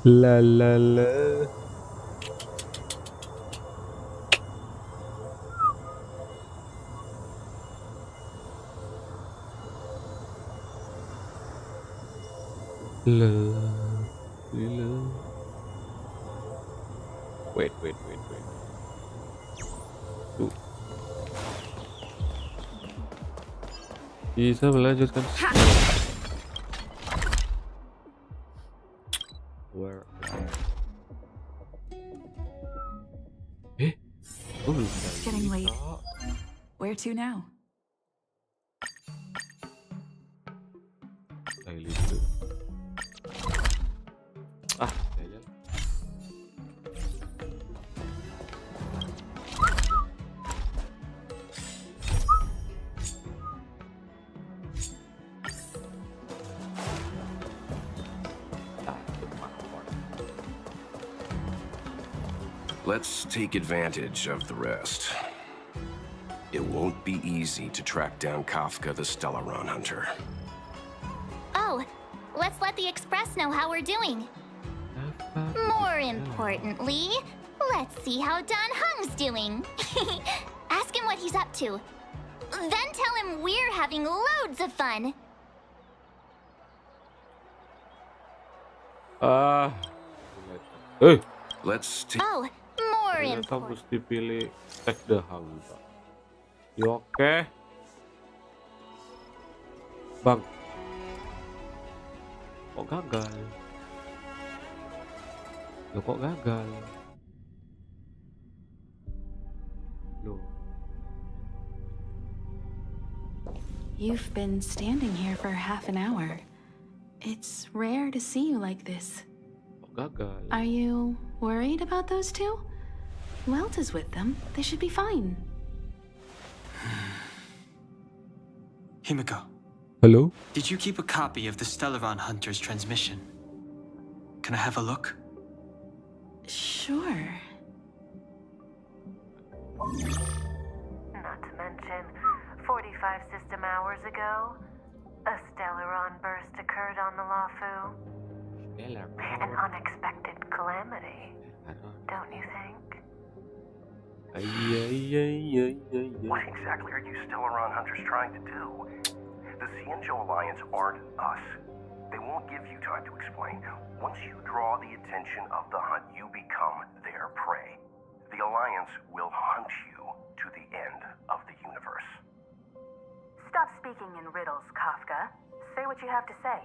La la la. La la. Wait. Tuh. Bisa melanjutkan. Where? It's getting late. Where to now? Let's take advantage of the rest. It won't be easy to track down Kafka the Stellaron Hunter. Oh, let's let the Express know how we're doing. More importantly, let's see how Don Hung's doing. Ask him what he's up to. Then tell him we're having loads of fun. Let's take... Oh, more Ternyata important. mesti pilih take the hang. Ya oke. Bang. Kok gagal? Loh kok gagal? Loh. You've been standing here for half an hour. It's rare to see you like this. Kok gagal? Are you worried about those two? Who else is with them? They should be fine. Himiko, Hello? did you keep a copy of the Stellaron Hunter's transmission? Can I have a look? Sure. Not to mention, 45 system hours ago, a Stellaron burst occurred on the LYFE. An unexpected calamity, don't you think? What exactly are you Stellaron Hunters trying to do? The Cienjo Alliance aren't us. They won't give you time to explain. Once you draw the attention of the hunt, you become their prey. The Alliance will hunt you to the end of the universe. Stop speaking in riddles, Kafka. Say what you have to say.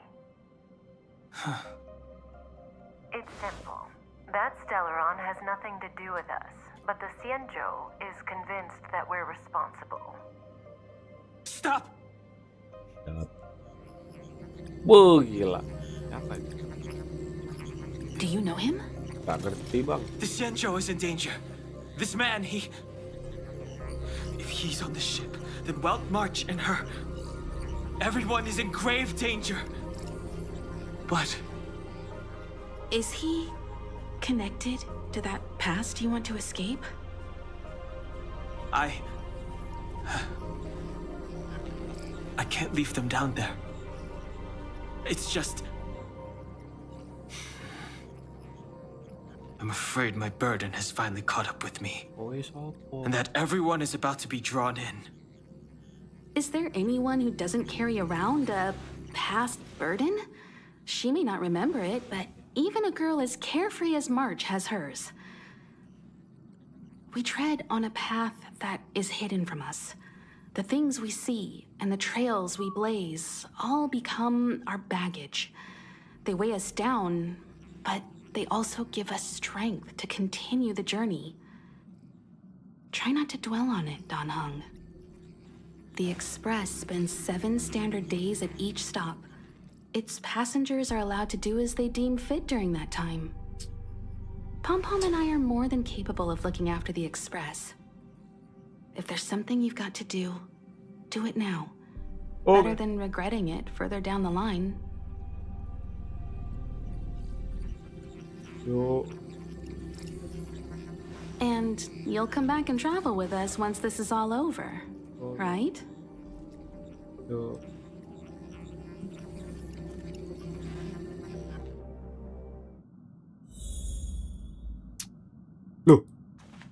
It's simple. That Stellaron has nothing to do with us, but the Cienjo is convinced that we're responsible. Stop! Wah gila. Apa ini? Do you know him? Gak ngerti bang. The Xianzhou is in danger. This man, he... If he's on the ship, then Welt March and her... Everyone is in grave danger. But... Is he connected to that past you want to escape? I can't leave them down there. It's just... I'm afraid my burden has finally caught up with me. And that everyone is about to be drawn in. Is there anyone who doesn't carry around a past burden? She may not remember it, but even a girl as carefree as March has hers. We tread on a path that is hidden from us. The things we see and the trails we blaze all become our baggage. They weigh us down, but they also give us strength to continue the journey. Try not to dwell on it, Don Hung. The Express spends 7 standard days at each stop. Its passengers are allowed to do as they deem fit during that time. Pom-Pom and I are more than capable of looking after the Express. If there's something you've got to do it now. Better than regretting it further down the line. Yo. And you'll come back and travel with us once this is all over, right? Yo. Loh,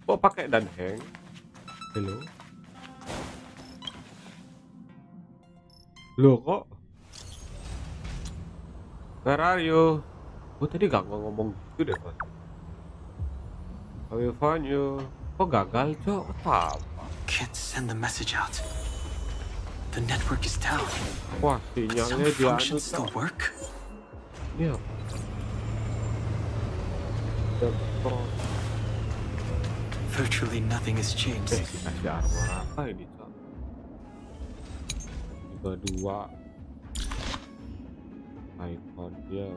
kok pakai dan hang? Hello? Loh kok? Where are you? Oh tadi gak ngomong gitu deh Mas. I will find you. Kok gagal cok? Apa? Can't send the message out. The network is down. Wah But some sinyalnya dia anu functions still cok. work. Iya. Virtually nothing has changed. Dikasih armor apa ini cok? 32 ikonnya.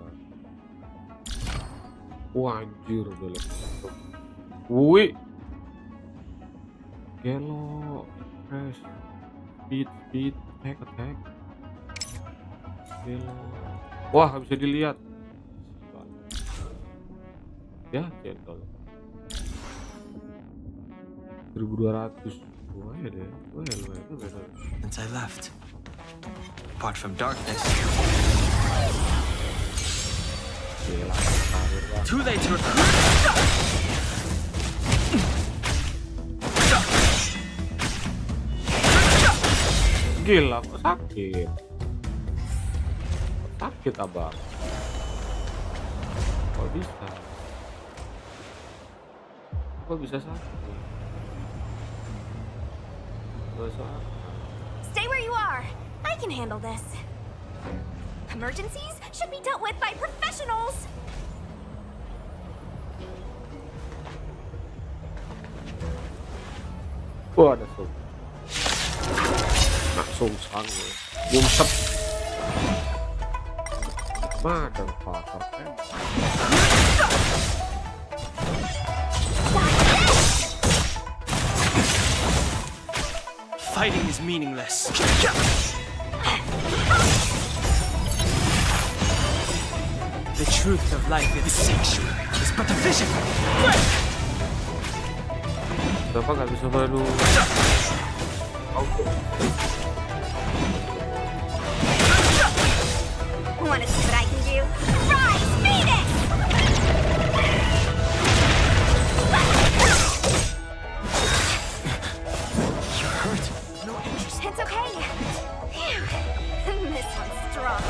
Wah anjir udah lebih. Wih. Gelo, press, speed, attack. Gelo. Wah bisa dilihat. Ya cendol. 1200. Wah ya deh. Lumayan. Since I left. Apart from darkness. Gila, karir lah. Too late to recruit. Gila kok sakit. Sakit abang. Kok bisa? Kok bisa sakit? Masa Stay where you are. I can handle this. Emergencies should be dealt with by professionals. wah ada sung. Nak sungsang ya. Nyungsep. Makan faktor kan. Fighting is meaningless. The truth of life in the sanctuary is but a vision. Kenapa nggak bisa baru auto? Want to see what I can do? Rise, Phoenix! You're hurt. No interest. It's okay. Phew. This one's strong.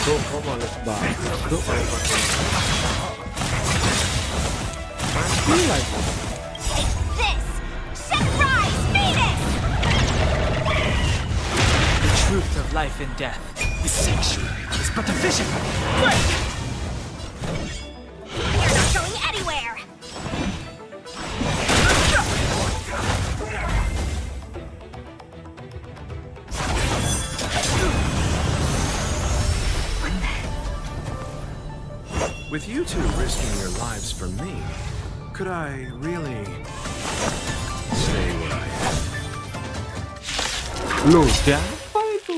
Bro, kok males banget bro kalau pakai mati lagi. This! Shall rise, Phoenix! The truth of life and death. The sanctuary is but a vision. You're not going anywhere! With you two risking your lives for me, could I really stay where I am? Loh, siapa itu?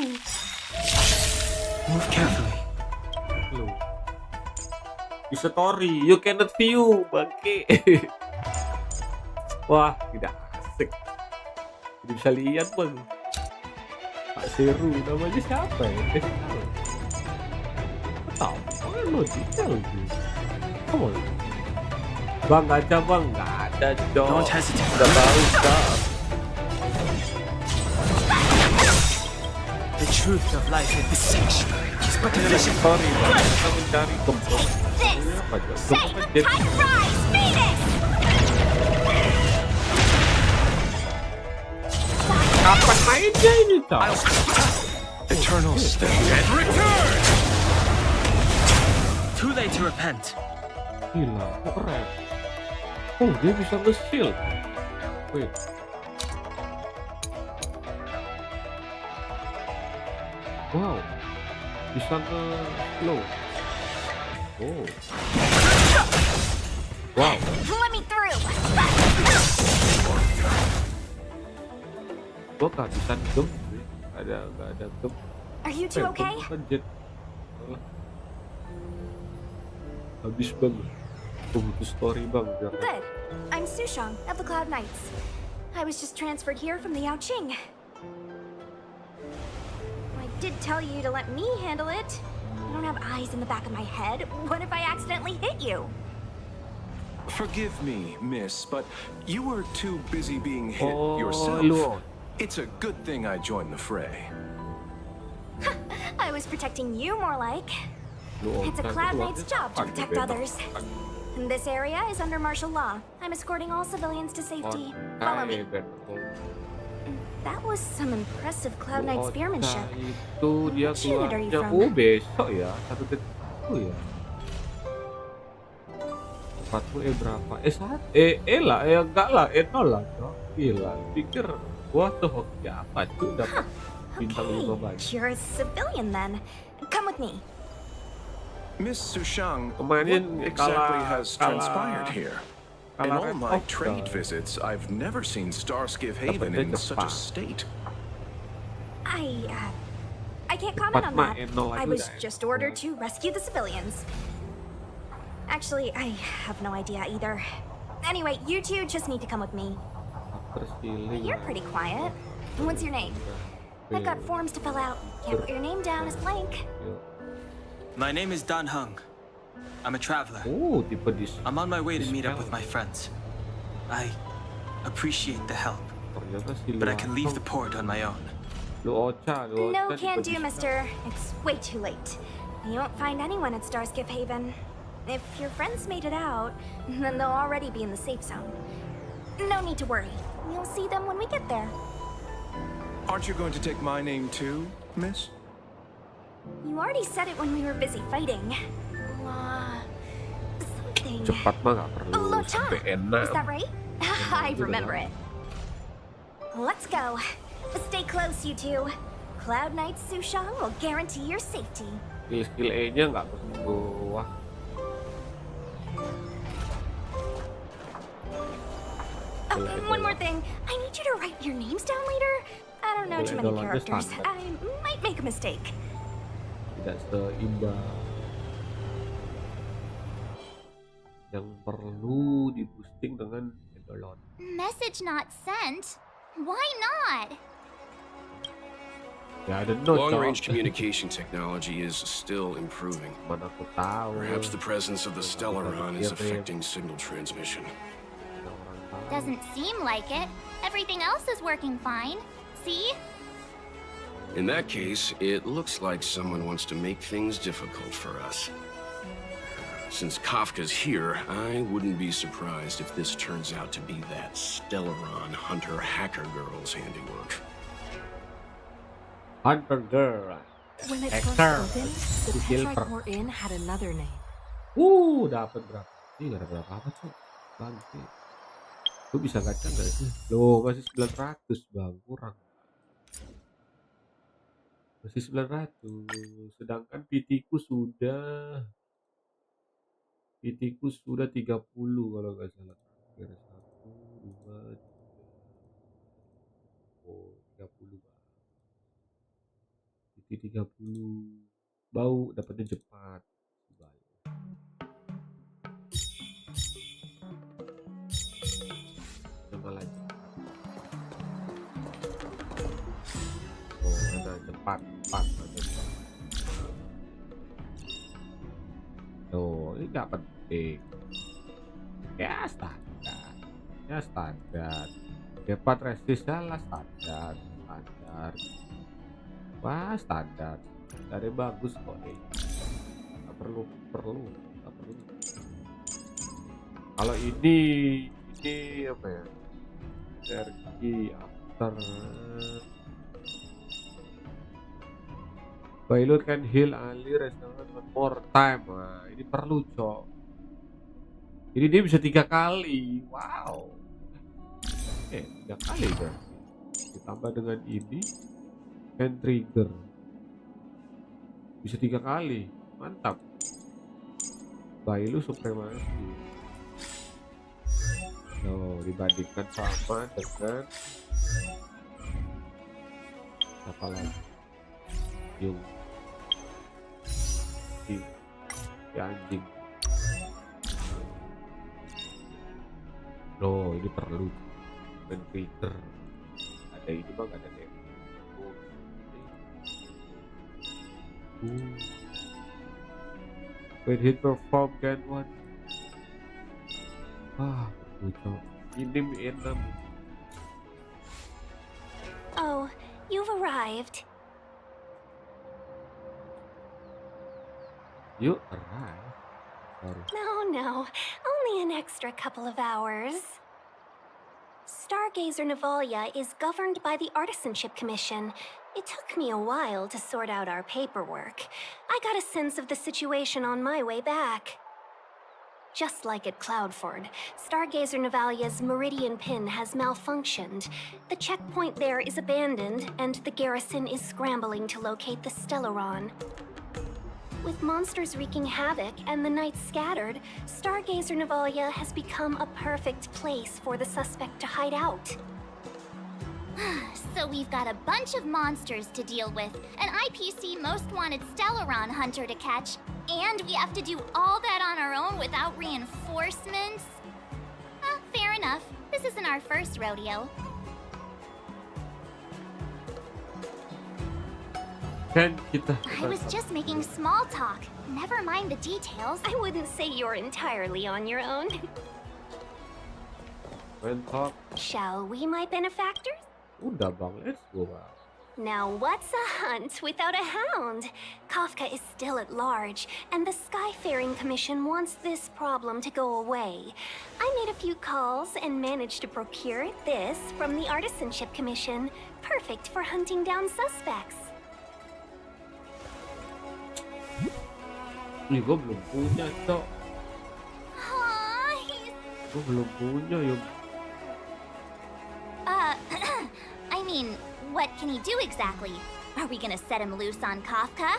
Move carefully. Loh. Di story, you cannot view, bangke. Wah, tidak asik. Jadi bisa lihat bang. Pak Seru, namanya siapa ya? Tahu, lo detail gitu. Come on. Bang, gacha bang, nggak ada dong. Don't hesitate. Udah tahu kak. The truth of life in the sanctuary is but a Ini lagi vision. story bang, kita mencari gembok. This! Ini apa aja? Say Gembok aja. type rise, Phoenix! Kapan mainnya ini tak? Eternal step. Too late to repent. Gila, kok keren. Oh, dia bisa nge-shield. Wait. Wow. Bisa nge-slow. Oh. Wow. Let me through! Gua kehabisan gem sih. Gak ada gem. Are you two okay? Gem jet. Habis bang. Gua butuh story bang. Biar Good. I'm Sushang of the Cloud Knights. I was just transferred here from the Yaoqing. I did tell you to let me handle it. don't have eyes in the back of my head. What if I accidentally hit you? Forgive me, miss, but you were too busy being hit Oh, yourself. lu. It's a good thing I joined the fray. I was protecting you more like. It's a Cloud Knight's job to protect others. This area is under martial law. I'm escorting all civilians to safety. Follow me. That was some impressive Cloud Knight spearmanship. Itu dia Which unit are you keluarnya. from? Oh, besok ya. 1 detik itu ya. 40 berapa? Lah, enggak lah, 0 lah, Cok. Gila, pikir gua tuh hoki apa tuh dapat bintang 5 banyak. You're a civilian then. Come with me. Miss Sushang, what Kemarin exactly has kalah- transpired here? In kalah all my Red trade Fox, visits, I've never seen Starskiff Haven Dapetnya in such a Jepang. state. I can't comment on that. I was just ordered to rescue the civilians. Actually, I have no idea either. Anyway, you two just need to come with me. Terus healing. You're pretty quiet. What's your name? I've got forms to fill out. Can't put your name down as blank. My name is Dan Hung. I'm a traveler. Oh, tipe di I'm on my way to meet up with my friends. I appreciate the help, ternyata si but I can leave the port on my own. Lu Ocha No tipe can di do, mister. It's way too late. You won't find anyone at Starskiff Haven. If your friends made it out, then they'll already be in the safe zone. No need to worry. You'll see them when we get there. Aren't you going to take my name too, miss? You already said it when we were busy fighting. Something. cepat mah nggak perlu Locha. sampai enak. Is that right? I remember it. Let's go. Stay close, you two. Cloud Knight Sushang will guarantee your safety. Skill E-nya nggak perlu. Wah. One more thing. I need you to write your names down later. I don't know too many characters. I might make a mistake. Tidak seindah yang perlu di-boosting dengan Edolon. Message not sent? Why not? Ya ada no Long-range communication technology is still improving. Mana aku tahu. Perhaps the presence of the Stellaron is affecting signal transmission. Doesn't seem like it. Everything else is working fine. See? In that case, it looks like someone wants to make things difficult for us. Since Kafka's here, I wouldn't be surprised if this turns out to be that Stellaron Hunter Hacker Girl's handiwork. Hunter Girl. When it Hacker. first opened, the Silver. Petrite we're in had another name. Dapat berapa? Ini gak ada berapa apa tuh? Bangke. Lu bisa gacha nggak sih? Loh, masih 900 bang, kurang. Masih 900. Sedangkan PT-ku sudah 30 kalau nggak salah. Kira 1, 2, 3. Oh, 30 bang. PT 30. Bau dapatnya cepat. Lagi. Oh, ada cepat. Tuh, ini nggak penting. Ya standar. JEPAT resist lah standar. Wah standar. Dari bagus kok nih. Nggak perlu. Kalau ini apa ya? Energi after Pilot can heal Ali restoran one more time. Nah, ini perlu cok. Jadi dia bisa 3 kali. Wow. 3 kali kan. Ditambah dengan ini can trigger. Bisa 3 kali. Mantap. Bailu supremasi. Dibandingkan sama dengan apa lagi? Yung si anjing. Ini perlu trigger. Ada ini bang, ada When hit perform get one. Lucu. Ini mie enam. Oh, you've arrived. You arrive. Sorry. No, only an extra couple of hours. Stargazer Navalia is governed by the Artisanship Commission. It took me a while to sort out our paperwork. I got a sense of the situation on my way back. Just like at Cloudford, Stargazer Navalia's Meridian Pin has malfunctioned. The checkpoint there is abandoned, and the garrison is scrambling to locate the Stellaron. With monsters wreaking havoc and the night scattered, Stargazer Navalia has become a perfect place for the suspect to hide out. So we've got a bunch of monsters to deal with, an IPC most wanted Stellaron hunter to catch, and we have to do all that on our own without reinforcements? Fair enough. This isn't our first rodeo. Kan kita. I was just making small talk. Never mind the details. I wouldn't say you're entirely on your own. Mentok. Shall we, my benefactors? Udah bang, let's go bang. Now what's a hunt without a hound? Kafka is still at large, and the Skyfaring Commission wants this problem to go away. I made a few calls and managed to procure this from the Artisanship Commission. Perfect for hunting down suspects. Ih, gue belum punya, Cok. Aww, Gue belum punya, yuk. I mean, what can he do exactly? Are we gonna set him loose on Kafka?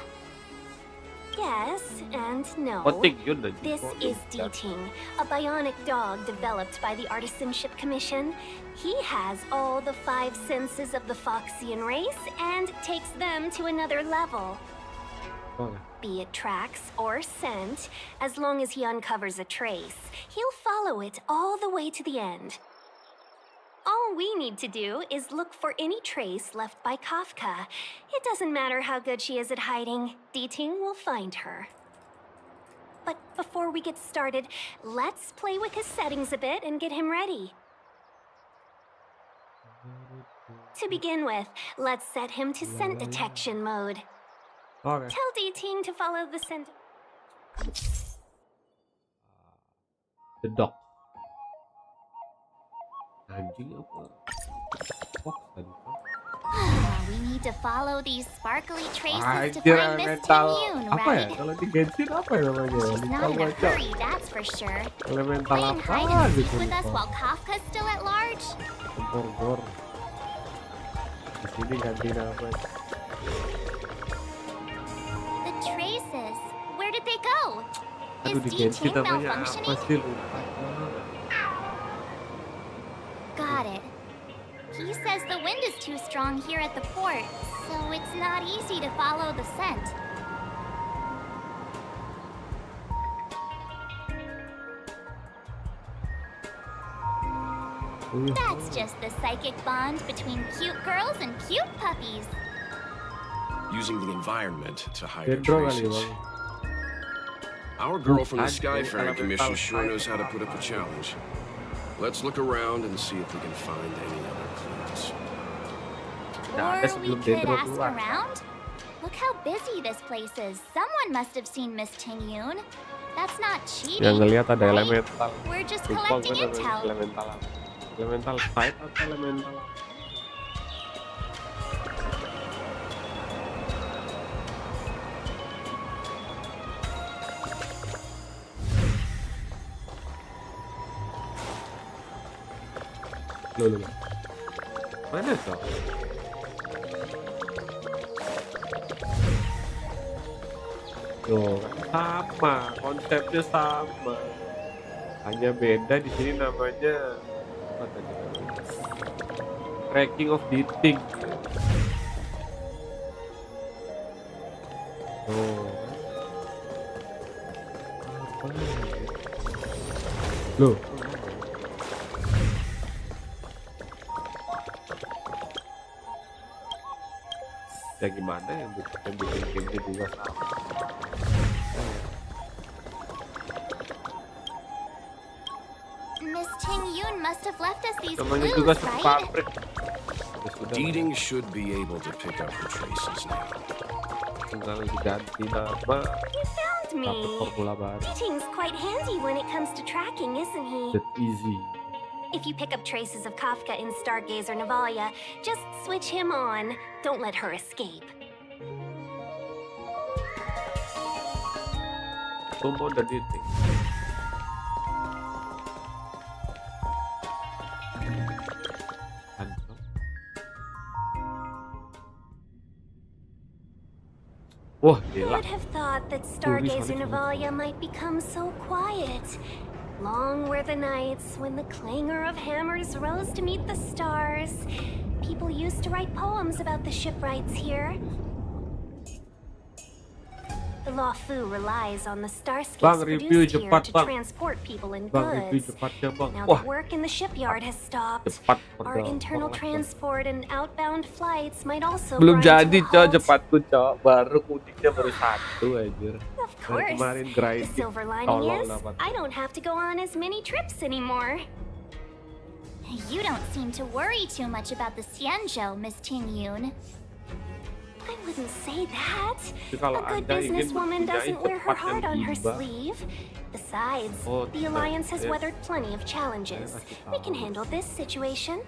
Yes and no. Penting yun dah. This is D-Ting, a bionic dog developed by the Artisanship Commission. He has all the 5 senses of the Foxian race and takes them to another level. Be it tracks or scent, as long as he uncovers a trace, he'll follow it all the way to the end. All we need to do is look for any trace left by Kafka. It doesn't matter how good she is at hiding, D-Ting will find her. But before we get started, let's play with his settings a bit and get him ready. To begin with, let's set him to scent detection mode. Okay. Tell D-Ting to follow the scent. The dog. Anjing apa? Fox tadi. We need to follow these sparkly traces to Anjir, find Miss elemental. Tinyun, Apa ya? right? Kalau di Genshin apa ya namanya? She's Lupa not in gua, a Cok. hurry, that's for sure. Elemental Playing apa hide and gitu? seek with us lupa. while Kafka's still at large? Gor-gor. Di sini ganti nama. The traces, where did they go? Aduh, di Is Genshin D-Ting namanya apa malfunctioning? sih? Lupa. Got it. He says the wind is too strong here at the port, so it's not easy to follow the scent. That's just the psychic bond between cute girls and cute puppies. Using the environment to hide her Dendro kali traces. bang. Our girl from the Aduh, Skyfaring Commission elemental sure knows how to sky. put up a challenge. Let's look around and see if we can find any other clues. Nah, ada Or we sebelum could Dendro ask keluar. around. Look how busy this place is. Someone must have seen Miss Tinyun. That's not cheating. Yang ngelihat ada right? elemental. We're just Lupa collecting gue namanya intel. elemental apa? Elemental fight atau elemental? Loh. Mana tuh? Loh, sama, konsepnya sama. Hanya beda di sini namanya apa tadi? Tracking of D-Ting. Oh. Apa lagi? Loh. Ya gimana yang bikin gamenya juga sama. Ting Yun must have left us these Namanya juga clues, right? pabrik. Ya sudah, Deeding should be able to pick up the traces now. tinggal diganti nama, You found me. dapat formula baru. Ting's quite handy when it comes to tracking, isn't he? That easy. If you pick up traces of Kafka in Stargazer Navalia, just switch him on. Don't let her escape. Tomo dan Deeding. Wah, Who gila. would have thought that Stargazer Navalia might become so quiet? Long were the nights when the clangor of hammers rose to meet the stars. People used to write poems about the shipwrights here. The LYFE relies on the starscapes Bang, review produced here cepat, to Bang. transport people and Bang, review goods. cepatnya, Bang. Now Wah, that work in the shipyard has stopped, cepat our padahal. internal Wah, transport and outbound flights might also belum grind jadi, to a Cok, halt. cepatku, Cok. Baru kudiknya baru satu aja. Of course. Kemarin The grinding. silver lining Tolong is, dapat. I don't have to go on as many trips anymore. You don't seem to worry too much about the Xianzhou, Miss Ting Yun. I wouldn't say that. Jadi kalau A good Anda ingin businesswoman mempunyai doesn't wear her tempat heart yang on her imbang, sleeve. Besides, Oh, the Alliance has yes. weathered plenty of challenges. Saya kasih We can tahu. handle this situation.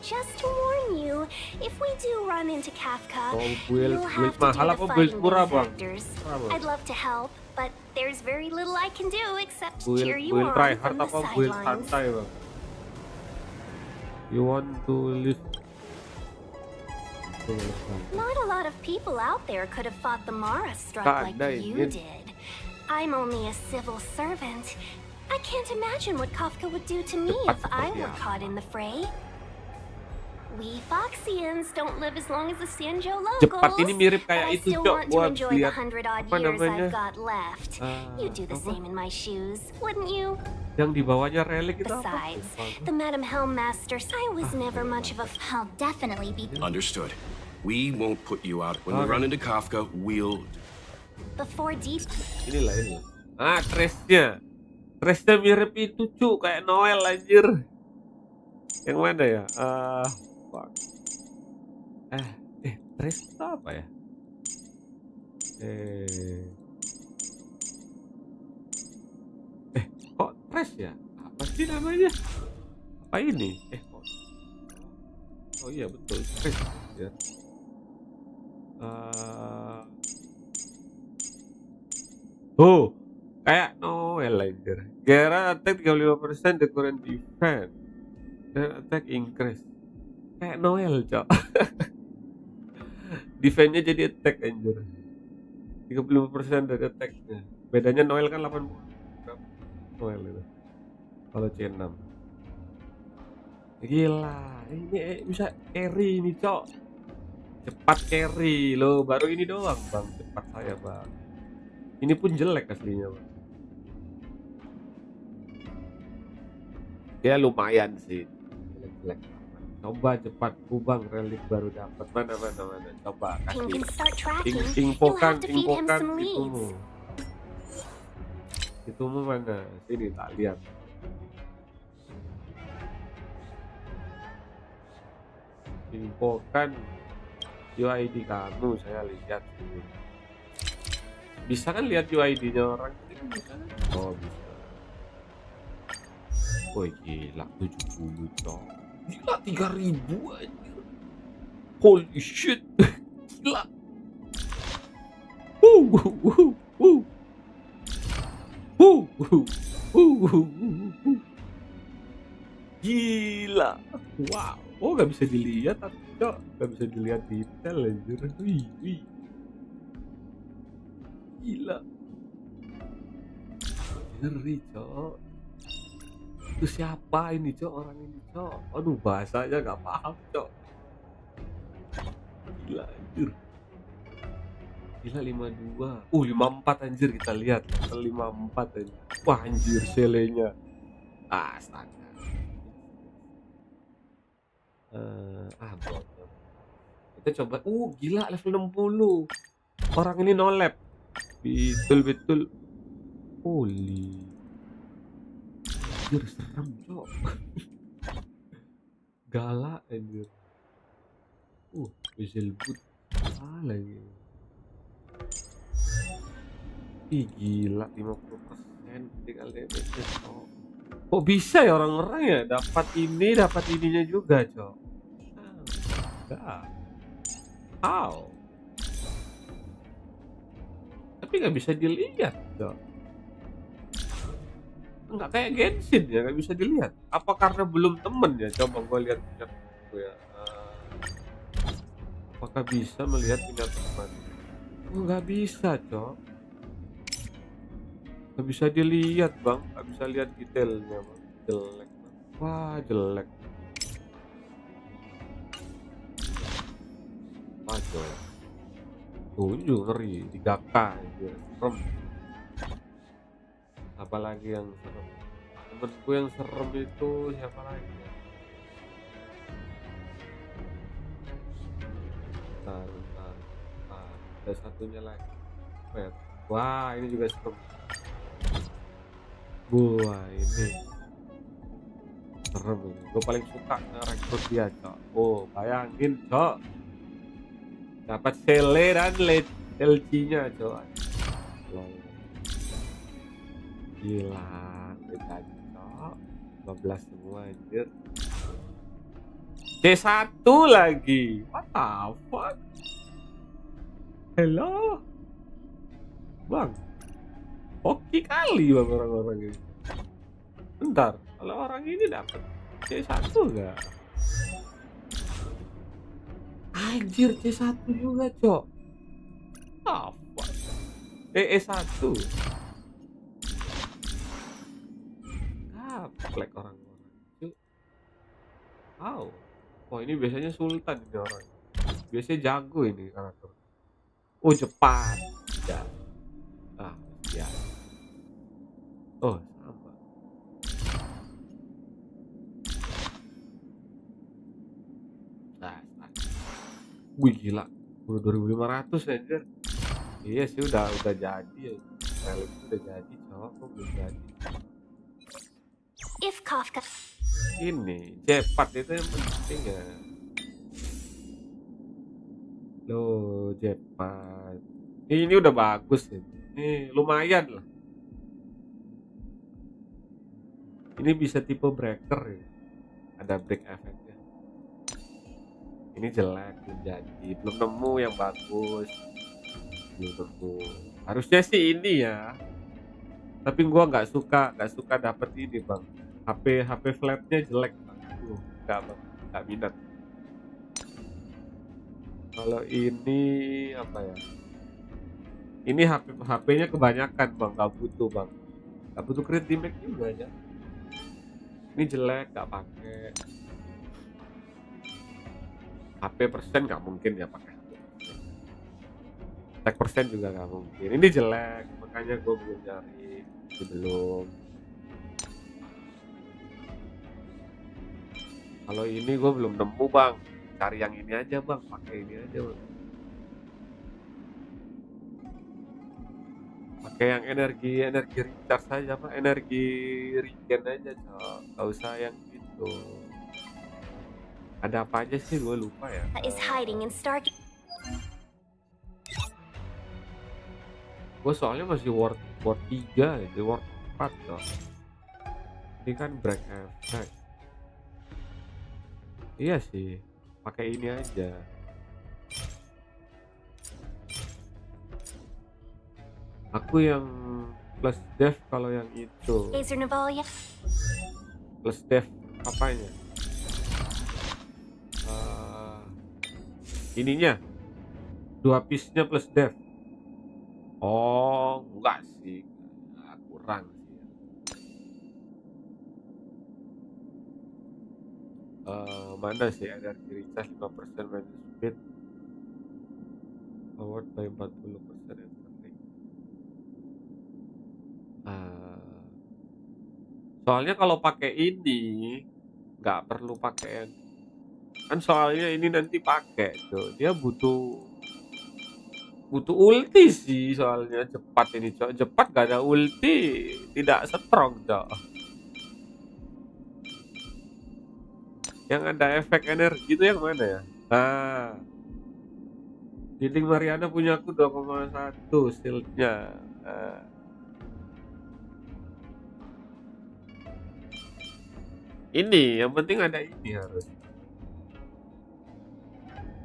Just to warn you, if we do run into Kafka, Oh, build- you'll build have to mahal do apa the build fighting murah, game Bang? factors. Murah, Bang. I'd love to help, but there's very little I can do except Build cheer you on try hard from the apa build sidelines. santai, Bang? You want to live? Not a lot of people out there could have fought the Mara struck like Anda you ingin- did. I'm only a civil servant. I can't imagine what Kafka would do to me if I were caught in the fray. We Foxians don't live as long as the Xianzhou locals. Cepat ini mirip but kayak I itu, still Cok. want to Gua enjoy the lihat 100-odd apa years namanya? I've got left. You'd do the apa? same in my shoes, wouldn't you? Yang di bawahnya relik itu apa? Besides, Lupa. the Madam Helmmaster, I was never much of a I'll definitely be Understood. We won't put you out. When we Okay. run into Kafka, we'll... before deep. Inilah. Ah, Trace-nya. Trace-nya mirip itu, Cuk, kayak Noel anjir. Yang mana ya? Fuck. Trace itu apa ya? Kok Trace ya? Apa sih namanya? Apa ini? Kok. Oh iya betul, Trace ya. Oh, kayak Noel anjir. Gara attack 35% the current defense. Dan attack increase. Kayak Noel, Cok. Defense-nya jadi attack anjir. 35% dari attack-nya. Bedanya Noel kan 80. Noel itu. Kalau C6. Gila, ini bisa carry ini, Cok. Cepat carry loh, baru ini doang, Bang. Cepat saya, Bang. Ini pun jelek aslinya, Bang. Ya lumayan sih. Jelek-jelek. Coba cepatku, Bang, relik baru dapat. Mana. Coba Ting can kasih. start tracking. You'll Infokan have to feed him some itumu. leads. Itumu mana? Sini tak lihat. Infokan UID kamu, saya lihat ini. Bisa kan lihat UID-nya orang? Oh bisa. Woi gila 70 Cok. Gila 3000 anjir. Holy shit. Gila. Gila. Wow. Oh gak bisa dilihat tapi Cok. Gak bisa dilihat detail anjir. Wih. Gila. Ngeri Cok. Itu siapa ini Cok, orang ini Cok? Aduh bahasanya gak paham Cok. Gila anjir. Gila 52. 54 anjir, kita lihat. 54 anjir. Wah anjir selenya. Astaga. Bot. Kita coba. Gila level 60. Orang ini no lab. Betul. Holy. Anjir serem cok. Galak anjir. Whistle boot lagi. Ih gila 50% tinggal damage cok. Kok bisa ya orang-orang ya dapat ininya juga cok. Enggak. How? Tapi nggak bisa dilihat cok. Nggak kayak Genshin ya, nggak bisa dilihat. Apa karena belum temen ya? Coba gue lihat tingkat gue ya. Apakah bisa melihat tingkat teman? Nggak bisa cok. Nggak bisa dilihat bang, nggak bisa lihat detailnya bang. Jelek bang. Wah jelek. Wah jelek. Tuh ini juga ngeri 3K aja. Serem. Apalagi yang serem? Temenku yang serem itu siapa lagi ya? Bentar. Ada satunya lagi. Wah ini juga serem. Wah ini serem ini. Gue paling suka ngerekrut dia cok. Bayangin cok, dapat sele dan LG-nya cok. Gila kita cok 15 semua anjir. C1 lagi. What the fuck? Hello bang, hoki kali bang orang-orang ini. Bentar, kalau orang ini dapat C1 enggak? Anjir C1 juga cok. Apa? E1. Kaplek orang-orang cok. Oh ini biasanya sultan ini orang. Biasanya jago ini karakter. JEPAT. Ya. Ya. Sama. Wih gila, udah 2.500 aja. Iya sih udah jadi ya. Rail itu udah jadi cowok, kok belum jadi. If Kafka Ini JEPAT itu yang penting ya. Loh JEPAT. Ini udah bagus ya. Ini lumayan lah. Ini bisa tipe breaker ya. Ada break efeknya. Ini jelek belum jadi, belum nemu yang bagus. Belum nemu. Harusnya sih ini ya. Tapi gua nggak suka dapet ini bang. HP flatnya jelek bang. Nggak minat. Kalau ini apa ya? Ini HP-nya kebanyakan bang, nggak butuh bang. Nggak butuh create make juga aja. Ini jelek, nggak pakai. HP persen nggak mungkin ya pakai. Tag persen juga nggak mungkin. Ini jelek, makanya gue belum nyari. Belum. Kalau ini gue belum nemu bang. Cari yang ini aja bang, pakai ini aja bang. Pakai yang energi recharge saja pak, energi regen aja cok, nggak usah yang gitu. Ada apa aja sih gue lupa ya. is hiding in Stark. Gue soalnya masih ward 3 ya, ward 4 cok. Ini kan break effect. Iya sih, pakai ini aja. Aku yang plus dev kalau yang itu. Laser Navalia. Plus dev apanya? Ininya 2 piece-nya plus dev. Oh, enggak sih. Kurang sih. Mana sih energy recharge 5% magic speed. Powered by 40% energy. Soalnya kalau pakai ini nggak perlu pakai kan, soalnya ini nanti pakai tuh dia butuh ulti sih, soalnya JEPAT ini cok. JEPAT gak ada ulti, tidak strong cok. Yang ada efek energi itu yang mana ya? Nah, dinding Mariana punya aku 2,1 shieldnya. Nah. Ini yang penting ada ini harus.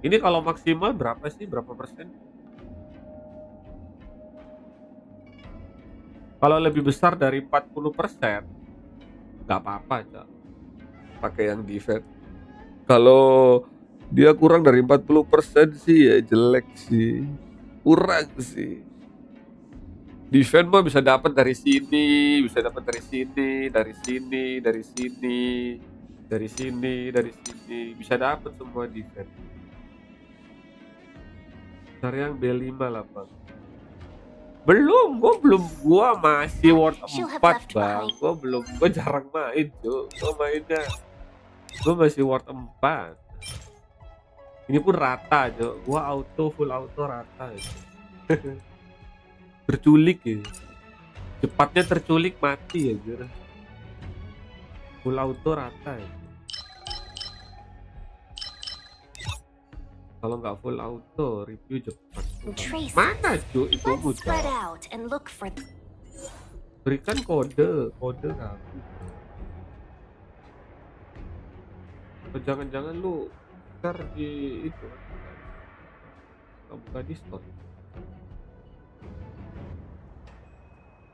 Ini kalau maksimal berapa sih? Berapa persen? Kalau lebih besar dari 40%, nggak apa-apa, Cak. Pakai yang defense. Kalau dia kurang dari 40% sih ya jelek sih. Kurang sih. Defense mah bisa dapat dari sini, bisa dapat dari sini, dari sini, dari sini, dari sini, dari sini, bisa dapat semua defense. Cari yang B5 lah bang. Belum, gua masih World 4 bang. Gua jarang main tuh. Gua masih World 4. Ini pun rata aja. Gua full auto rata aja. Terculik ya. Cepatnya terculik mati aja. Full auto rata ya. Kalau nggak full auto review cepat. Mana cuy itu mudah. Berikan kode kamu. Atau jangan-jangan lu share di itu. Buka Discord.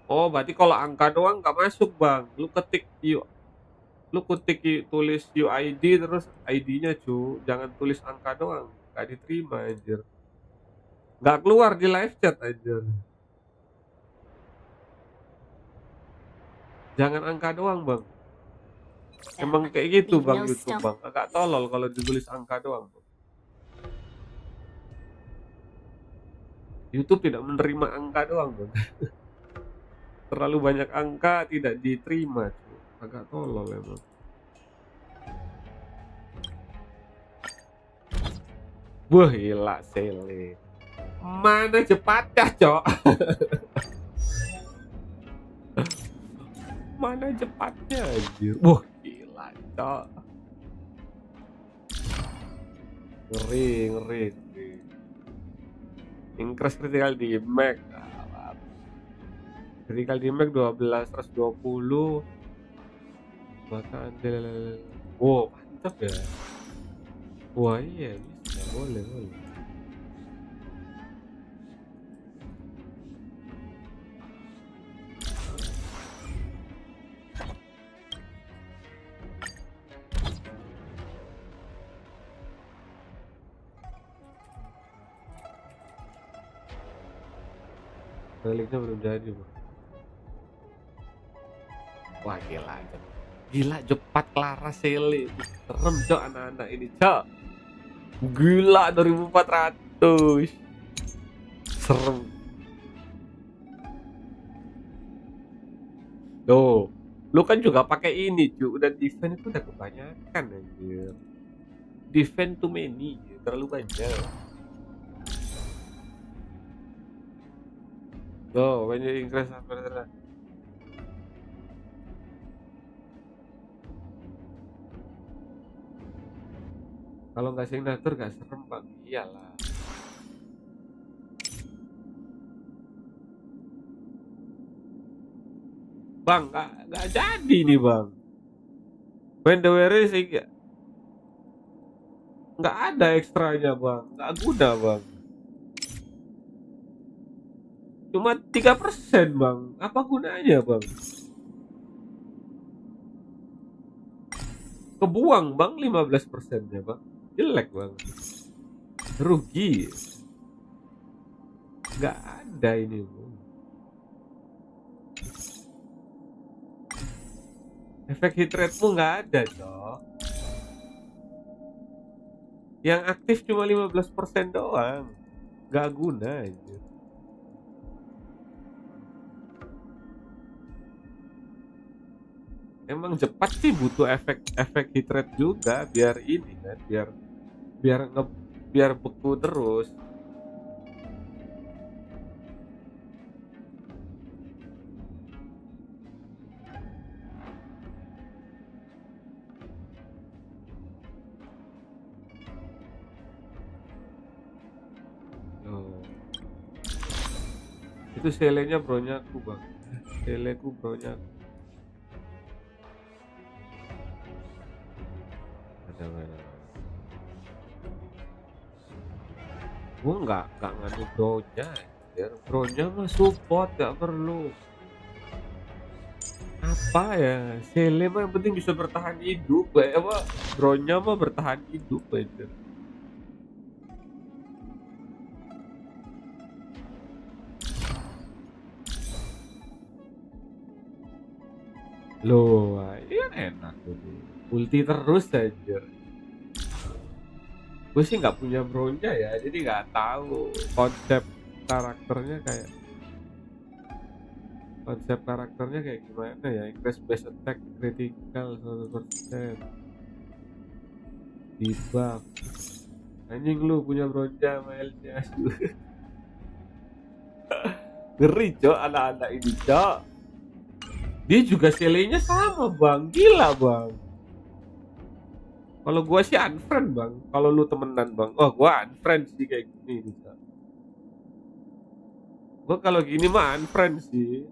Oh, berarti kalau angka doang nggak masuk bang. Lu tulis UID terus ID-nya cu. Jangan tulis angka doang. Nggak diterima anjir. Nggak keluar di live chat anjir. Jangan angka doang bang. Emang kayak gitu bang YouTube bang. Agak tolol kalau ditulis angka doang bang. YouTube tidak menerima angka doang bang. Terlalu banyak angka tidak diterima cu. Agak tolol emang. Wah gila sele. Mana cepatnya cok. Mana cepatnya anjir. Wah gila cok. Ngeri. Increase critical damage. Critical damage 12 120. Bahkan wow mantap ya. Wah iya bisa boleh. Reliknya belum jadi bang. Wah gila cepat Clara Sele. Serem cok anak-anak ini cok. Gila 2400. Serem. Tuh, lu kan juga pakai ini cu. Udah defense itu udah kebanyakan anjir. Defense too many, terlalu banyak. Tuh, when you increase kalau nggak signatur nggak serem bang. Iyalah. Bang, nggak jadi nih bang. When the wear is nggak ada ekstranya bang, nggak guna bang. Cuma 3% bang. Apa gunanya bang? Kebuang bang 15%-nya bang. Jelek bang. Rugi. Nggak ada ini bang. Efek hit rate-mu nggak ada cok. Yang aktif cuma 15% doang. Nggak guna aja. Emang cepat sih butuh efek hit rate juga biar ini kan, biar beku terus. Itu selenya bronya aku bang. Seleku bronya aku. Ada mana? Gua nggak nganu bronya. Ya, bronya mah support nggak perlu. Apa ya? Sele mah yang penting bisa bertahan hidup. Apa? Bronya mah bertahan hidup aja. Loh, ini kan enak tuh. Ulti terus aja. Gue sih nggak punya bronya ya, jadi nggak tahu konsep karakternya kayak gimana ya. Increase base attack critical 100%, debuff. Anjing lu punya bronja sama LCS. Ngeri cok anak-anak ini cok. Dia juga selenya sama bang, gila bang. Kalau gua sih unfriend bang, kalau lu temenan bang. Oh gua unfriend sih kayak gini bisa. Gua kalau gini mah unfriend sih.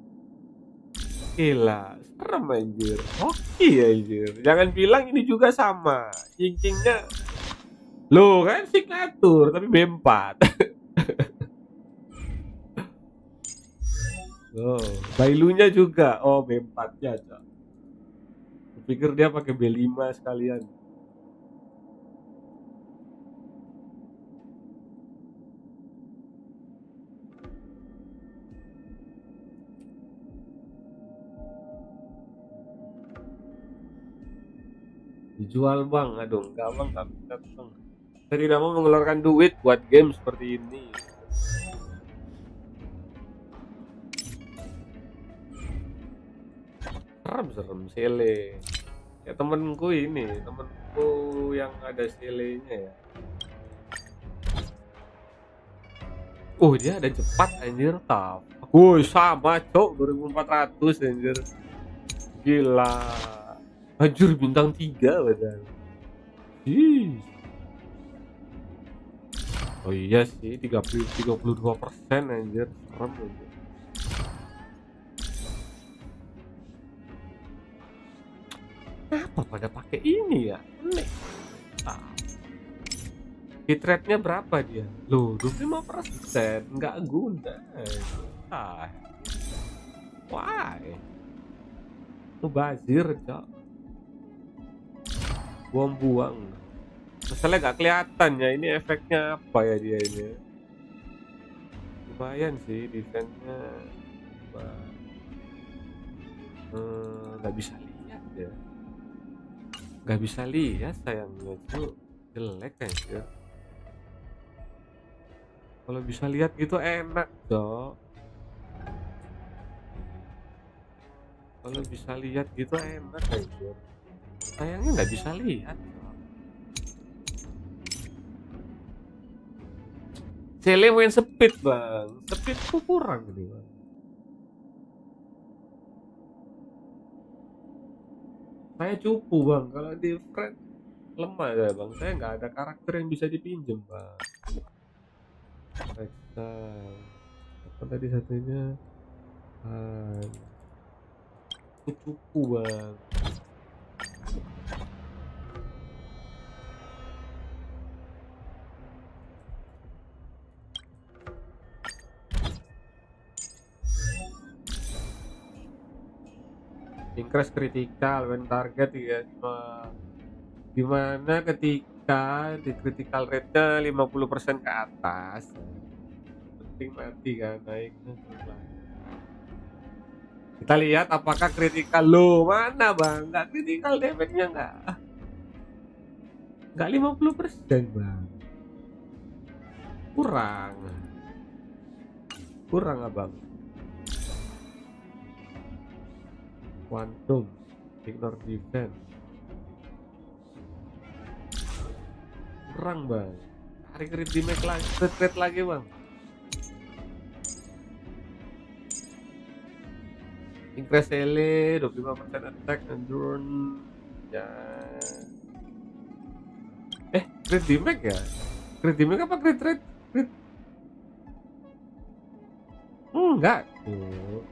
Gila, serem anjir. Oke anjir. Jangan bilang ini juga sama. Cincingnya lo kan signatur tapi B4. Oh, bailunya juga. Oh, B4-nya, Cok. Kupikir dia pakai B5 sekalian. Dijual bang, aduh enggak bang, enggak bisa bang. Saya tidak mau mengeluarkan duit buat game seperti ini. Serem sele. Ya temenku yang ada selenya ya. Oh dia ada JEPAT anjir tap. Woi sama cok 2400 anjir. Gila. Anjir bintang 3 padahal. Oh iya sih 32% anjir. Serem anjir. Kenapa pada pakai ini ya? Aneh. Hit rate-nya berapa dia? Loh, 25%. Nggak guna. Why? Mubazir, Cok. Buang-buang. Masalahnya nggak kelihatan ya. Ini efeknya apa ya dia ini? Lumayan sih defense-nya. Nggak bisa lihat ya. Nggak bisa lihat sayangnya tuh jelek aja. Kalau bisa lihat gitu enak Cok. Kalau bisa lihat gitu enak aja. Sayangnya nggak bisa lihat Cok. Cele main speed bang. Speedku kurang gitu bang. Saya cupu bang, kalau di friend lemah ya bang. Saya nggak ada karakter yang bisa dipinjem bang. Apa tadi satunya? Ini cupu bang. Increase critical when target ya. Gimana ketika di critical rate-nya 50% ke atas. Penting mati kan naik. Kita lihat apakah critical low mana bang? Nggak critical damage-nya nggak 50% bang. Kurang abang. Quantum ignore defense kurang bang. Tarik crit damage lagi, crit lagi bang. Increase LE 25% attack endurance ya. Crit damage ya? Crit damage apa crit rate? enggak tuh.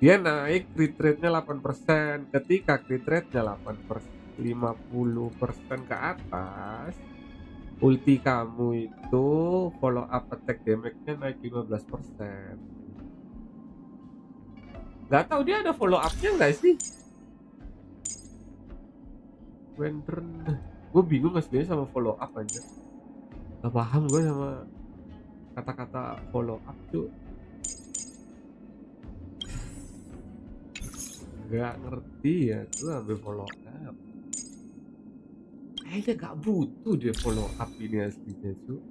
Dia naik crit rate-nya 8%. Ketika crit rate-nya 50% ke atas, ulti kamu itu follow up attack damage-nya naik 15%. Gak tahu dia ada follow up-nya nggak sih? Gue bingung aslinya sama follow up aja. Gak paham gue sama kata-kata follow up tuh. Gak ngerti ya, gue ambil follow up. Kayaknya gak butuh deh follow up ini aslinya tuh.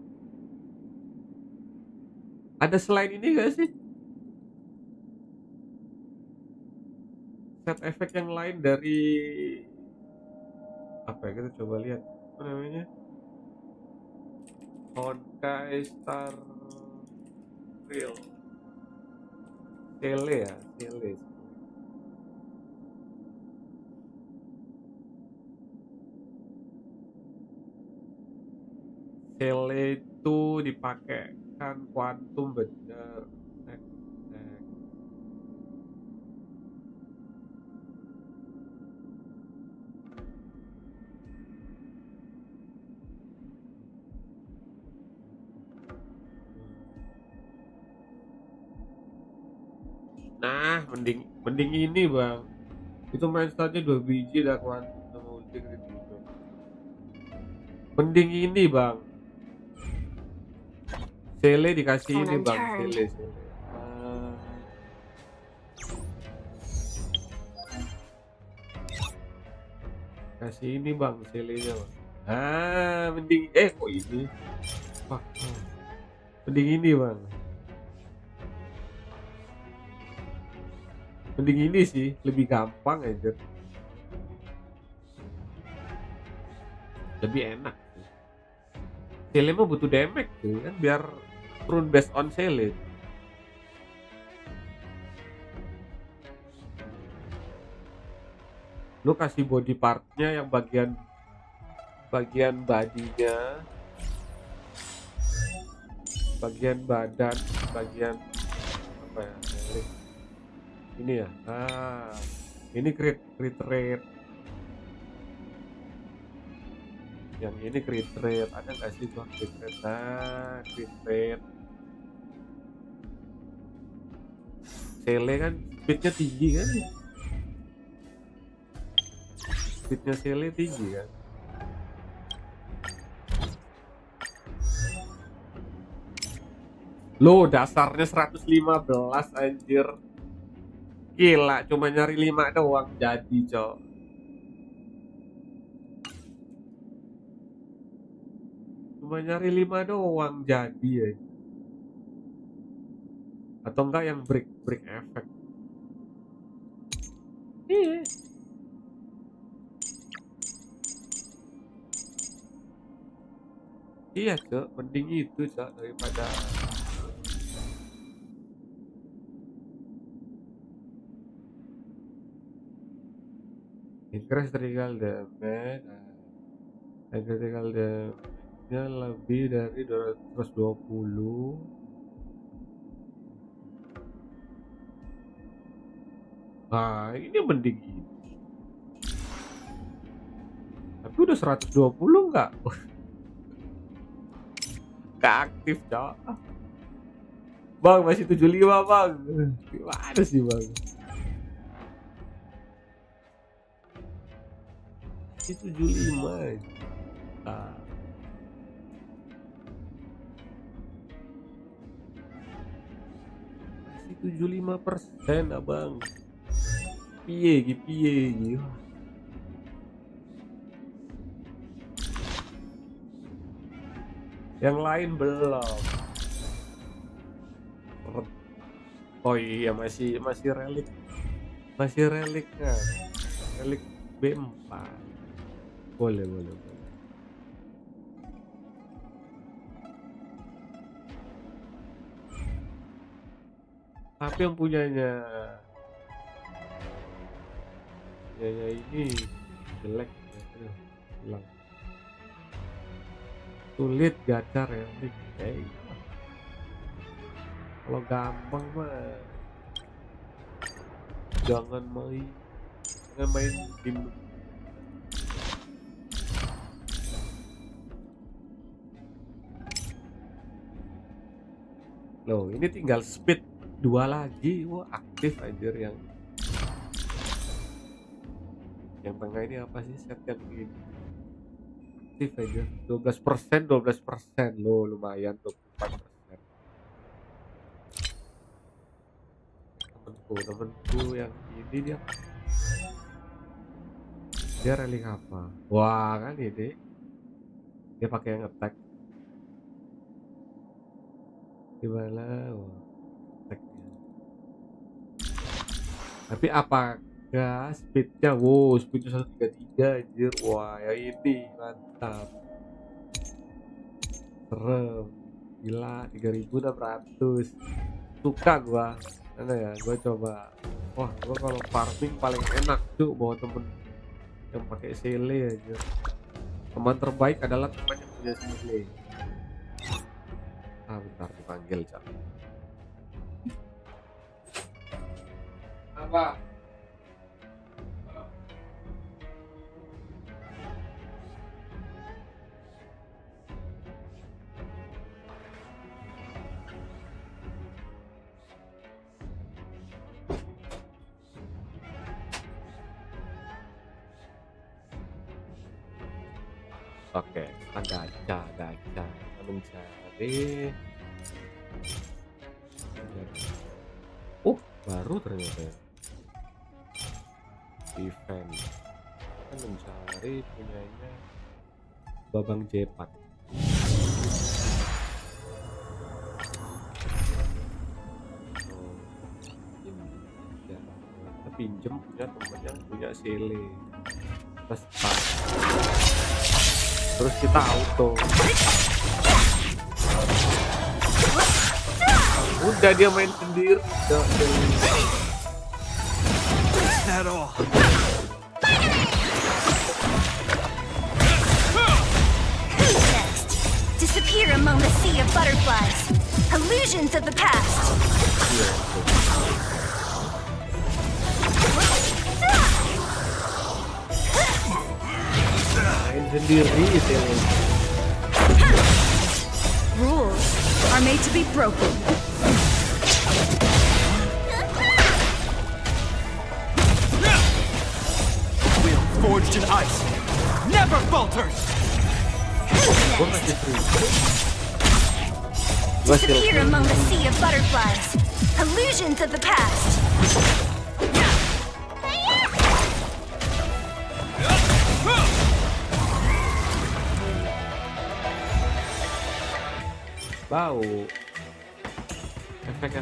Ada selain ini gak sih? Set efek yang lain dari apa ya, kita coba lihat apa namanya, Honkai Star Rail, Sele ya, Sele. Sele itu dipakai kan kuantum bener. Nah, mending ini bang. Itu main statnya 2 biji dah kuantum sama ulti gitu. Mending ini bang. Sele dikasih ini bang, Sele. Kasih ini bang, Selenya bang. Mending kok ini? Wah, mending ini bang. Mending ini sih, lebih gampang aja. Lebih enak sih. Sele mah butuh damage tuh kan, biar turun based on Sele. Lu kasih body partnya yang bagian badinya, bagian badan, bagian apa ya, ini ya. Ini crit rate. Yang ini crit rate, ada nggak sih tuh crit rate? Crit rate. Sele kan speednya tinggi kan? Speednya Sele tinggi kan? Loh, dasarnya 115 anjir. Gila, cuma nyari 5 doang jadi, cok. Cuma nyari 5 doang jadi ya. Atau enggak yang break effect. Iya. Iya, cok, mending itu, cok, daripada increase critical damage. Critical damage-nya lebih dari 220. Nah, ini mending ini. Tapi udah 120 enggak? Gak aktif, cok. Bang, masih 75 bang. Gimana sih bang? Masih 75. Masih 75% abang. Piye gitu. Yang lain belum. Oh iya, masih relik. Masih relik kan. Relik B4. Boleh. Tapi yang punyanya ini jelek, hilang. Sulit gacor relik. Kalau gampang mah jangan main game. Loh, ini tinggal speed 2 lagi. Wah, aktif anjir yang tengah ini apa sih set yang ini? Aktif aja. 12%. Loh, lumayan tuh 4%. Temenku yang ini dia railing apa? Wah, kan ini dia pakai yang attack. Gimana? Wah, attacknya. Tapi apakah speednya? Wow, speednya 133 anjir. Wah, ya ini mantap. Serem. Gila, 3600. Suka gua. Mana ya? Gua coba. Wah, gua kalau farming paling enak tuh bawa temen yang pakai sele aja. Teman terbaik adalah teman yang punya sele. Bentar dipanggil Cak. Apa? Oke, gacha. Kita mencari. Oh, baru ternyata ya. Event. Kita mencari punyanya Babang JEPAT. Kita pinjem punya temen yang punya sele. Terus kita auto. Udah dia main sendiri. Who's next? Disappear among the sea of butterflies. Illusions of the past. Main sendiri itu. Rules are made to be broken. Will forged in ice never falters. Disappear among the sea of butterflies. Illusions of the past. Bau. Efek.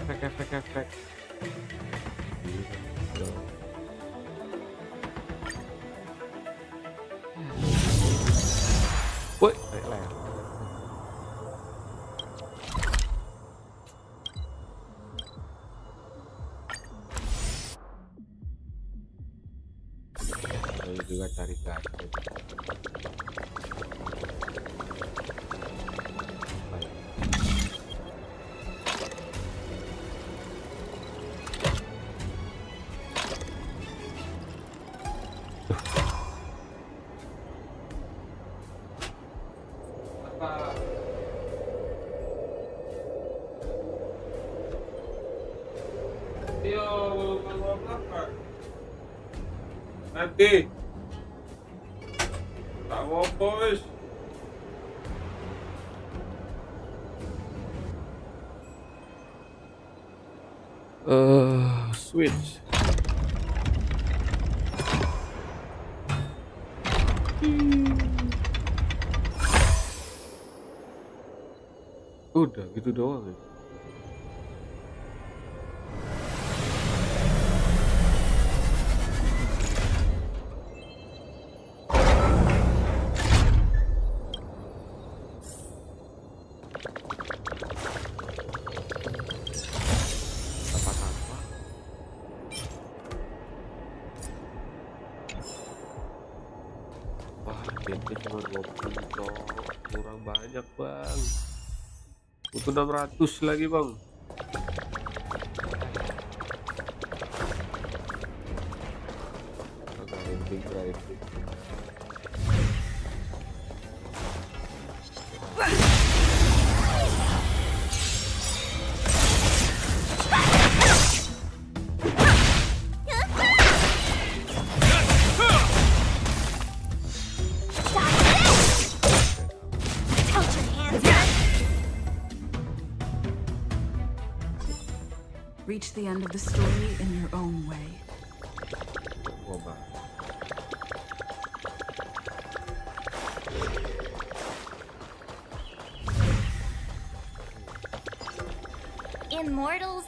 Woi, layar. Saya juga cari gadget. Nanti tak mau bos. Switch. Udah gitu doang ya. Cuma 20 cok, kurang banyak bang. Butuh 600 lagi bang. grinding. Reach the end of the story in your own way. Coba. Immortals,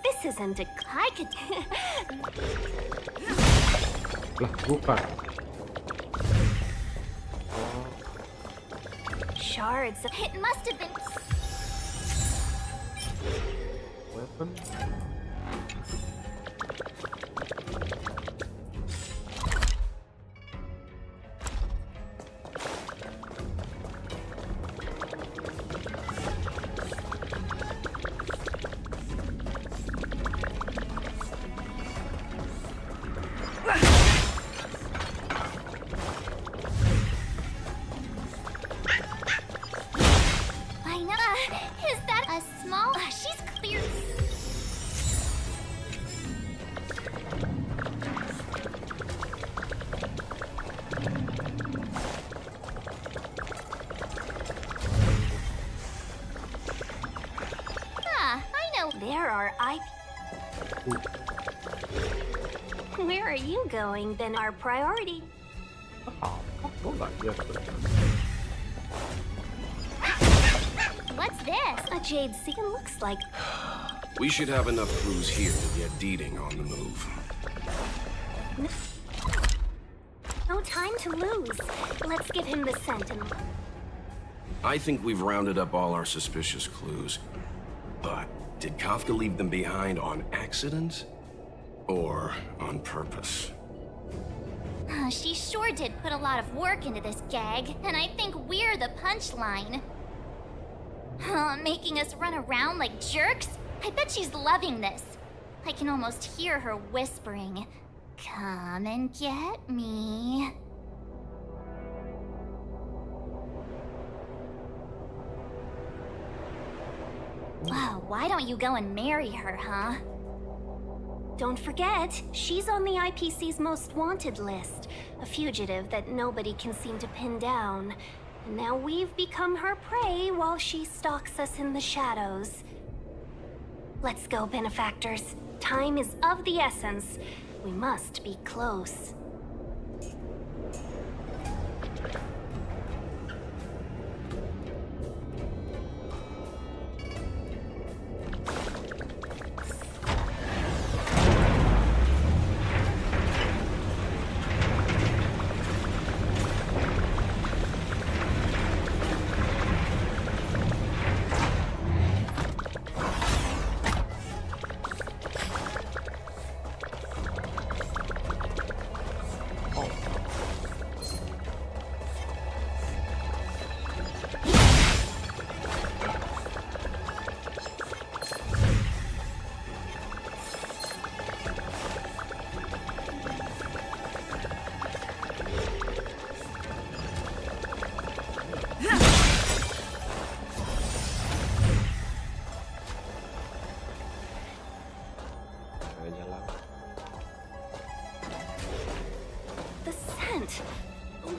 this isn't a... I could... Lah, bukan. Shards. It must have been... Weapon. Is that a small? She's clear. I know. There are Where are you going? Then our priority. Coba, yes. What's this? A jade seed looks like... We should have enough clues here to get Deeding on the move. No time to lose. Let's give him the scent and... I think we've rounded up all our suspicious clues. But did Kafka leave them behind on accident? Or on purpose? She sure did put a lot of work into this gag, and I think we're the punchline. Making us run around like jerks? I bet she's loving this. I can almost hear her whispering, "Come and get me." Wow, why don't you go and marry her, huh? Don't forget, she's on the IPC's most wanted list. A fugitive that nobody can seem to pin down. And now we've become her prey while she stalks us in the shadows. Let's go, benefactors. Time is of the essence. We must be close.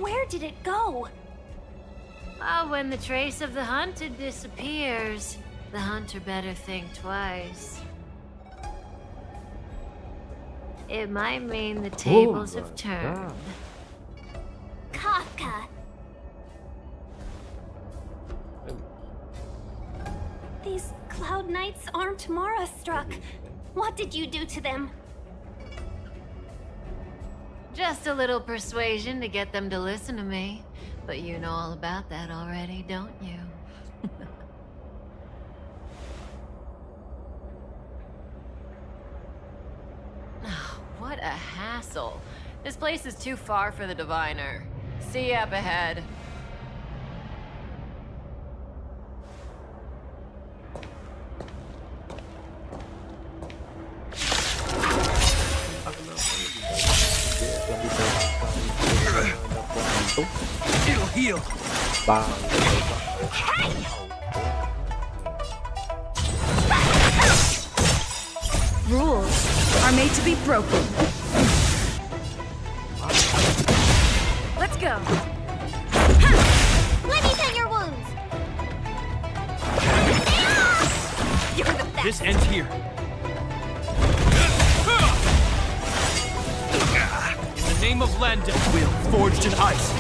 Where did it go? Well, when the trace of the hunted disappears, the hunter better think twice. It might mean the tables have turned. Kafka! These Cloud Knights aren't Mara-struck. What did you do to them? Just a little persuasion to get them to listen to me. But you know all about that already, don't you? Oh, what a hassle. This place is too far for the diviner. See you up ahead. tuh. It'll heal. Bang. Rules are made to be broken. Let's go. Let me tend your wounds. You're the best. This ends here. In the name of Landa, will forged in ice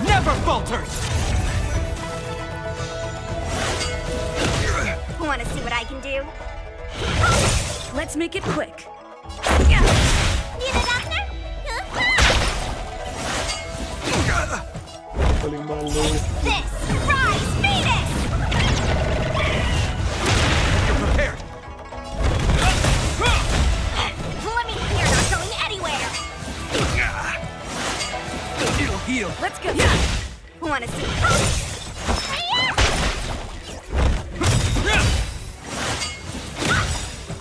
never falters. Want to see what I can do? Let's make it quick. Need a doctor? Paling malu. This! Rise, Venus! You're prepared. Let me in, you're not going anywhere! It'll heal. Let's go. Want to see?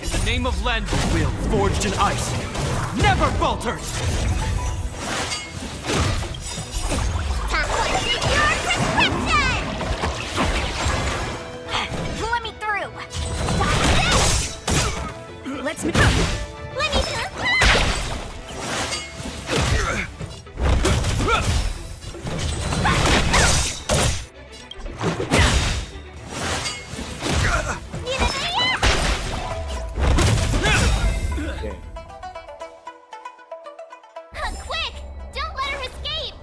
In the name of Landa, will forged in ice never falters. Time to do your prescription! Let me through! Let's make Let me Oke. Quick! Don't let her escape!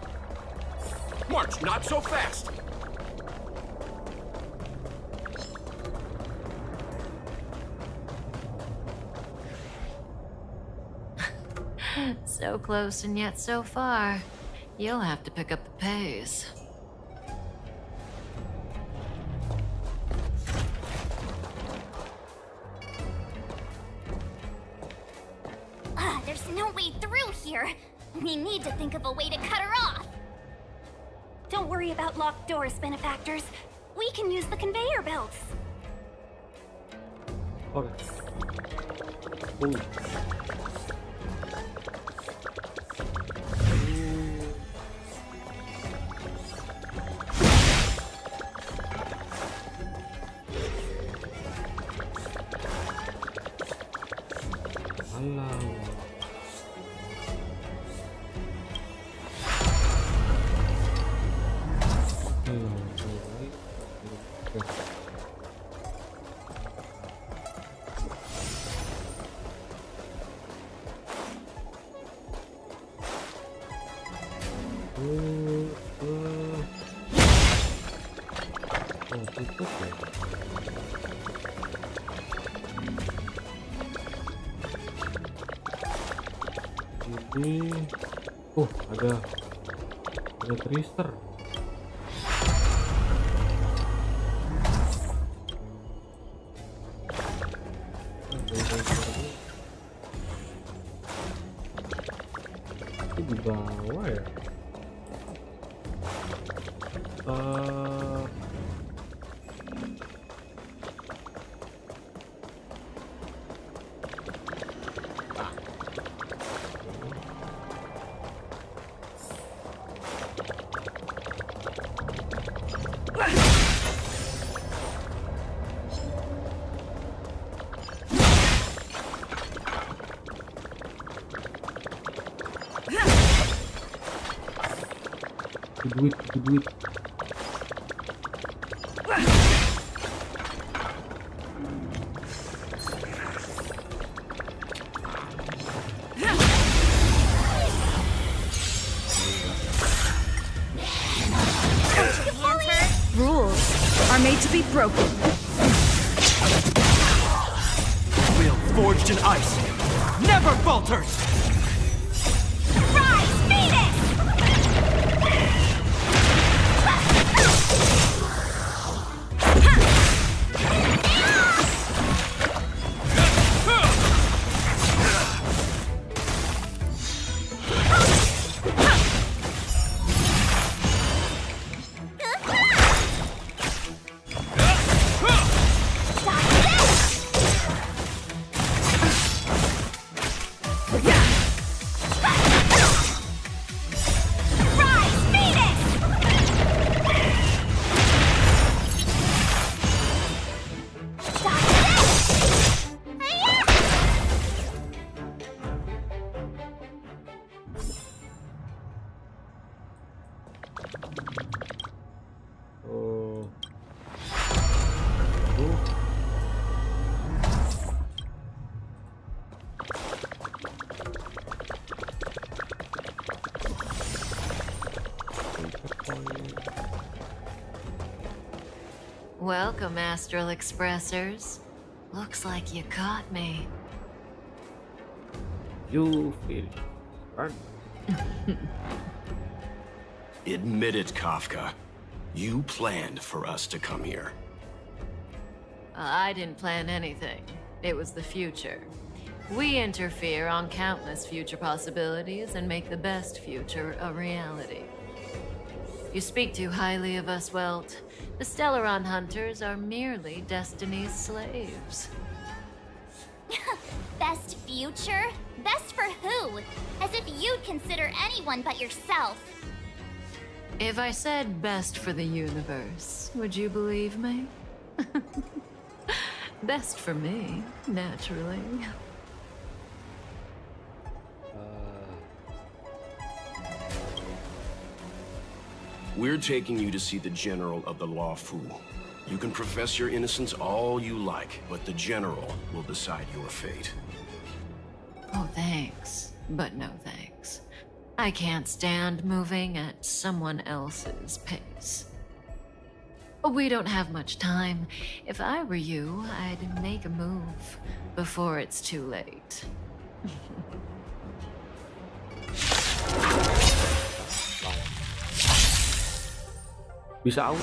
March, not so fast. So close and yet so far. You'll have to pick up the pace. There's no way through here. We need to think of a way to cut her off. Don't worry about locked doors, benefactors. We can use the conveyor belts. Oke. Alah. Tutup ya. Ini, ada trister. Itu di bawah ya. Itu duit. rules are made to be broken. Will forged in ice never falters. Rise, Venus! Yeah. Welcome, Astral Expressors. Looks like you caught me. You feel right? Admit it, Kafka. You planned for us to come here. I didn't plan anything. It was the future. We interfere on countless future possibilities and make the best future a reality. You speak too highly of us, Welt. The Stellaron Hunters are merely Destiny's slaves. Best future? Best for who? As if you'd consider anyone but yourself. If I said best for the universe, would you believe me? Best for me, naturally. We're taking you to see the General of the Lawfu. You can profess your innocence all you like, but the General will decide your fate. Oh, thanks. But no thanks. I can't stand moving at someone else's pace. We don't have much time. If I were you, I'd make a move before it's too late. Bisa auto?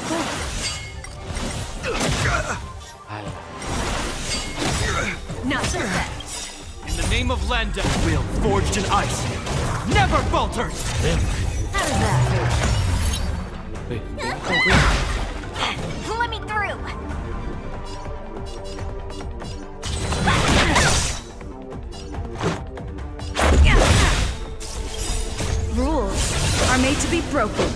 Not so fast. In the name of Landa, will forged in ice never falters! How does that Let me through! Rules are made to be broken.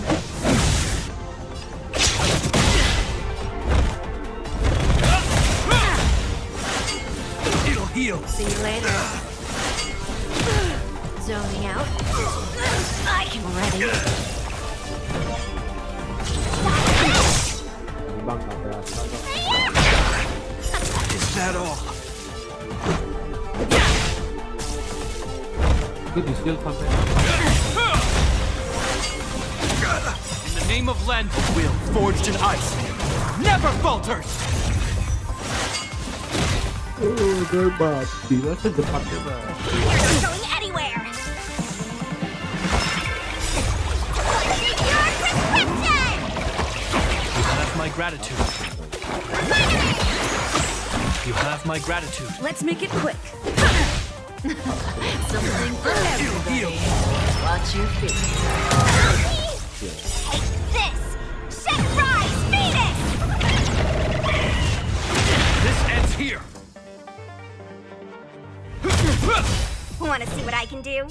It'll heal! See you later. Zoning out. I can ready. Bang, nggak berasa. Is that all? Itu di skill sampai. In the name of Landa, will forged in ice never falters! Jepat. Gila sejepat jepat. You're not going anywhere! You have my gratitude. You have my gratitude. Let's make it quick. Something for everybody. Watch your feet. Take this! Shed rise, Phoenix! This ends here. Wanna see what I can do?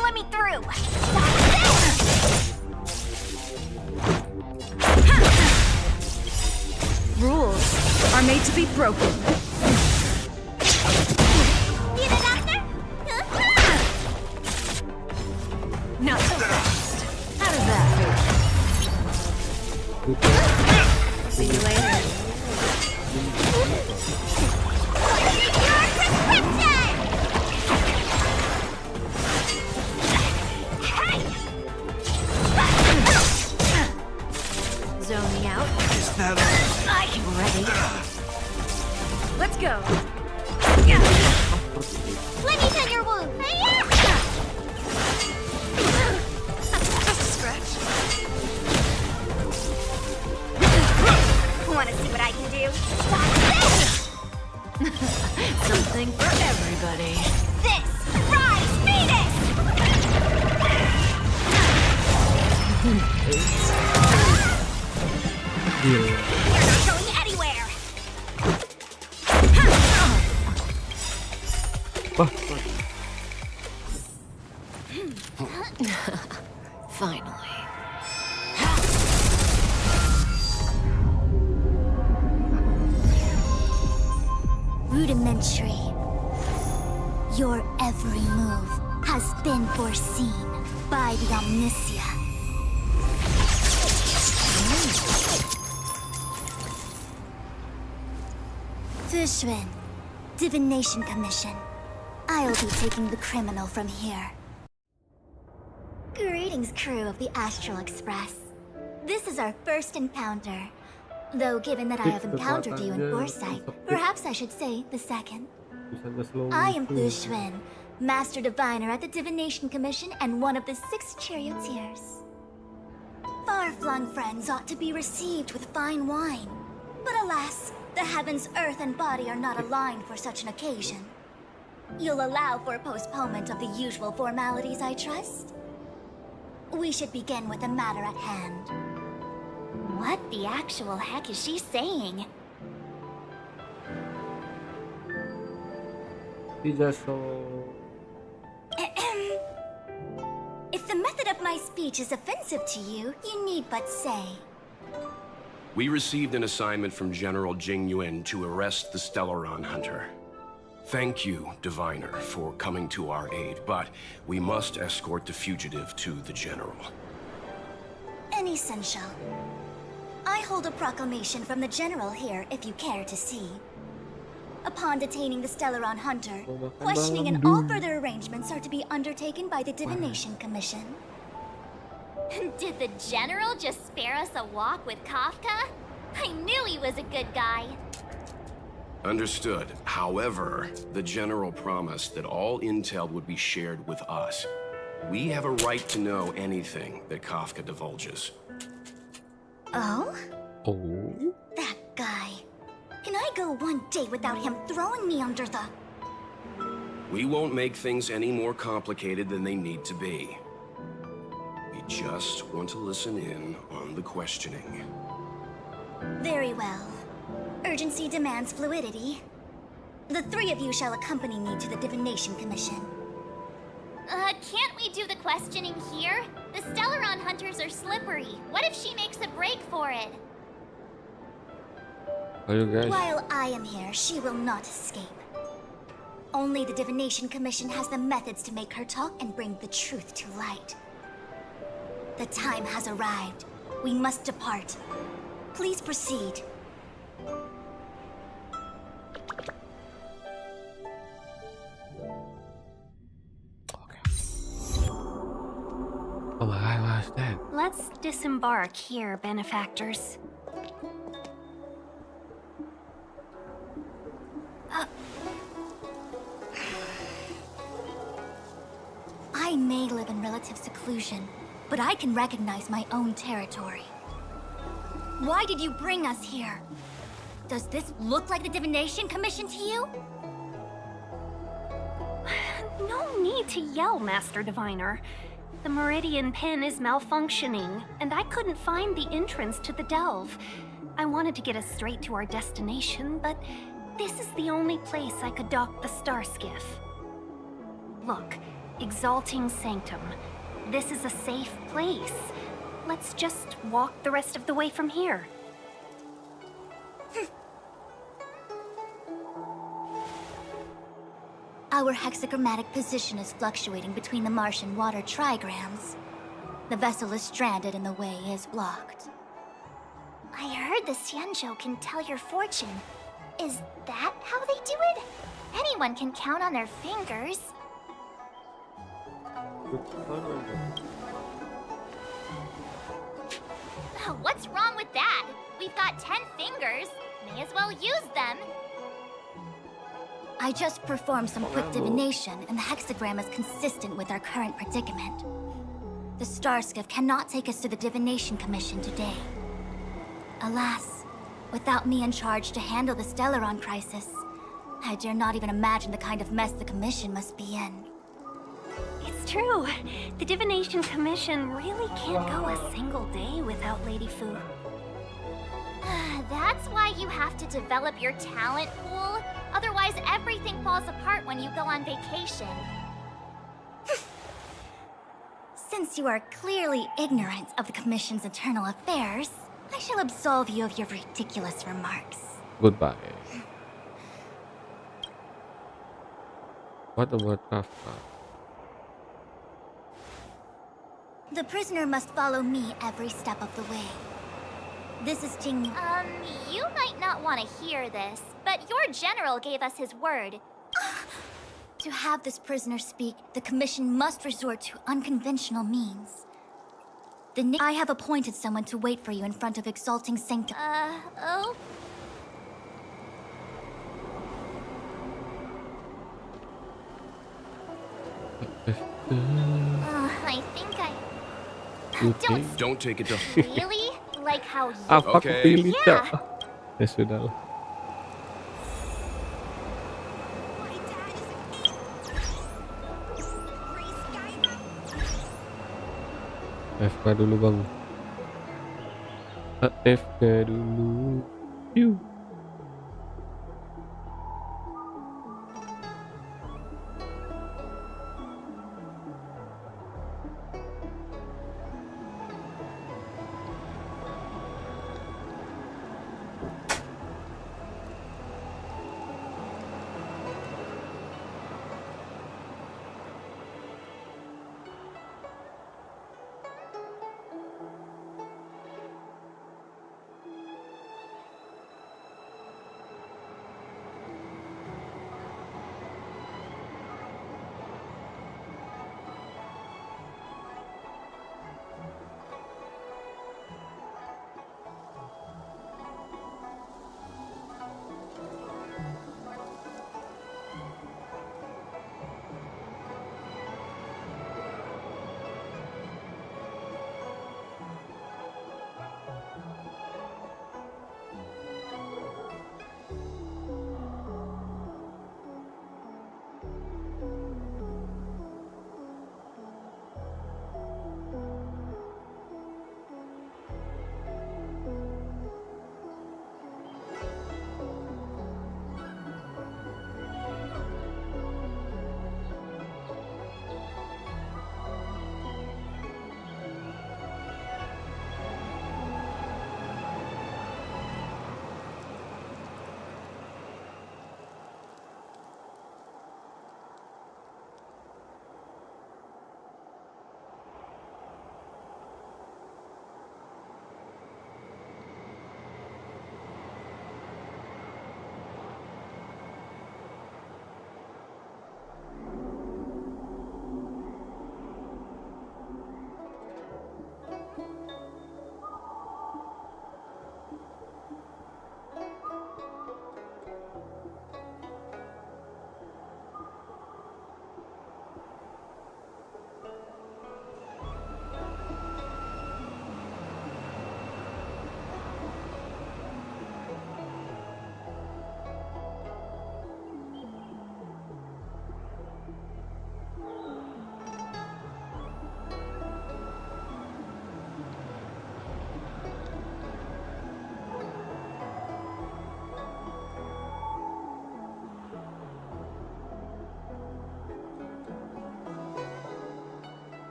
Let me through! Rules are made to be broken. Need a doctor? Not so fast. How does that feel? See you later. Zoning out. Is that all? I can ready. Let's go. Let me tend your wound. Just a scratch. Wanna see what I can do? Something for everybody. This! Rise, Phoenix! You're not going anywhere! Finally. Rudimentary. Your every move has been foreseen by the Omniscient. Fushun, Divination Commission. I'll be taking the criminal from here. Greetings, crew of the Astral Express. This is our first encounter. Though given that I have encountered you in foresight, perhaps I should say the second. I am Fu Xuan, Master Diviner at the Divination Commission and one of the 6 charioteers. Far-flung friends ought to be received with fine wine. But alas, the heavens, earth, and body are not aligned for such an occasion. You'll allow for a postponement of the usual formalities, I trust? We should begin with the matter at hand. What the actual heck is she saying? Tidak so. If the method of my speech is offensive to you, you need but say. We received an assignment from General Jing Yuan to arrest the Stellaron Hunter. Thank you, Diviner, for coming to our aid, but we must escort the fugitive to the General. An essential. I hold a proclamation from the General here, if you care to see. Upon detaining the Stellaron Hunter, questioning and all further arrangements are to be undertaken by the Divination Commission. Did the General just spare us a walk with Kafka? I knew he was a good guy. Understood. However, the General promised that all intel would be shared with us. We have a right to know anything that Kafka divulges. Oh? Oh. That guy. Can I go one day without him throwing me under the... We won't make things any more complicated than they need to be. We just want to listen in on the questioning. Very well. Urgency demands fluidity. The 3 of you shall accompany me to the Divination Commission. Can't we do the questioning here? The Stellaron Hunters are slippery. What if she makes a break for it? Ayo guys. While I am here, she will not escape. Only the Divination Commission has the methods to make her talk and bring the truth to light. The time has arrived. We must depart. Please proceed. Oh, I was dead. Let's disembark here, benefactors. I may live in relative seclusion, but I can recognize my own territory. Why did you bring us here? Does this look like the Divination Commission to you? No need to yell, Master Diviner. The Meridian pin is malfunctioning, and I couldn't find the entrance to the delve. I wanted to get us straight to our destination, but this is the only place I could dock the star skiff. Look, Exalting Sanctum. This is a safe place. Let's just walk the rest of the way from here. Our hexagrammatic position is fluctuating between the Martian water trigrams. The vessel is stranded and the way is blocked. I heard the Xianzhou can tell your fortune. Is that how they do it? Anyone can count on their fingers. What's wrong with that? We've got 10 fingers. May as well use them. I just performed some quick divination, and the hexagram is consistent with our current predicament. The star skiff cannot take us to the Divination Commission today. Alas, without me in charge to handle the Stellaron crisis, I dare not even imagine the kind of mess the Commission must be in. It's true. The Divination Commission really can't go a single day without Lady Fu. That's why you have to develop your talent pool. Otherwise, everything falls apart when you go on vacation. Since you are clearly ignorant of the Commission's internal affairs, I shall absolve you of your ridiculous remarks. Goodbye. What about Kafka? The prisoner must follow me every step of the way. This is Jing. You might not want to hear this, but your general gave us his word. To have this prisoner speak, the Commission must resort to unconventional means. I have appointed someone to wait for you in front of Exalting Sanctum. Oh? I think I... Don't take it to... Really? Like how you... Apa aku pilih, Cak? Yeah. Ya sudah lah. FK dulu bang. FK dulu. Yuk.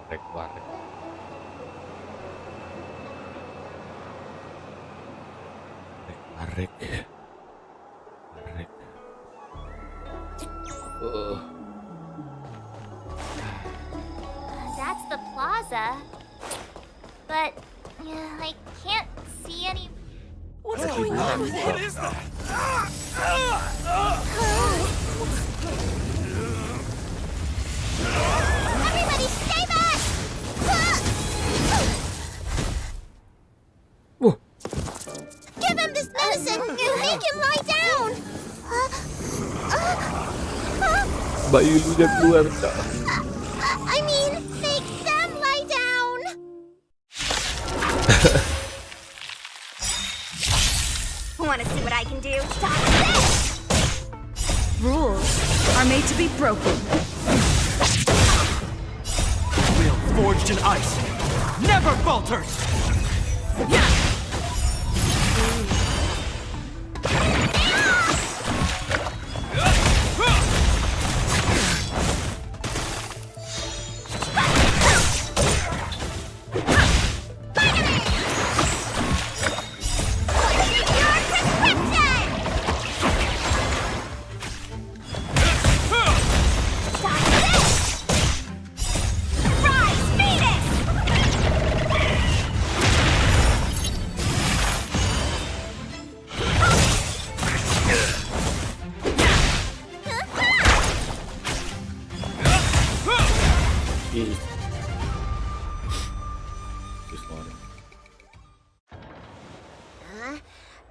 Rek warek. Warek. Warek. That's the plaza. But I can't see any. What's going on with it? What is that? Everybody stay back! Give him this medicine and make him lie down! Bayilunya keluar, Kak. I mean, make them lie down! Want to see what I can do? Stop Rules are made to be broken. Will forged in ice never falters.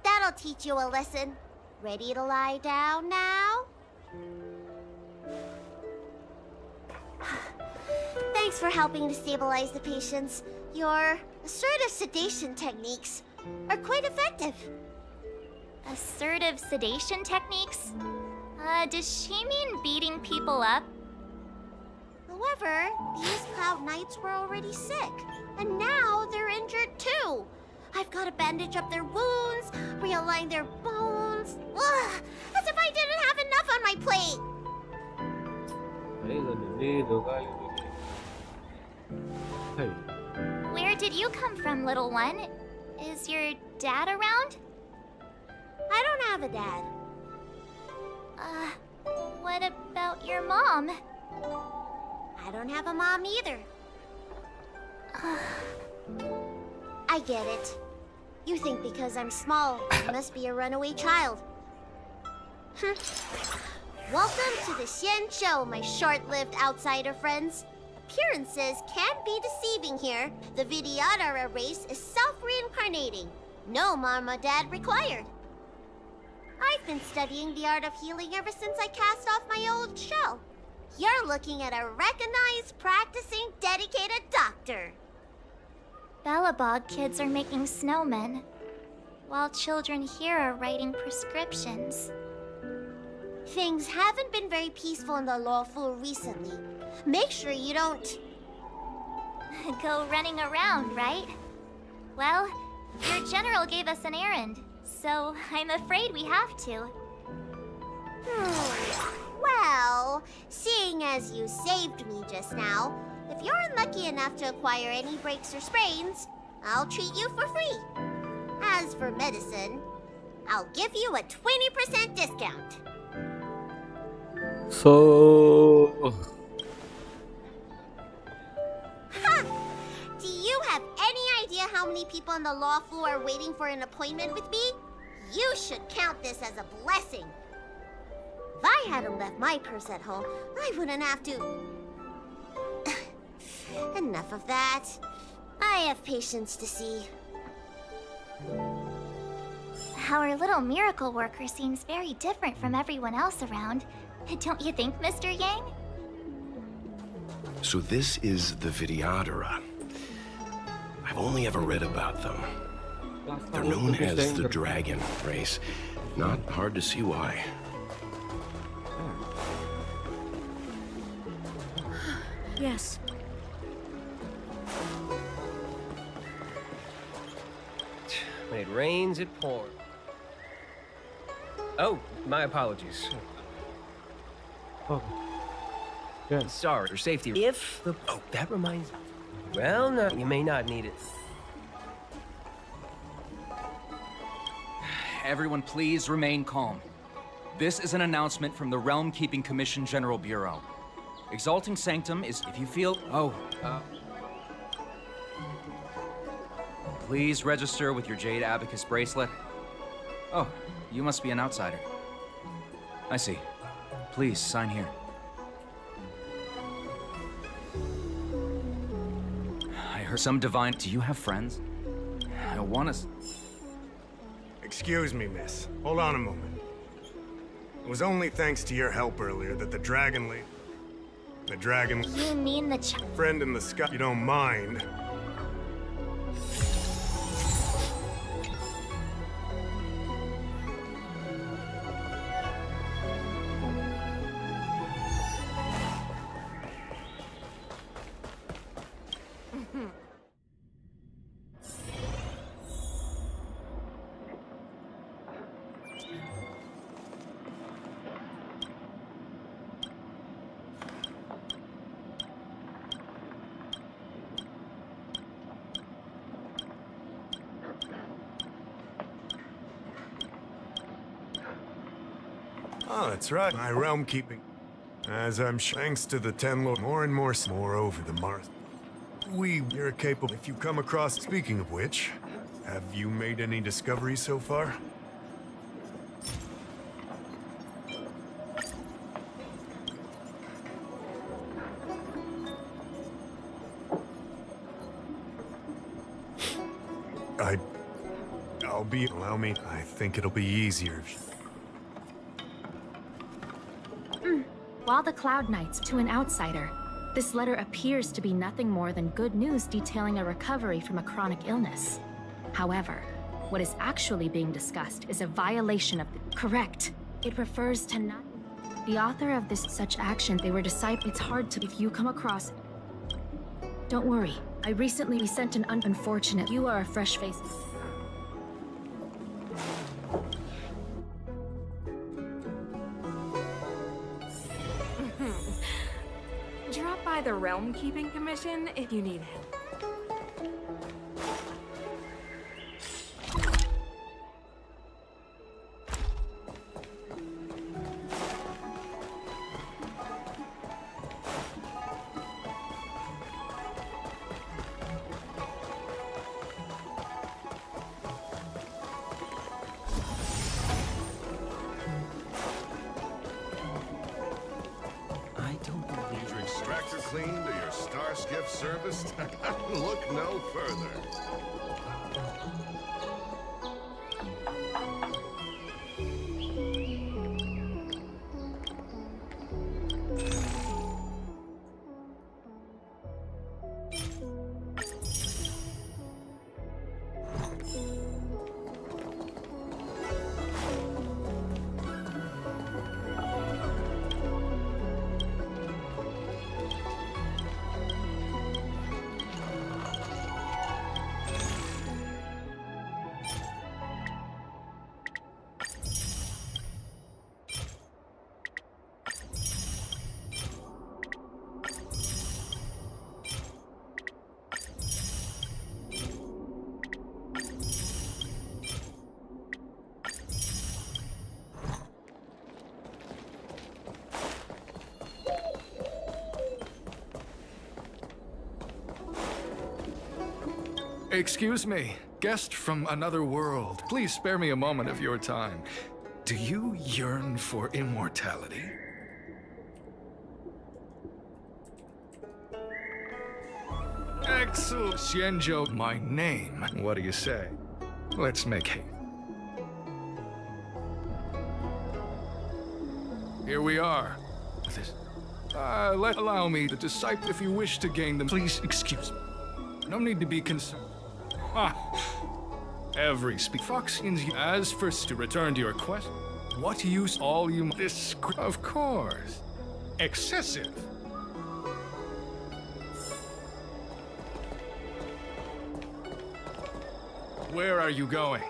That'll teach you a lesson. Ready to lie down now? Thanks for helping to stabilize the patients. Your assertive sedation techniques are quite effective. Assertive sedation techniques? Does she mean beating people up? However, these Cloud Knights were already sick, and now they're injured too. I've got to bandage up their wounds, realign their bones. Ugh, as if I didn't have enough on my plate. Hey. Where did you come from, little one? Is your dad around? I don't have a dad. What about your mom? I don't have a mom either. I get it. You think because I'm small, I must be a runaway child. Welcome to the Xian Show, my short-lived outsider friends. Appearances can be deceiving here. The Vidyadhara race is self-reincarnating. No mom or dad required. I've been studying the art of healing ever since I cast off my old shell. You're looking at a recognized, practicing, dedicated doctor. Bellabog kids are making snowmen, while children here are writing prescriptions. Things haven't been very peaceful in the lawful recently. Make sure you don't go running around, right? Well, your general gave us an errand, so I'm afraid we have to. Well, seeing as you saved me just now, if you're unlucky enough to acquire any breaks or sprains, I'll treat you for free. As for medicine, I'll give you a 20% discount. So... Ha! Do you have any idea how many people on the law floor are waiting for an appointment with me? You should count this as a blessing. If I hadn't left my purse at home, I wouldn't have to... Enough of that. I have patients to see. Our little miracle worker seems very different from everyone else around. Don't you think, Mr. Yang? So this is the Vidyadhara. I've only ever read about them. They're known as the Dragon race. Not hard to see why. Yes. When it rains, it pours. Oh, my apologies. Oh. Yeah. Sorry, for safety. If the... Oh, that reminds me. Well, no, you may not need it. Everyone, please remain calm. This is an announcement from the Realm Keeping Commission General Bureau. Exalting Sanctum is if you feel... Please register with your Jade Abacus bracelet. Oh, you must be an outsider. I see. Please, sign here. I heard some divine... Do you have friends? I want to... Excuse me, miss. Hold on a moment. It was only thanks to your help earlier that the dragon lady... The dragon... You mean the friend in the sky... You don't mind... Oh, that's right. My realm keeping. As I'm thanks to the 10 Lord, more and more over the Mars. You're capable. If you come across. Speaking of which, have you made any discoveries so far? Allow me. I think it'll be easier if While the Cloud Knights to an outsider, this letter appears to be nothing more than good news detailing a recovery from a chronic illness. However, what is actually being discussed is a violation of the... Correct. It refers to not... The author of this such action, they were disciples. It's hard to... If you come across... Don't worry. I recently sent an unfortunate... You are a fresh face. Drop by the Realm Keeping Commission if you need help. Clean to your star skiff service? Look no further. Excuse me, guest from another world. Please spare me a moment of your time. Do you yearn for immortality? Excellent. Xianzhou, my name. What do you say? Let's make haste. Here we are. Allow me to decipher if you wish to gain them. Please excuse me. No need to be concerned. Every Fox in you. As first to return to your quest, what use all you this? Of course, excessive. Where are you going?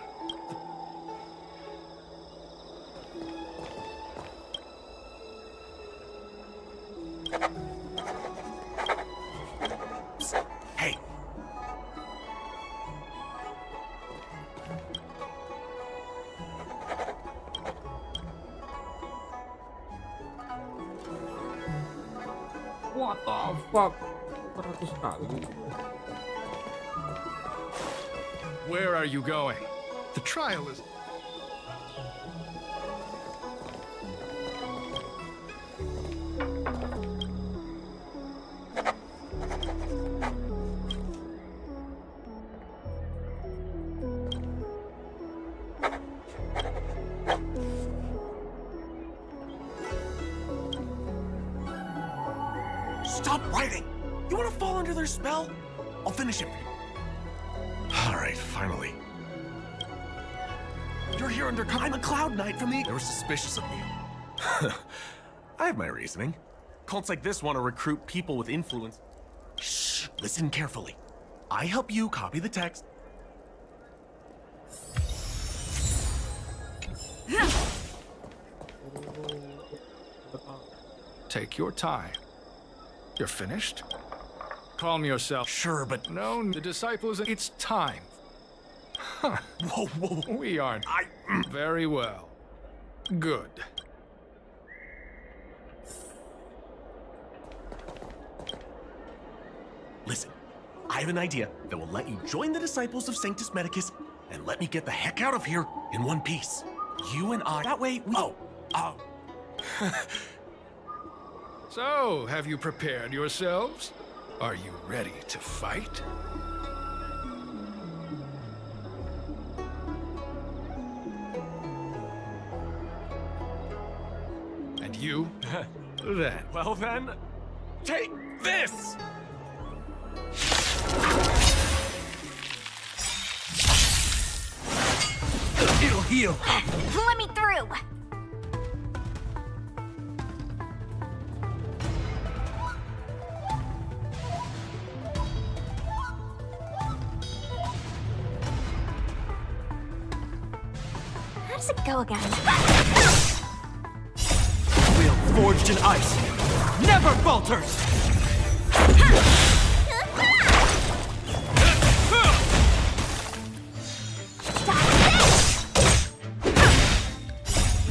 What the fuck? 100 kali. Where are you going? The trial is... Stop writing! You want to fall under their spell? I'll finish it. Alright, finally. You're here under... I'm a Cloud Knight from the... They were suspicious of me. I have my reasoning. Cults like this want to recruit people with influence. Shh! Listen carefully. I help you copy the text. Take your time. You're finished? Calm yourself. Sure, but... No, the disciples... It's time. Huh. Whoa, whoa. We aren't. Very well. Good. Listen, I have an idea that will let you join the disciples of Sanctus Medicus and let me get the heck out of here in one piece. You and I... That way... So, have you prepared yourselves? Are you ready to fight? And you? Then. Well then, take this! It'll heal. Let me through! How does it go again? Will forged in ice never falters!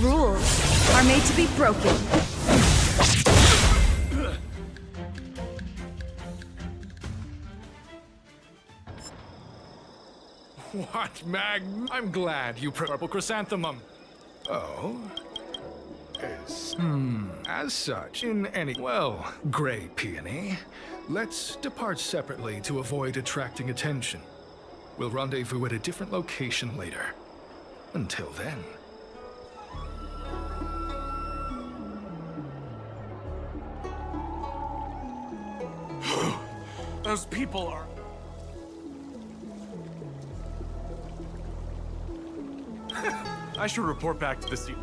Rules are made to be broken. What, Mag? I'm glad you purple chrysanthemum. Oh? Is... As such, in any... Well, Grey Peony, let's depart separately to avoid attracting attention. We'll rendezvous at a different location later. Until then... Those people are... I should report back to the scene.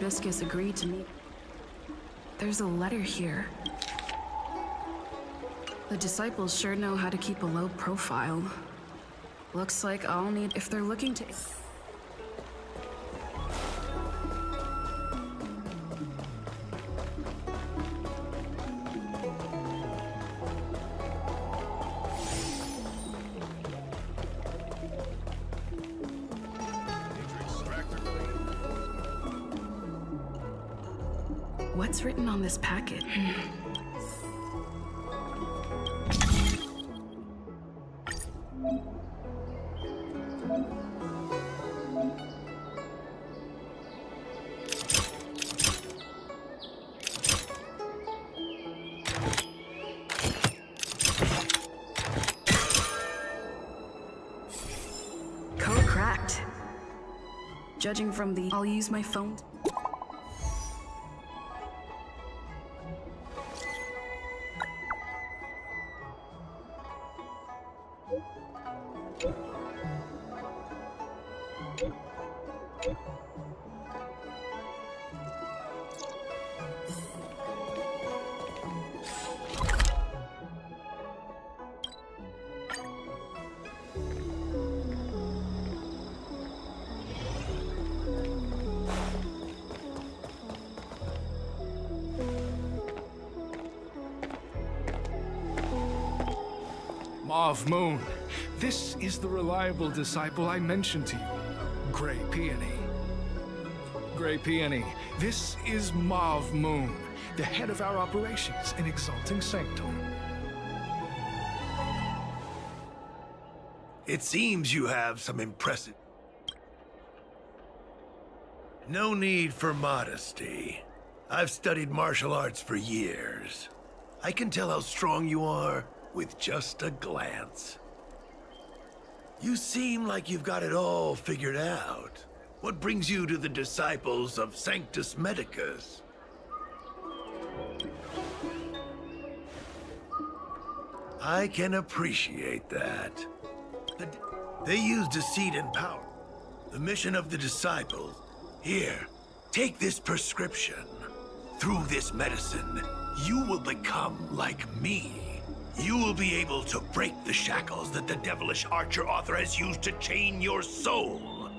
Viscus agreed to meet. There's a letter here. The disciples sure know how to keep a low profile. Looks like I'll need if they're looking to. What's written on this packet? Code cracked. Judging from the, I'll use my phone. Mauve Moon. This is the reliable disciple I mentioned to you, Grey Peony. Grey Peony, this is Mauve Moon, the head of our operations in Exalting Sanctum. It seems you have some impressive... No need for modesty. I've studied martial arts for years. I can tell how strong you are with just a glance. You seem like you've got it all figured out. What brings you to the disciples of Sanctus Medicus? I can appreciate that. They use deceit and power. The mission of the disciples. Here, take this prescription. Through this medicine, you will become like me. You will be able to break the shackles that the devilish archer author has used to chain your soul.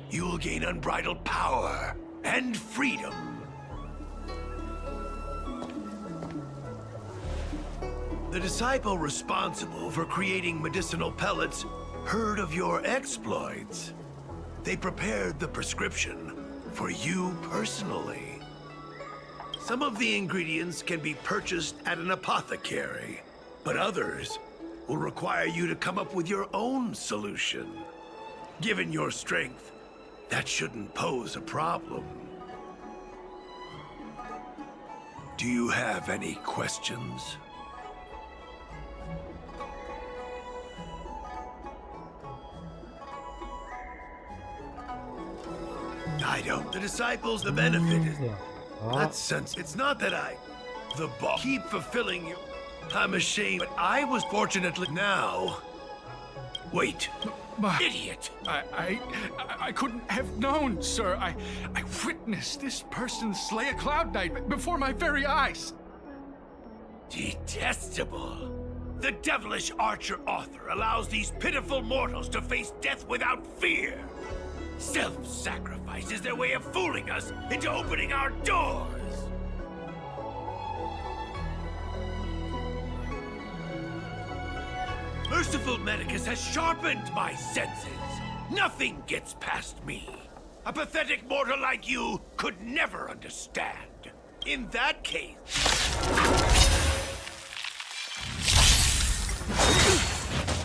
You will gain unbridled power and freedom. The disciple responsible for creating medicinal pellets heard of your exploits. They prepared the prescription for you personally. Some of the ingredients can be purchased at an apothecary, but others will require you to come up with your own solution. Given your strength, that shouldn't pose a problem. Do you have any questions? I don't. The disciples, the benefit is... That's sense. It's not that the boss keep fulfilling you. I'm ashamed, but I was fortunately now. Wait, idiot! I couldn't have known, sir. I witnessed this person slay a Cloud Knight before my very eyes. Detestable. The devilish archer author allows these pitiful mortals to face death without fear. Self-sacrifice is their way of fooling us into opening our doors. Merciful Medicus has sharpened my senses. Nothing gets past me. A pathetic mortal like you could never understand. In that case...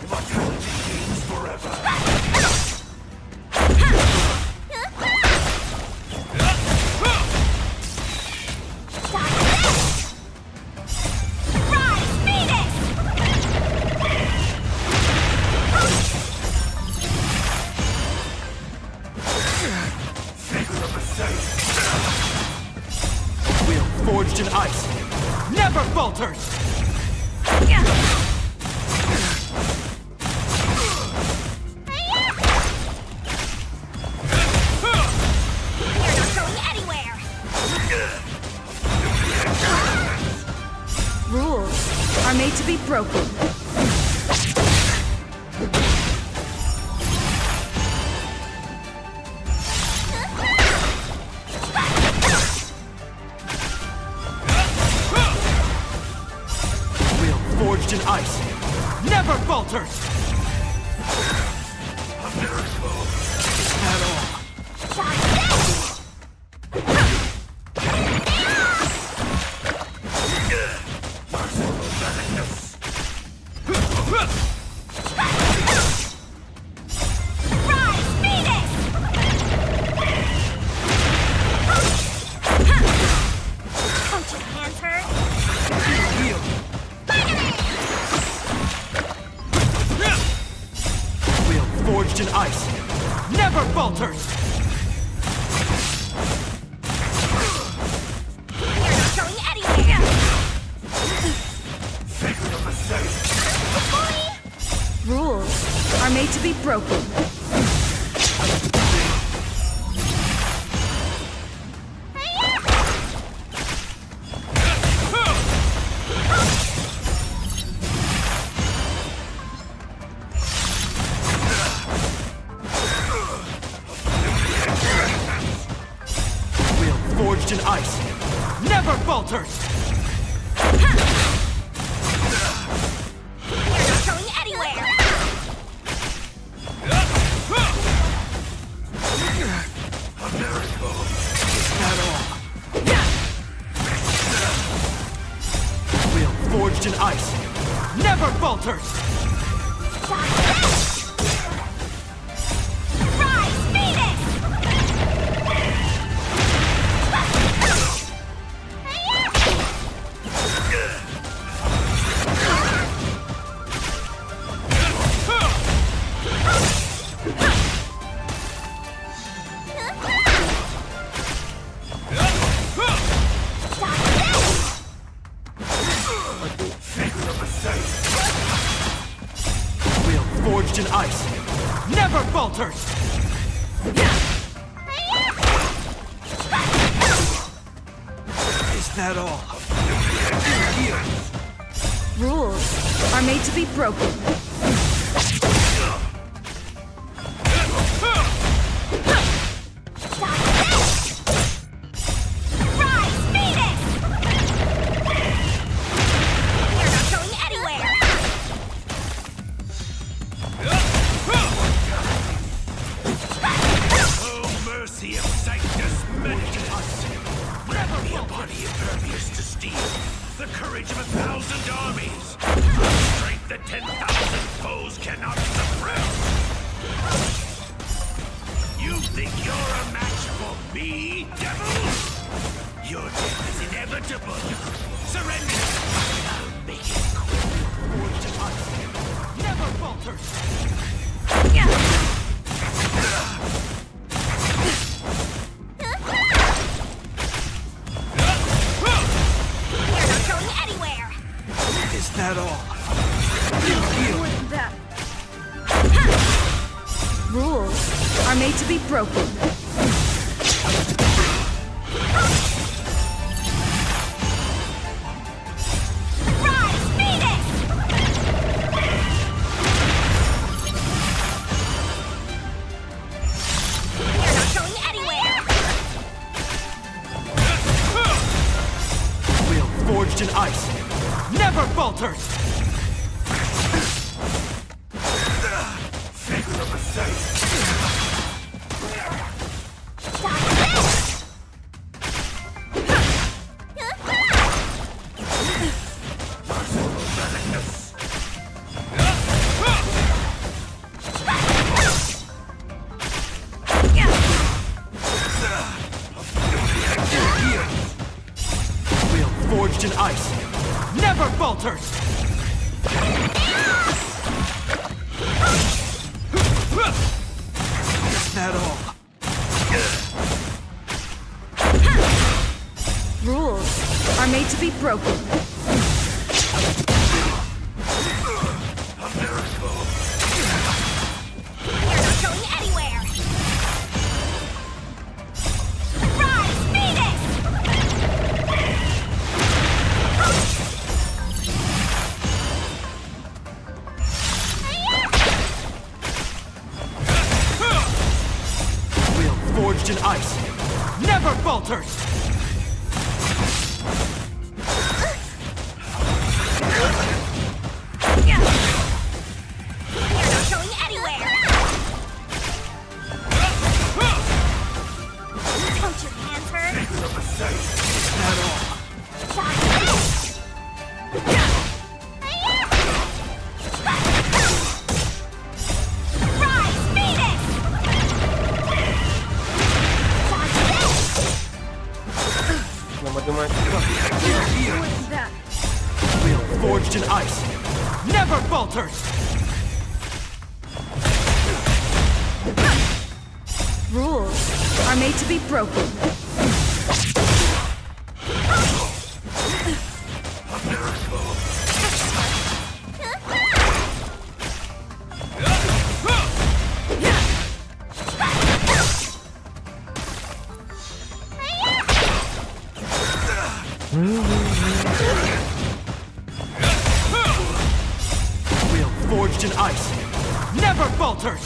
Immortality reigns forever. Forged in ice, never falters! You're not going anywhere! are made to be broken. Will forged in ice never falters. At all. Forged in ice never falters. Going anywhere. Rules are made to be broken. Forged in ice never falters. Going anywhere. A miracle. At all. Will forged in ice never falters. Forged in ice never falters. Is that all? Rules are made to be broken. The courage of 1,000 armies. Strength that 10,000 foes cannot suppress. You think you're a match for me, devil? Your death is inevitable. Surrender. I'll make it quick. Forged in ice never falters. Is that all? Rules are made to be broken. Forged in ice never falters. Forged in ice never falters. Is that all? Rules are made to be broken. A miracle. You're not going anywhere. Rise, Phoenix! forged in ice, never falters! Rules are made to be broken. Will forged in ice, never falters!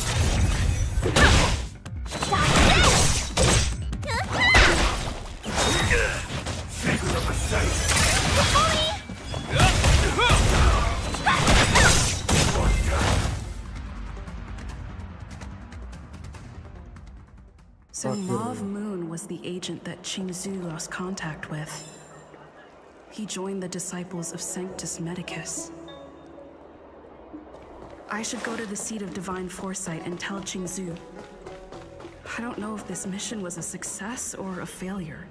So Mauve Moon was the agent that Qingzhu lost contact with. He joined the disciples of Sanctus Medicus. I should go to the seat of divine foresight and tell Qingzhu. I don't know if this mission was a success or a failure.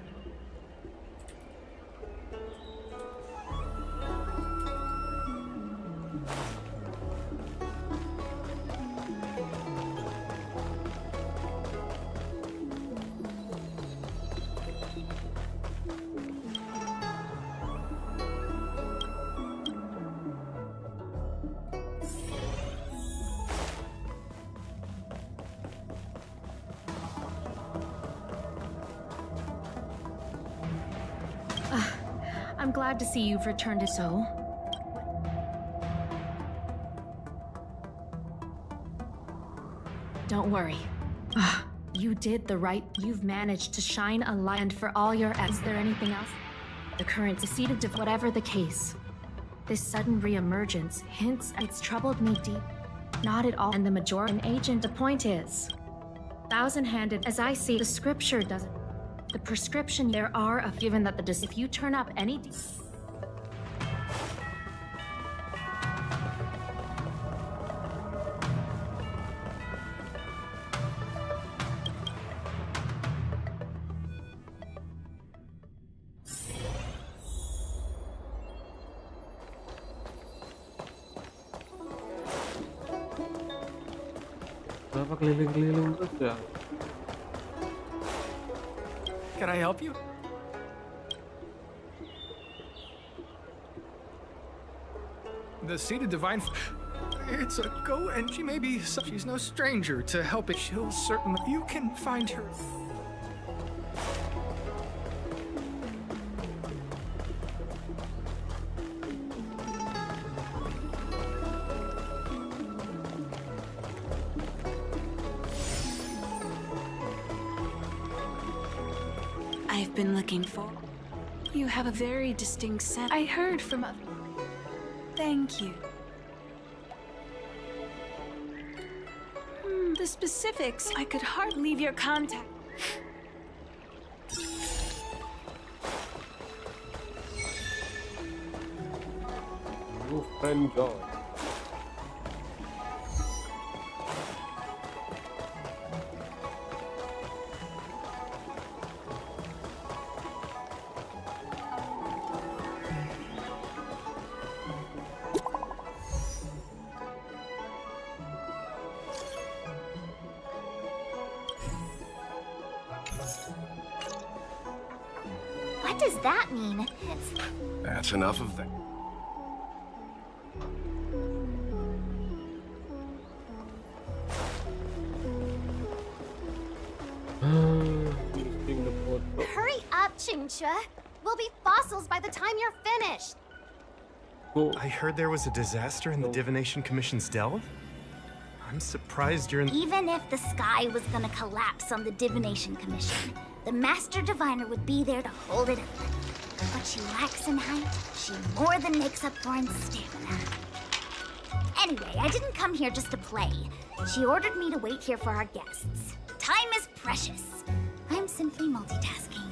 I'm glad to see you've returned to so. Don't worry. You did the right. You've managed to shine a light, and for all your is there anything else? The current seat of whatever the case. This sudden reemergence hints it's troubled me deep. Not at all, and the majority an agent. The point is, thousand-handed as I see the scripture doesn't. The prescription there are of given that the if you turn up any Kenapa keliling-keliling terus ya? Can I help you? The seated divine. It's a go, and she may be. She's no stranger to help it. She'll certainly. You can find her. I've been looking for. You have a very distinct scent. I heard from a. Thank you. The specifics, I could hardly leave your contact. New friend John. What does that mean? That's enough of that. Hurry up, Chingcha. We'll be fossils by the time you're finished. I heard there was a disaster in the Divination Commission's delve. I'm surprised you're in. Even if the sky was gonna collapse on the Divination Commission, the Master Diviner would be there to hold it up. What she lacks in height, she more than makes up for in stamina. Anyway, I didn't come here just to play. She ordered me to wait here for our guests. Time is precious. I'm simply multitasking.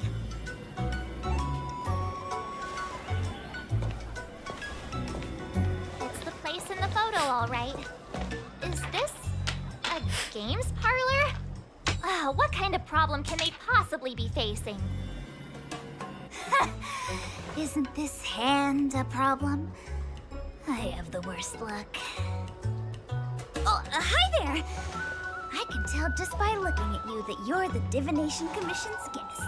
It's the place in the photo, all right. Is this a games parlor? What kind of problem can they possibly be facing? Isn't this hand a problem? I have the worst luck. Oh, hi there! I can tell just by looking at you that you're the Divination Commission's guests.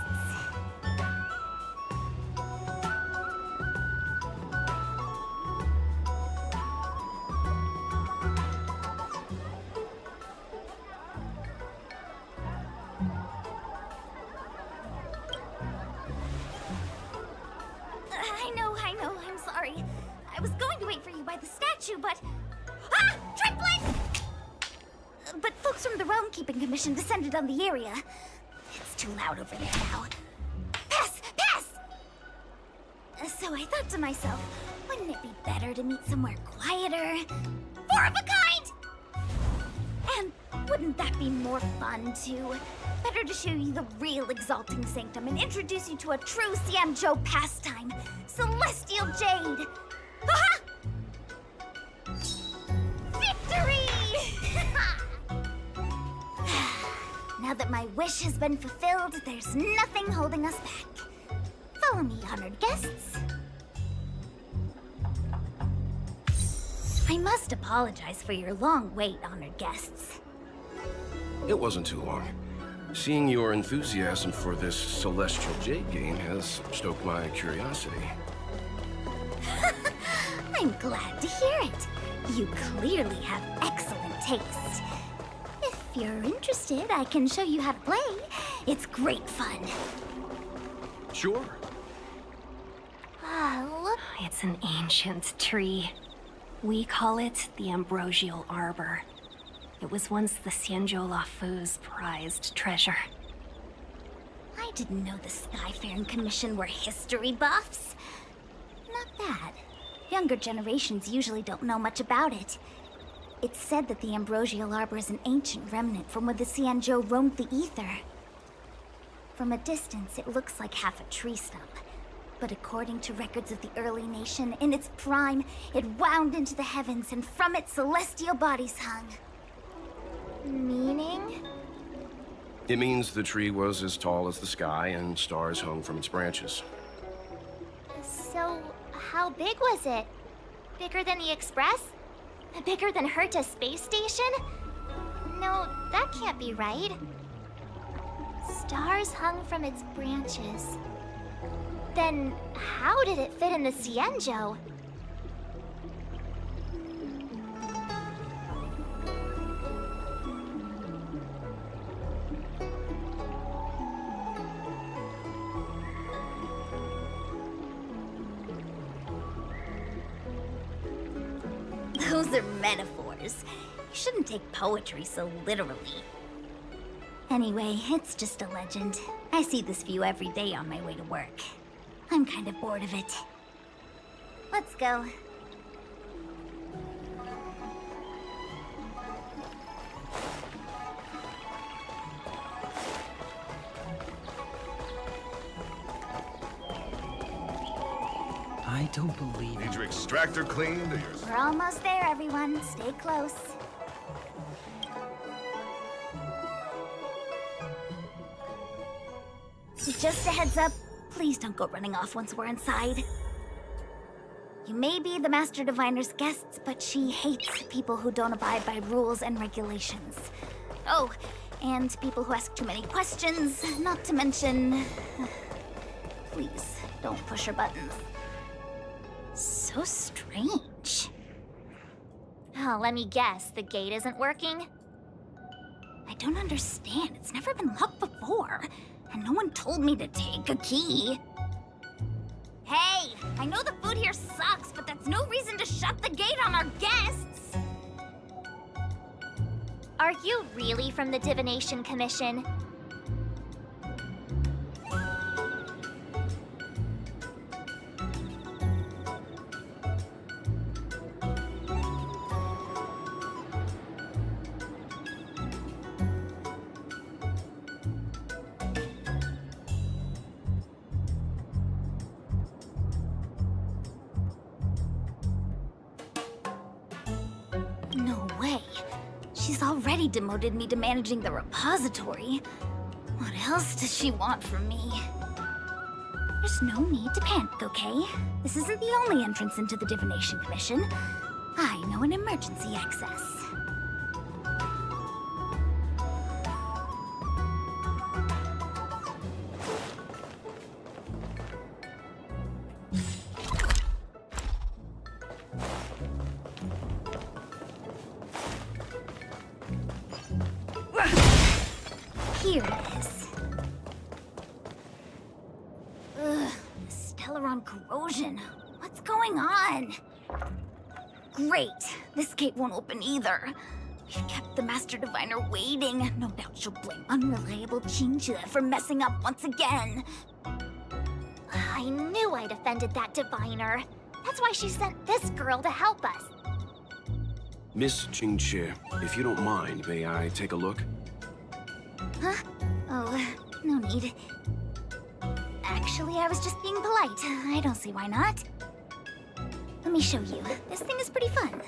I know, I'm sorry. I was going to wait for you by the statue, but... Ah! Triplet! But folks from the Realm Keeping Commission descended on the area. It's too loud over there now. Pass! Pass! So I thought to myself, wouldn't it be better to meet somewhere quieter? Four of a kind! And wouldn't that be more fun, too? Better to show you the real Exalting Sanctum and introduce you to a true Xianzhou pastime, Celestial Jade! Aha! Victory! Now that my wish has been fulfilled, there's nothing holding us back. Follow me, honored guests. I must apologize for your long wait, honored guests. It wasn't too long. Seeing your enthusiasm for this Celestial Jade game has stoked my curiosity. I'm glad to hear it. You clearly have excellent taste. If you're interested, I can show you how to play. It's great fun. Sure. Ah, look. It's an ancient tree. We call it the Ambrosial Arbor. It was once the Xianzhou LYFE's prized treasure. I didn't know the Skyfaring Commission were history buffs. Not bad. Younger generations usually don't know much about it. It's said that the Ambrosial Arbor is an ancient remnant from when the Xianzhou roamed the ether. From a distance, it looks like half a tree stump. But according to records of the early nation, in its prime, it wound into the heavens and from it celestial bodies hung. Meaning? It means the tree was as tall as the sky and stars hung from its branches. So, how big was it? Bigger than the Express? Bigger than Herta's space station? No, that can't be right. Stars hung from its branches. Then, how did it fit in the Xianzhou? Those are metaphors. You shouldn't take poetry so literally. Anyway, it's just a legend. I see this view every day on my way to work. I'm kind of bored of it. Let's go. I don't believe Need your extractor cleaned or your... We're almost there, everyone. Stay close. Just a heads up, please don't go running off once we're inside. You may be the Master Diviner's guests, but she hates people who don't abide by rules and regulations. Oh, and people who ask too many questions, not to mention... Please, don't push her buttons. So strange. Oh, let me guess, the gate isn't working? I don't understand. It's never been locked before. And no one told me to take a key. Hey, I know the food here sucks, but that's no reason to shut the gate on our guests. Are you really from the Divination Commission? No way. She's already demoted me to managing the repository. What else does she want from me? There's no need to panic, okay? This isn't the only entrance into the Divination Commission. I know an emergency access. Here it is. Ugh, Stellaron corrosion. What's going on? Great. This gate won't open either. We've kept the Master Diviner waiting. No doubt she'll blame unreliable Jinja for messing up once again. I knew I'd offended that diviner. That's why she sent this girl to help us. Miss Jingche, if you don't mind, may I take a look? Huh? Oh, no need. Actually, I was just being polite. I don't see why not. Let me show you. This thing is pretty fun.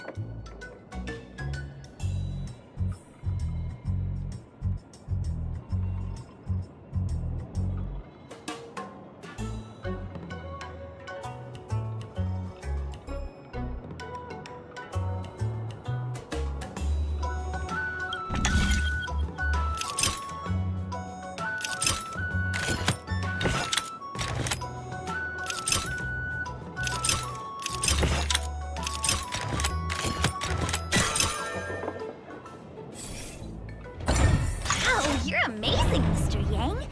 Amazing, Mr. Yang.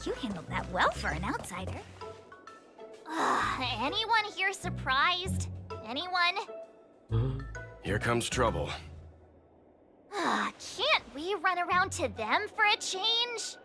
You handled that well for an outsider. Anyone here surprised? Anyone? Here comes trouble. Can't we run around to them for a change?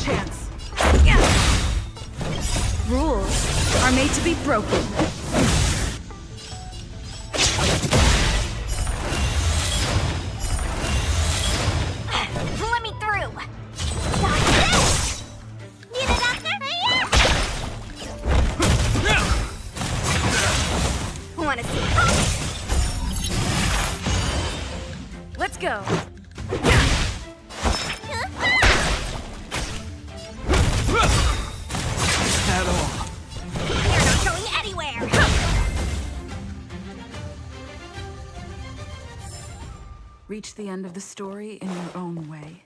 Chance. Rules are made to be broken. Let me through. Got this. Need a doctor? Want to see? Let's go. You're not going anywhere! Reach the end of the story in your own way.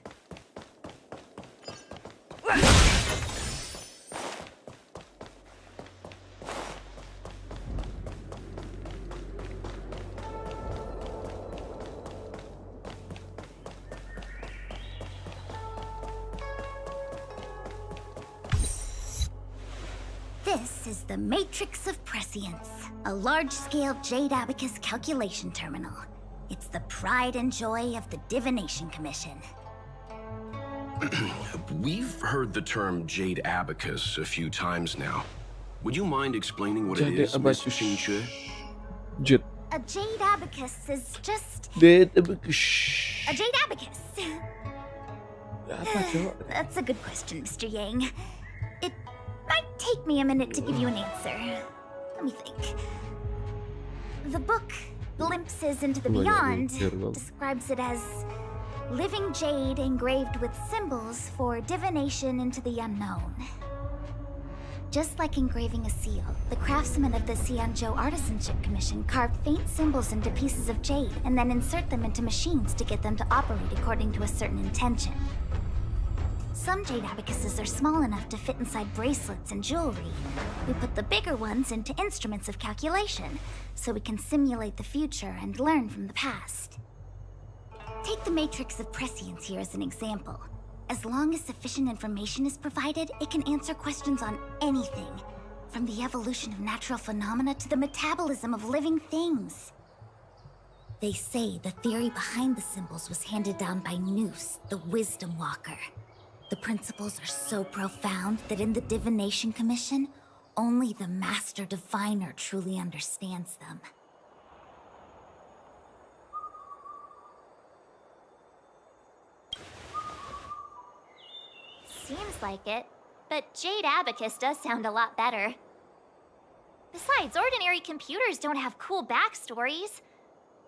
This is the Matrix of Prescience, a large-scale Jade Abacus calculation terminal. It's the pride and joy of the Divination Commission. We've heard the term Jade Abacus a few times now. Would you mind explaining what it is, Miss Jingche? A Jade Abacus is just... Jade Abacus. A Jade Abacus. That's a good question, Mr. Yang. It might take me a minute to give you an answer. Let me think. The book, Glimpses into the Beyond, describes it as living jade engraved with symbols for divination into the unknown. Just like engraving a seal, the craftsmen of the Xianzhou Artisanship Commission carved faint symbols into pieces of jade and then insert them into machines to get them to operate according to a certain intention. Some jade abacuses are small enough to fit inside bracelets and jewelry. We put the bigger ones into instruments of calculation, so we can simulate the future and learn from the past. Take the Matrix of Prescience here as an example. As long as sufficient information is provided, it can answer questions on anything, from the evolution of natural phenomena to the metabolism of living things. They say the theory behind the symbols was handed down by Noose, the Wisdom Walker. The principles are so profound that in the Divination Commission, only the Master Diviner truly understands them. seems like it, but Jade Abacus does sound a lot better. Besides, ordinary computers don't have cool backstories.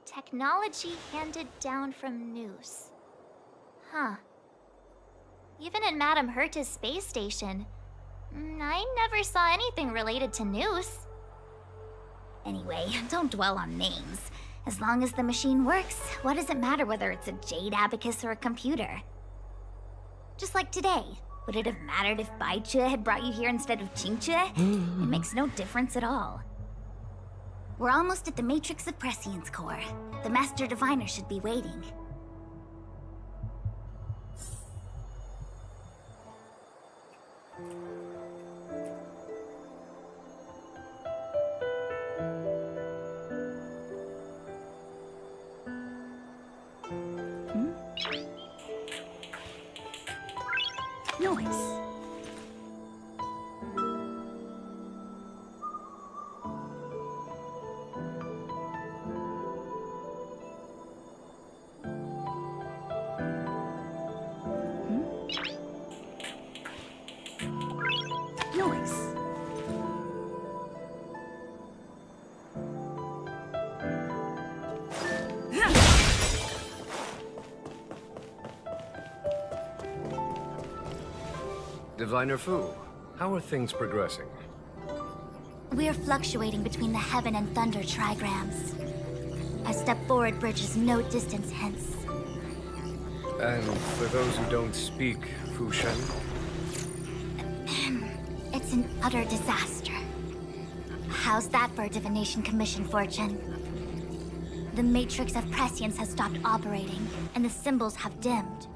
Technology handed down from Noose. Huh. Even in Madame Herta's space station, I never saw anything related to Noose. Anyway, don't dwell on names. As long as the machine works, what does it matter whether it's a Jade Abacus or a computer? Just like today, would it have mattered if Baichue had brought you here instead of Qingchue? It makes no difference at all. We're almost at the Matrix of Prescience core. The Master Diviner should be waiting. Noise. Noise. Diviner Fu, how are things progressing? We're fluctuating between the heaven and thunder trigrams. A step forward bridges no distance hence. And for those who don't speak Fushen? It's an utter disaster. How's that for a divination commission, Fortune? The Matrix of Prescience has stopped operating, and the symbols have dimmed.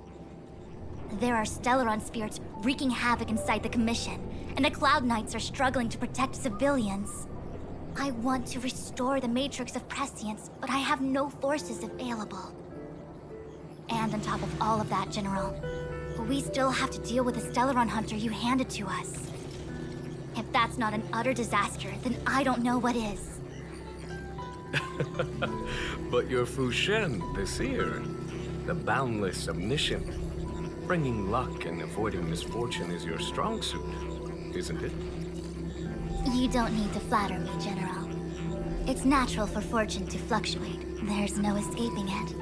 There are Stellaron spirits wreaking havoc inside the Commission, and the Cloud Knights are struggling to protect civilians. I want to restore the Matrix of Prescience, but I have no forces available. And on top of all of that, General, we still have to deal with the Stellaron Hunter you handed to us. If that's not an utter disaster, then I don't know what is. But your Fushen, the seer, the boundless omniscient, bringing luck and avoiding misfortune is your strong suit, isn't it? You don't need to flatter me, General. It's natural for fortune to fluctuate. There's no escaping it.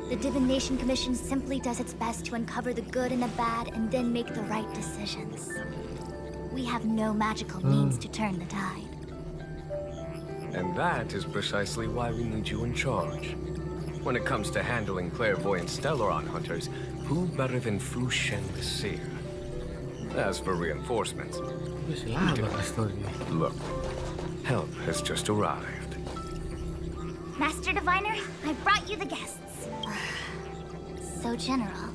The Divination Commission simply does its best to uncover the good and the bad and then make the right decisions. We have no magical means to turn the tide. And that is precisely why we need you in charge. When it comes to handling clairvoyant Stellaron hunters, who better than Fushen the Seer? As for reinforcements, look, help has just arrived. Master Diviner, I brought you the guests. So general.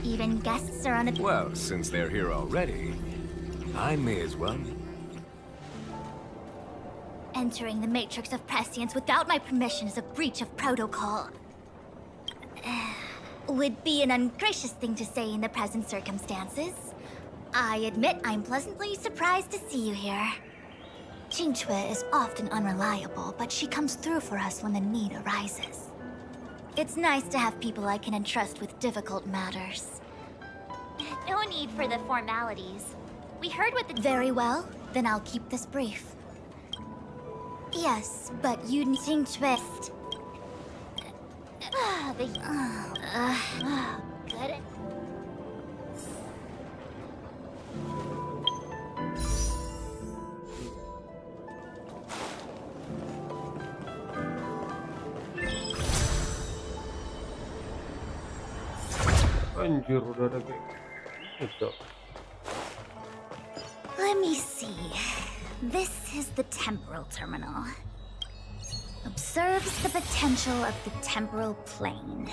Even guests are on a... Well, since they're here already, I may as well. Entering the Matrix of Prescience without my permission is a breach of protocol. Would be an ungracious thing to say in the present circumstances. I admit I'm pleasantly surprised to see you here. Qingchue is often unreliable, but she comes through for us when the need arises. It's nice to have people I can entrust with difficult matters. No need for the formalities. We heard what the... Very well, then I'll keep this brief. Yes, but you Qingchue... Good. Anjir, udah ada kayak gitu. Let me see. This is the temporal terminal. Observes the potential of the temporal plane.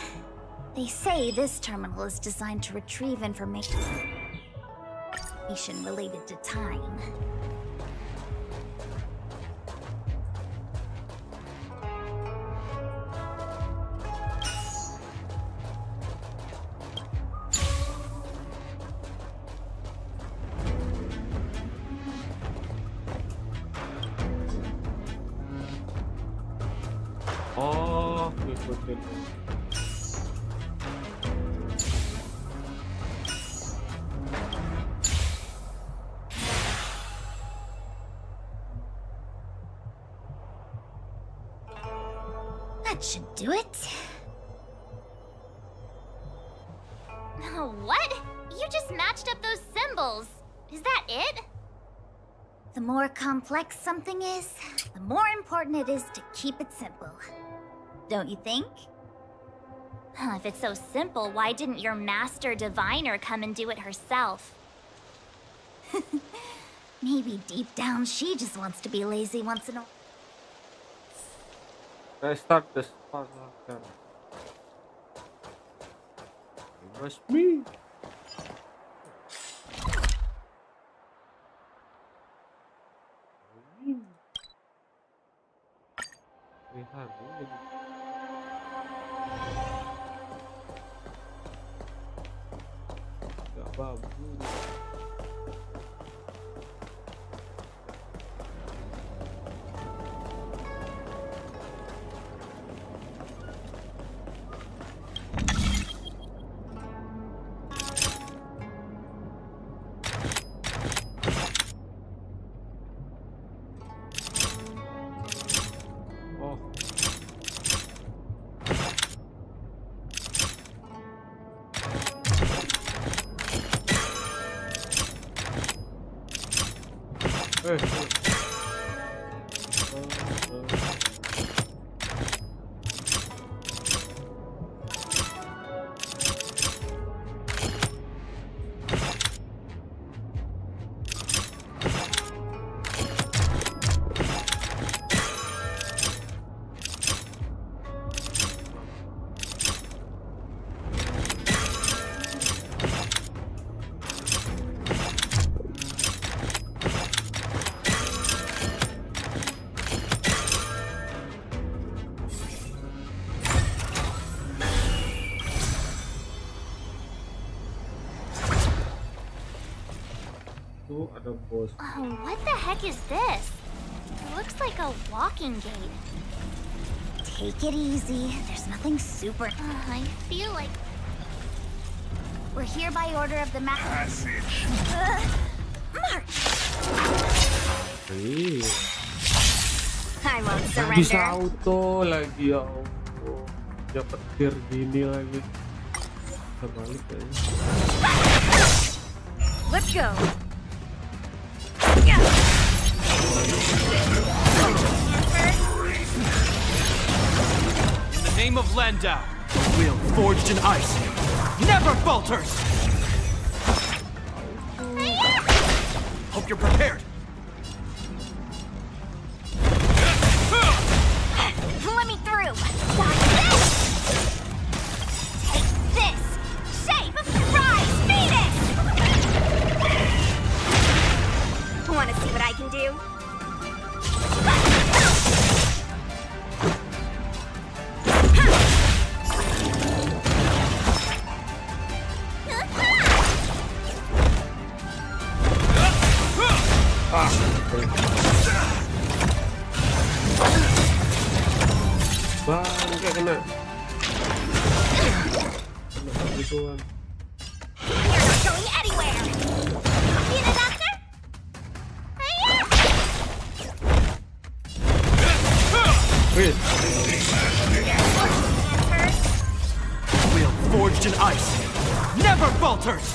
They say this terminal is designed to retrieve information related to time. Oh, ngikutin. That should do it. What? You just matched up those symbols. Is that it? The more complex something is, the more important it is to keep it simple. Don't you think? If it's so simple, why didn't your master diviner come and do it herself? Maybe deep down she just wants to be lazy once in a while. I start this puzzle. It was me. Lihat ini. Gak bagus. Ada bos. Oh, what the heck is this? It looks like a walking gate. Take it easy. There's nothing super. I feel like we're here by order of the passage. March. I won't surrender. Bisa auto lagi ya Allah. Dia petir gini lagi. Bisa balik kayaknya. Let's go. In the name of Landau, the will forged in ice never falters! Hope you're prepared. Let me through. Got this. Take this. Shape of Rise Phoenix. Want to see what I can do? Bang, kayak kena. Kena gituan. You're not going anywhere. Need a doctor? Wait. Will forged in ice never falters!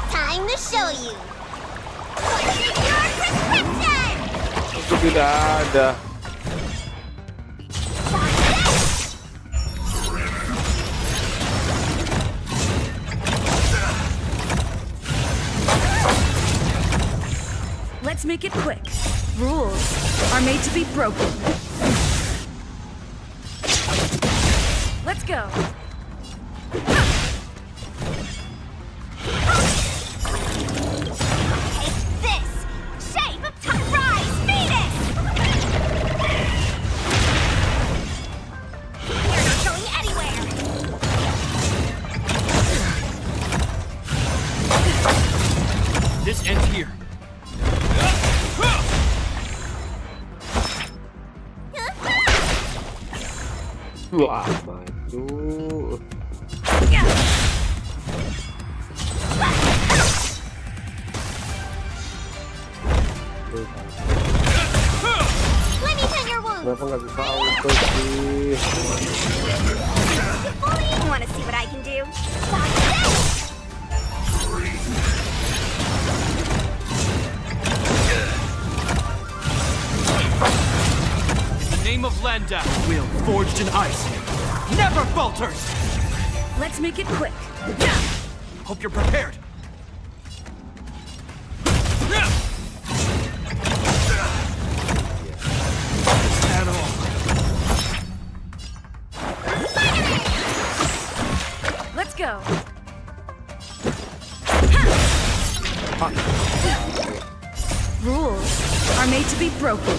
Time to show you. What's in your prescription? Itu tidak ada. Let's make it quick. Rules are made to be broken. Let's go. Take this. Shape of Rise Phoenix. You're not going anywhere. This ends here. Wah, maju. Let me tend your wound. Kenapa nggak bisa auto sih? Want to see what I can do? In the name of Landa, will forged in ice never falters. Let's make it quick. Hope you're prepared. Let's go. Rules are made to be broken.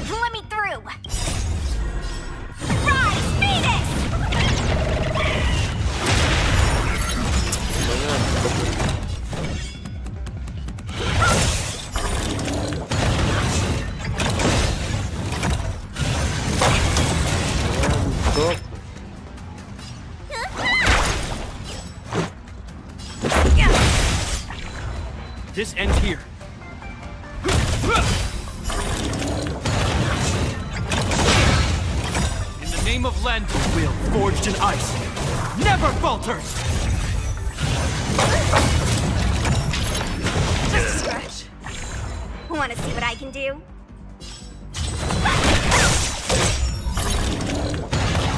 Let me through. Rise, Venus! This ends here. In the name of Landa, will forged in ice never falters. Just a scratch. Want to see what I can do?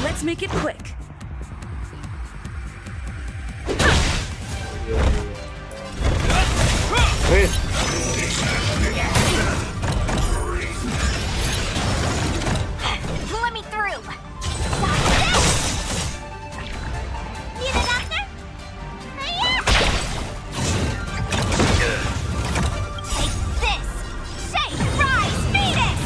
Let's make it quick. Let me through. Need a doctor? Take this. Shake, rise, Venus!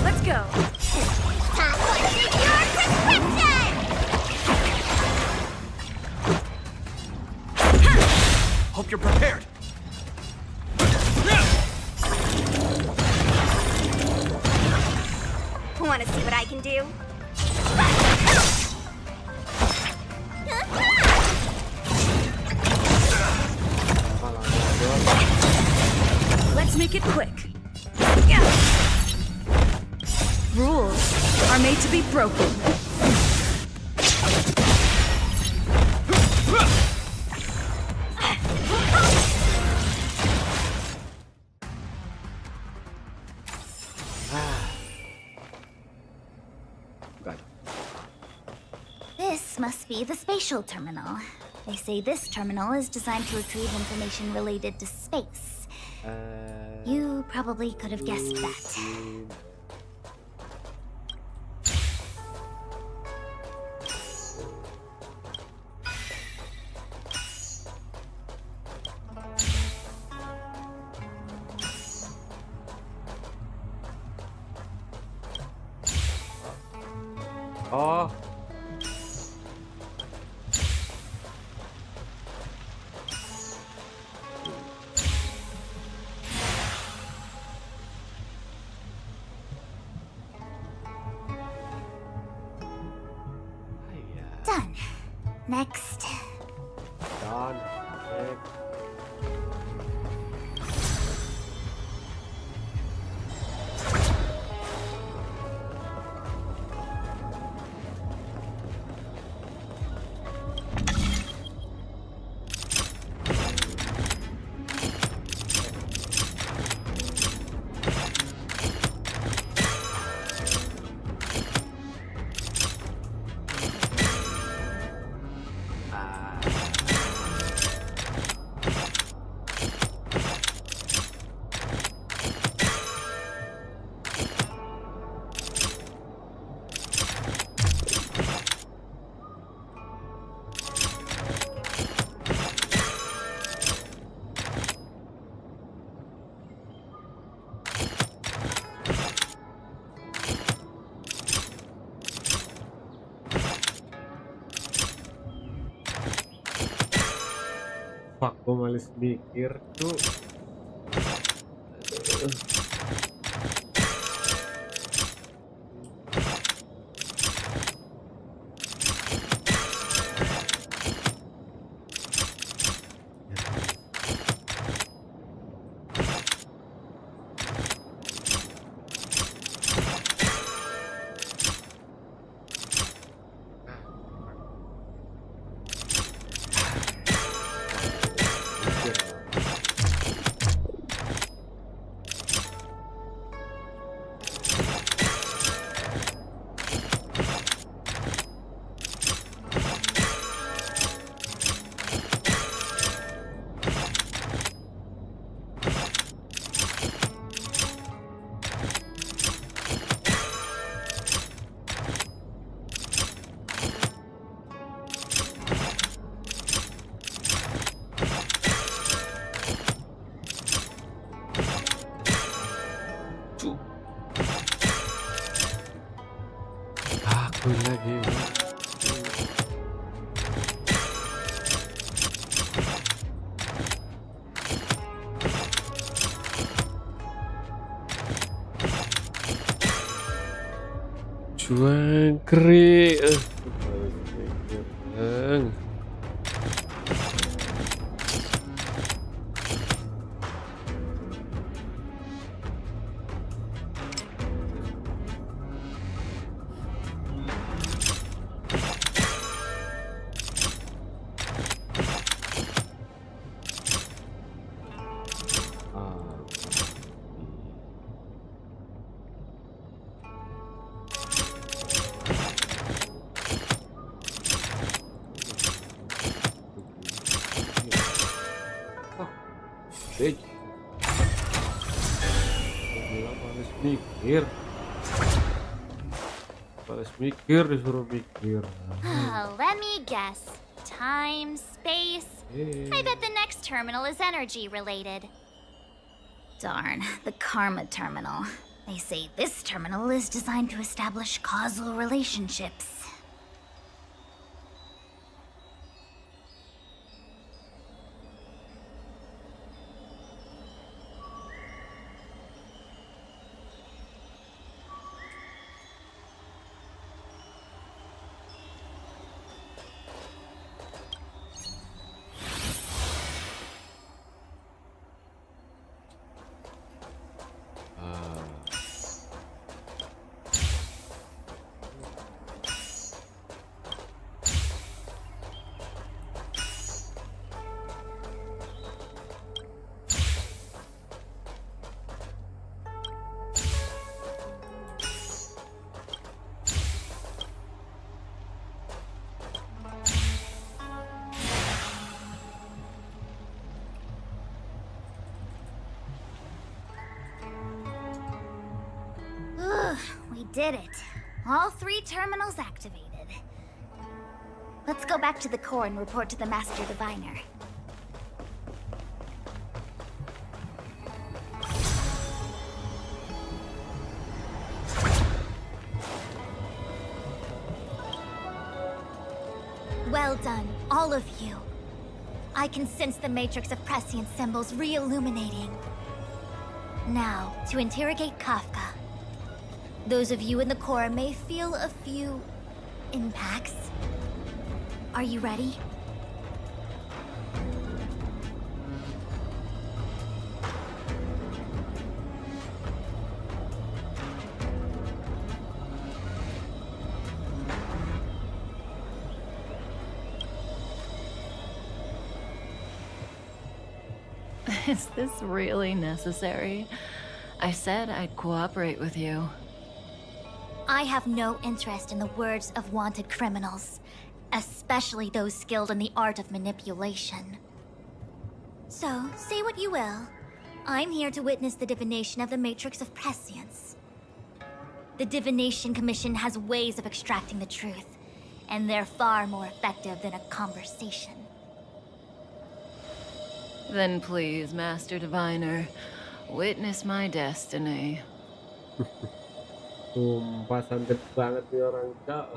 Let's go. Time to your prescription! Hope you're prepared. Want to see what I can do? Let's make it quick. Rules are made to be broken. This must be the spatial terminal. They say this terminal is designed to retrieve information related to space. You probably could have guessed that. Oh. Done. Next. Done. Fuck, gue males mikir tuh. Aku lagi. Cuangkri. Mikir disuruh mikir. Let me guess. Time, space. I bet the next terminal is energy related. Darn, the karma terminal. They say this terminal is designed to establish causal relationships. We did it. All 3 terminals activated. Let's go back to the core and report to the Master Diviner. Well done, all of you. I can sense the matrix of prescient symbols re-illuminating. Now, to interrogate Kafka. Those of you in the core may feel a few impacts. Are you ready? Is this really necessary? I said I'd cooperate with you. I have no interest in the words of wanted criminals, especially those skilled in the art of manipulation. So, say what you will. I'm here to witness the divination of the Matrix of Prescience. The Divination Commission has ways of extracting the truth, and they're far more effective than a conversation. Then please, Master Diviner, witness my destiny. Sumpah santet banget nih orang, Cak.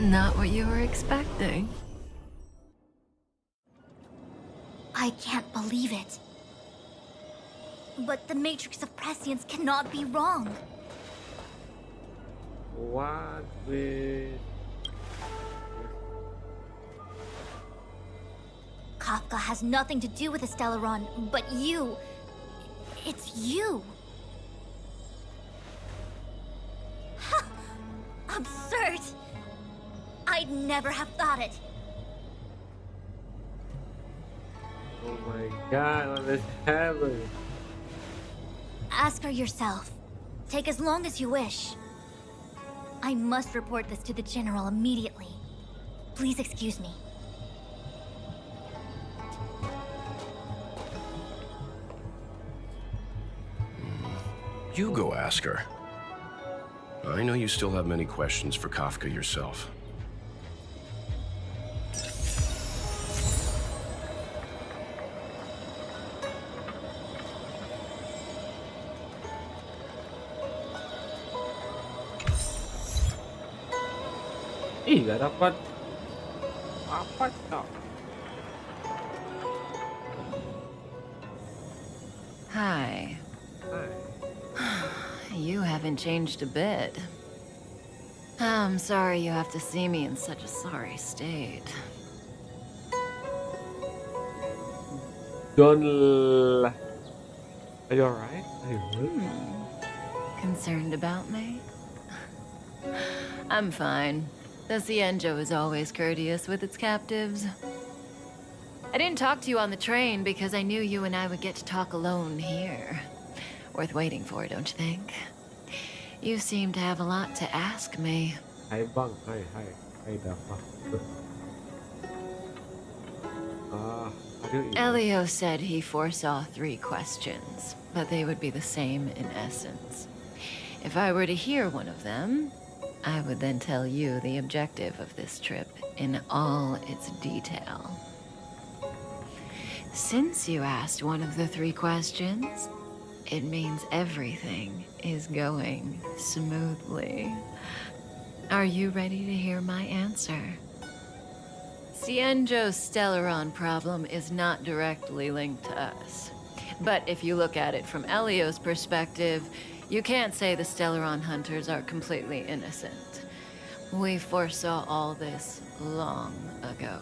Not what you were expecting. I can't believe it. But the Matrix of Prescience cannot be wrong. What the... Kafka has nothing to do with the Stellaron, but you... It's you. Absurd. I'd never have thought it. Oh my god, what is happening? Ask her yourself. Take as long as you wish. I must report this to the General immediately. Please excuse me. You go ask her. I know you still have many questions for Kafka yourself. Ih, gak dapat apa tak? Hi. You haven't changed a bit. I'm sorry you have to see me in such a sorry state. Are you alright? Are you really? Concerned about me? I'm fine. The Cienjo is always courteous with its captives. I didn't talk to you on the train because I knew you and I would get to talk alone here. Worth waiting for, don't you think? You seem to have a lot to ask me. Hi bang, hi Dafa. Elio said he foresaw 3 questions, but they would be the same in essence. If I were to hear one of them, I would then tell you the objective of this trip in all its detail. Since you asked one of the 3 questions, it means everything is going smoothly. Are you ready to hear my answer? Cienjo's Stellaron problem is not directly linked to us. But if you look at it from Elio's perspective, you can't say the Stellaron hunters are completely innocent. We foresaw all this long ago,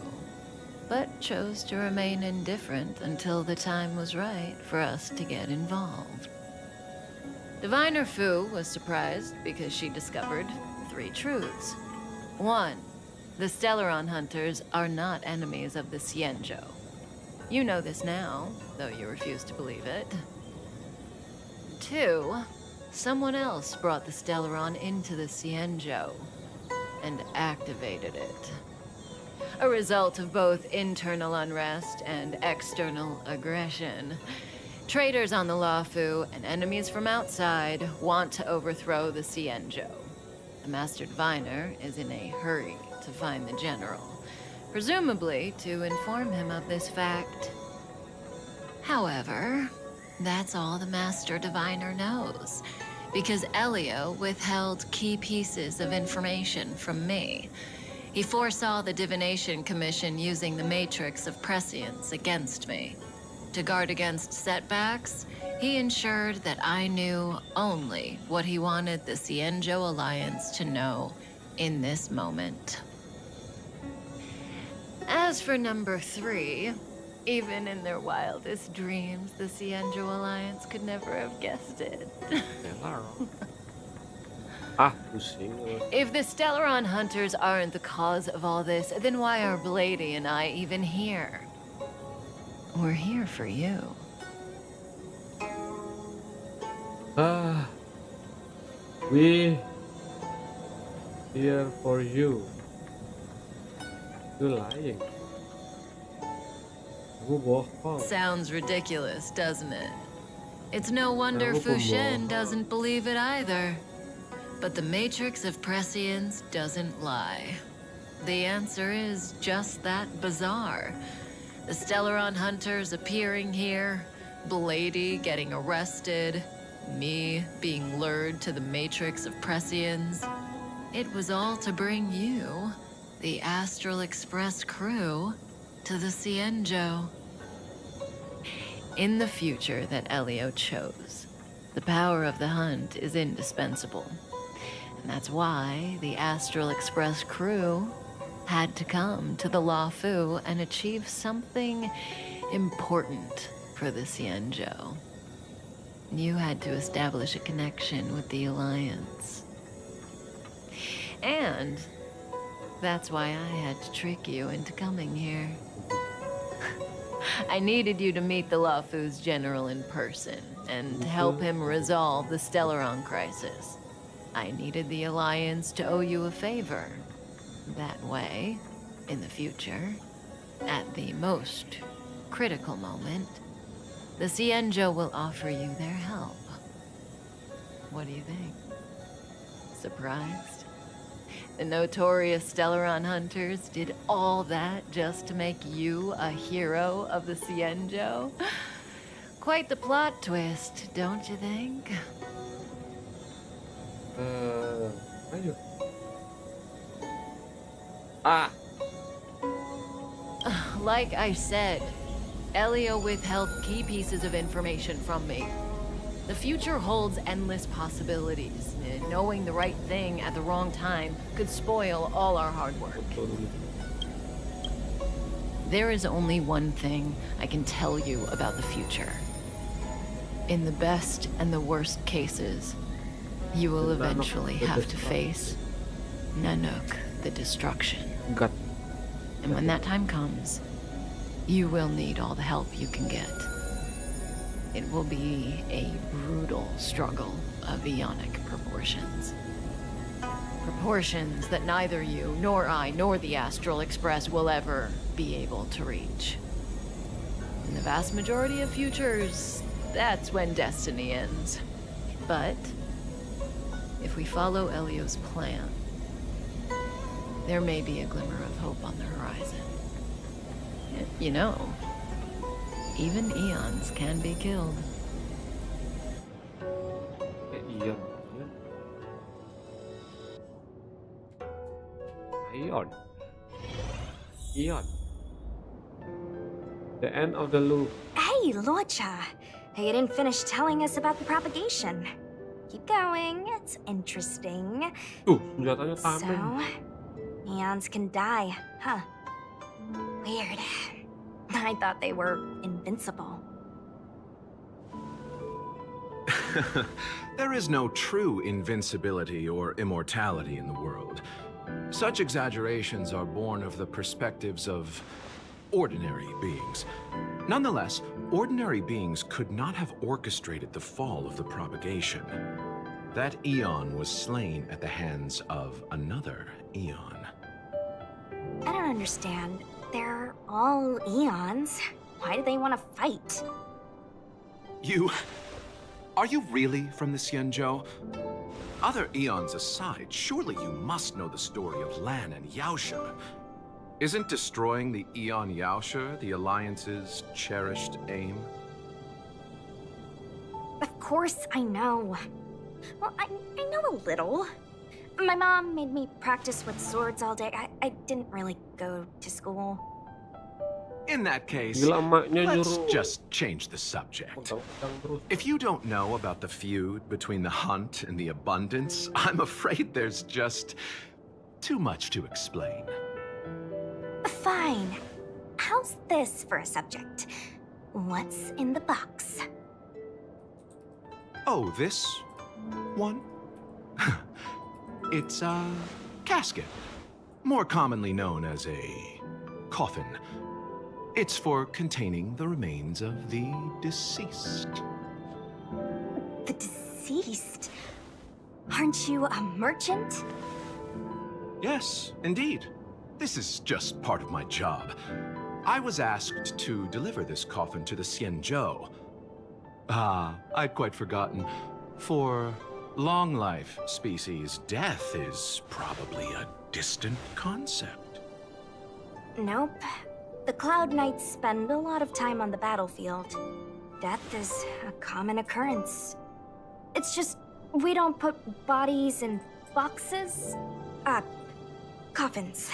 but chose to remain indifferent until the time was right for us to get involved. Diviner Fu was surprised because she discovered 3 truths. 1. The Stellaron hunters are not enemies of the Cienjo. You know this now, though you refuse to believe it. 2. Someone else brought the Stellaron into the Cienjo and activated it. A result of both internal unrest and external aggression. Traitors on the LYFE and enemies from outside want to overthrow the Cienjo. The Master Diviner is in a hurry to find the General, presumably to inform him of this fact. However, that's all the Master Diviner knows, because Elio withheld key pieces of information from me. He foresaw the Divination Commission using the Matrix of Prescience against me. To guard against setbacks, he ensured that I knew only what he wanted the Cienjo Alliance to know in this moment. As for number 3, even in their wildest dreams, the Cienjo Alliance could never have guessed it. If the Stellaron hunters aren't the cause of all this, then why are Blady and I even here? We're here for you. We here for you. You're lying. Sounds ridiculous, doesn't it? It's no wonder Fu Shen doesn't believe it either. But the Matrix of Prescience doesn't lie. The answer is just that bizarre. The Stellaron hunters appearing here, Blady getting arrested, me being lured to the Matrix of Prescience. It was all to bring you, the Astral Express crew, to the Cienjo. In the future that Elio chose, the power of the hunt is indispensable. And that's why the Astral Express crew had to come to the LYFE and achieve something important for the Cienjo. You had to establish a connection with the Alliance. And that's why I had to trick you into coming here. I needed you to meet the LYFE's general in person and help him resolve the Stellaron crisis. I needed the Alliance to owe you a favor. That way, in the future, at the most critical moment, the Xianzhou will offer you their help. What do you think? Surprised? The notorious Stellaron hunters did all that just to make you a hero of the Xianzhou? Quite the plot twist, don't you think? Ayo. Ah. Like I said, Elio withheld key pieces of information from me. The future holds endless possibilities. Knowing the right thing at the wrong time could spoil all our hard work. There is only one thing I can tell you about the future. In the best and the worst cases, you will eventually have to face Nanook, the destruction. And when that time comes, you will need all the help you can get. It will be a brutal struggle of eonic proportions. Proportions that neither you, nor I, nor the Astral Express will ever be able to reach. In the vast majority of futures, that's when destiny ends. But if we follow Elio's plan, there may be a glimmer of hope on the horizon. You know, even eons can be killed. Eon. The end of the loop. Hey, Luocha. You didn't finish telling us about the propagation. Keep going, it's interesting. Senjatanya So, tameng. eons can die, huh? Weird. I thought they were invincible. There is no true invincibility or immortality in the world. Such exaggerations are born of the perspectives of ordinary beings. Nonetheless, ordinary beings could not have orchestrated the fall of the propagation. That eon was slain at the hands of another eon. I don't understand. They're all eons. Why do they want to fight? Are you really from the Xianzhou? Other eons aside, surely you must know the story of Lan and Yaoshe. Isn't destroying the Eon Yaoshe the Alliance's cherished aim? Of course I know. Well, I know a little. My mom made me practice with swords all day. I didn't really go to school. In that case, Gila, emaknya let's nyuruh just change the subject. pedang terus. If you don't know about the feud between the Hunt and the Abundance, I'm afraid there's just too much to explain. Fine. How's this for a subject? What's in the box? Oh, this one? It's a casket, more commonly known as a coffin. It's for containing the remains of the deceased. The deceased? Aren't you a merchant? Yes, indeed. This is just part of my job. I was asked to deliver this coffin to the Xianzhou. I'd quite forgotten. For long life species, death is probably a distant concept. Nope. The Cloud Knights spend a lot of time on the battlefield. Death is a common occurrence. It's just, we don't put bodies in boxes. Coffins.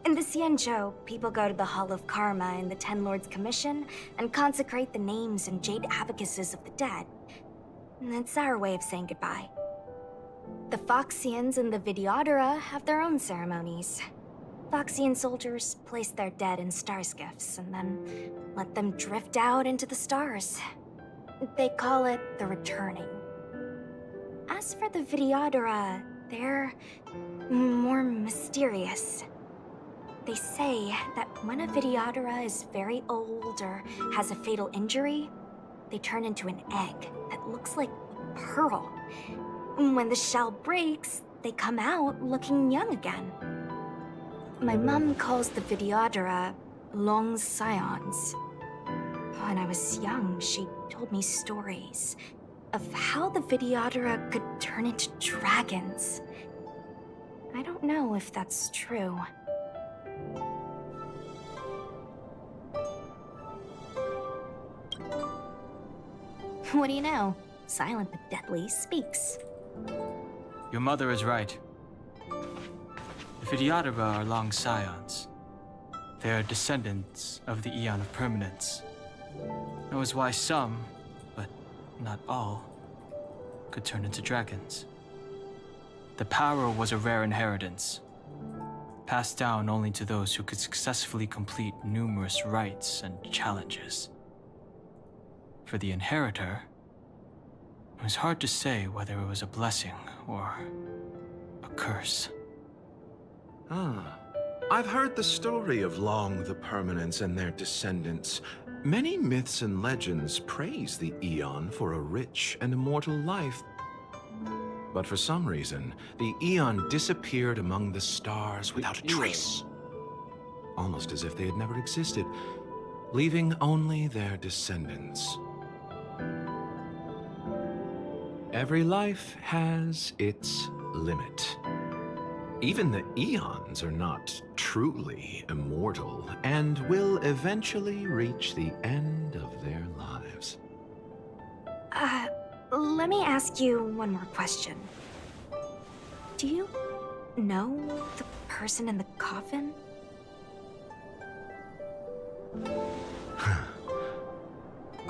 In the Xianzhou, people go to the Hall of Karma in the Ten Lords Commission and consecrate the names and jade abacuses of the dead. It's our way of saying goodbye. The Foxians and the Videodora have their own ceremonies. Foxian soldiers place their dead in star skiffs and then let them drift out into the stars. They call it the returning. As for the Videodora, they're more mysterious. They say that when a Videodara is very old or has a fatal injury, they turn into an egg that looks like a pearl. When the shell breaks, they come out looking young again. My mom calls the Videodara long scions. When I was young, she told me stories of how the Videodara could turn into dragons. I don't know if that's true. What do you know? Silent but deadly speaks. Your mother is right. The Videodara are long scions. They are descendants of the Eon of Permanence. That was why some, but not all, could turn into dragons. The power was a rare inheritance, passed down only to those who could successfully complete numerous rites and challenges. For the inheritor, it was hard to say whether it was a blessing or a curse. Ah, I've heard the story of Long the Permanence and their descendants. Many myths and legends praise the Eon for a rich and immortal life. But for some reason, the Eon disappeared among the stars without a trace. Almost as if they had never existed, leaving only their descendants. Every life has its limit. Even the Eons are not truly immortal and will eventually reach the end of their lives. Let me ask you one more question. Do you know the person in the coffin?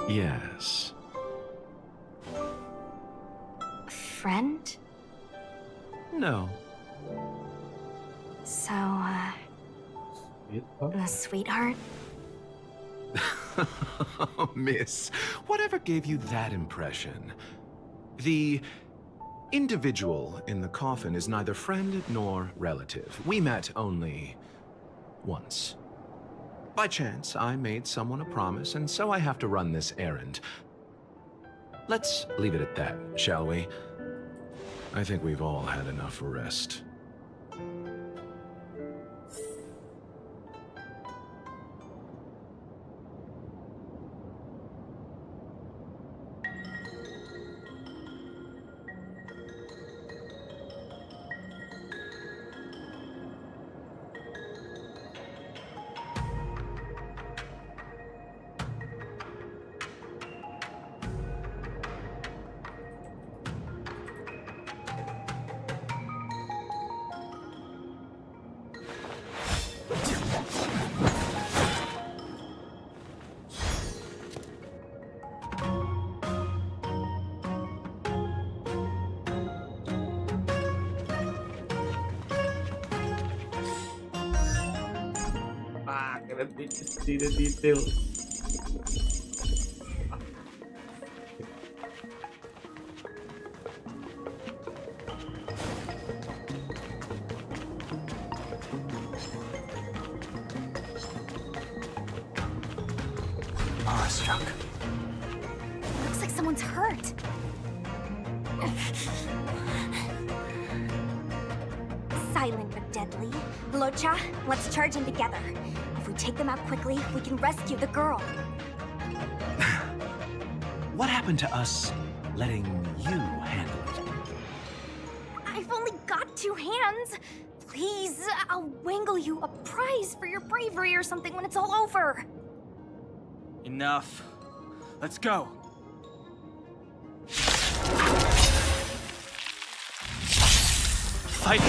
Yes. Friend? No. So, a sweetheart? Miss, whatever gave you that impression? The individual in the coffin is neither friend nor relative. We met only once. By chance, I made someone a promise, and so I have to run this errand. Let's leave it at that, shall we? I think we've all had enough rest. See the detail. Awestruck. Looks like someone's hurt. Silent but deadly. Locha, let's charge in together. If we take them out quickly, we can rescue the girl. What happened to us letting you handle it? I've only got 2 hands. Please, I'll wangle you a prize for your bravery or something when it's all over. Enough. Let's go. Fight!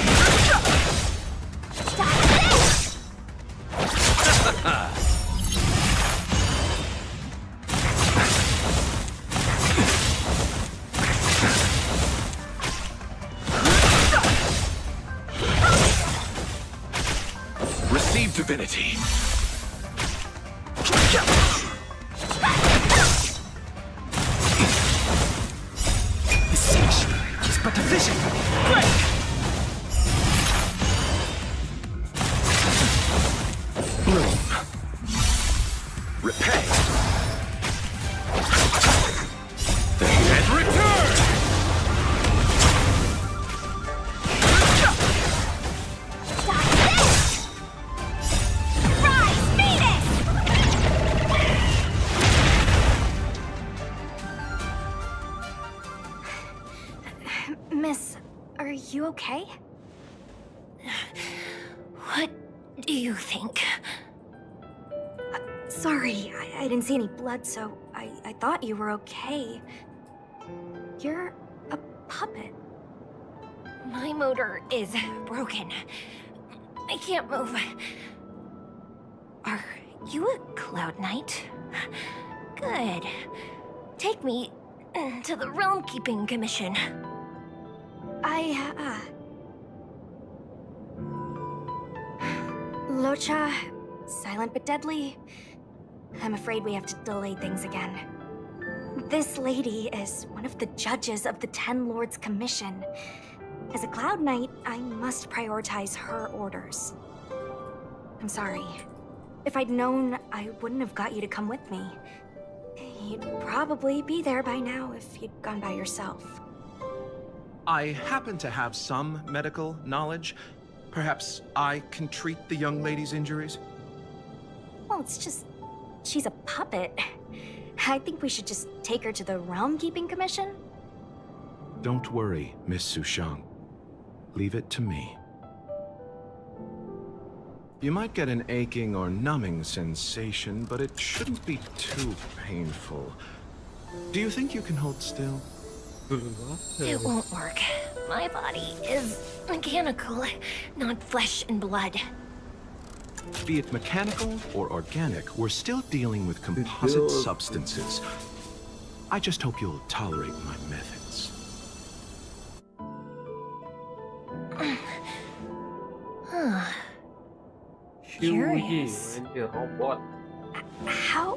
Receive divinity. This siege is but a vision. Break! repay. And return! Miss, are you okay? What do you think? Sorry, I didn't see any blood, so I thought you were okay. You're a puppet. My motor is broken. I can't move. Are you a Cloud Knight? Good. Take me to the Realm Keeping Commission. Locha, silent but deadly. I'm afraid we have to delay things again. This lady is one of the judges of the Ten Lords Commission. As a Cloud Knight, I must prioritize her orders. I'm sorry. If I'd known, I wouldn't have got you to come with me. You'd probably be there by now if you'd gone by yourself. I happen to have some medical knowledge. Perhaps I can treat the young lady's injuries? Well, it's just... she's a puppet. I think we should just take her to the Realm Keeping Commission. Don't worry, Miss Sushang. Leave it to me. You might get an aching or numbing sensation, but it shouldn't be too painful. Do you think you can hold still? It won't work. My body is mechanical, not flesh and blood. Be it mechanical or organic, we're still dealing with composite substances. I just hope you'll tolerate my methods. Curious. Robot. How...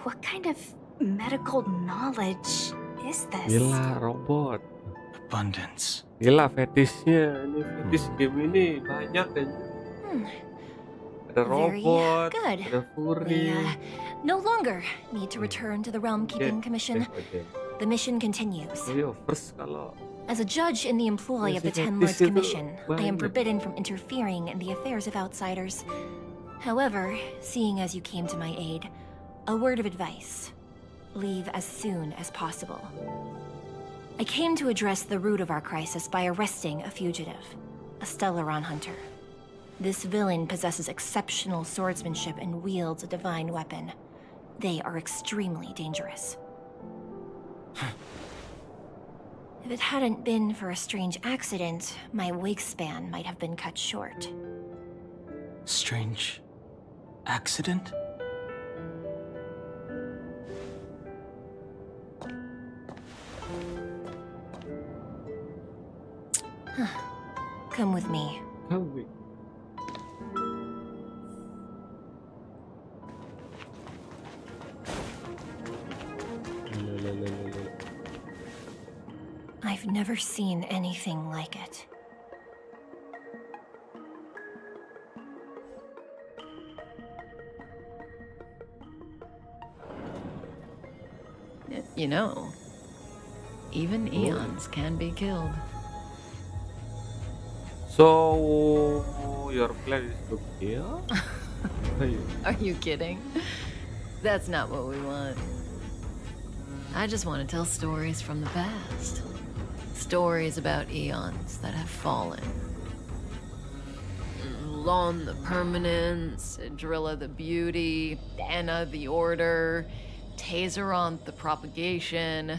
what kind of medical knowledge is this? Gila, robot. Abundance. Gila, fetishnya. Ini fetish game ini banyak kan. Ada robot, Very good. ada furry. We no longer need to return to the Realm Keeping Commission. The mission continues. As a judge in the employ of the Ten Lords Commission, I am forbidden from interfering in the affairs of outsiders. However, seeing as you came to my aid, a word of advice. Leave as soon as possible. I came to address the root of our crisis by arresting a fugitive, a Stellaron hunter. This villain possesses exceptional swordsmanship and wields a divine weapon. They are extremely dangerous. If it hadn't been for a strange accident, my wingspan might have been cut short. Strange accident? Come with me. Come with. I've never seen anything like it. You know, even eons can be killed. So, your plan is to kill? Are you kidding? That's not what we want. I just want to tell stories from the past. Stories about eons that have fallen. Lon the Permanence, Drilla the Beauty, Anna the Order, Tazeronth the Propagation,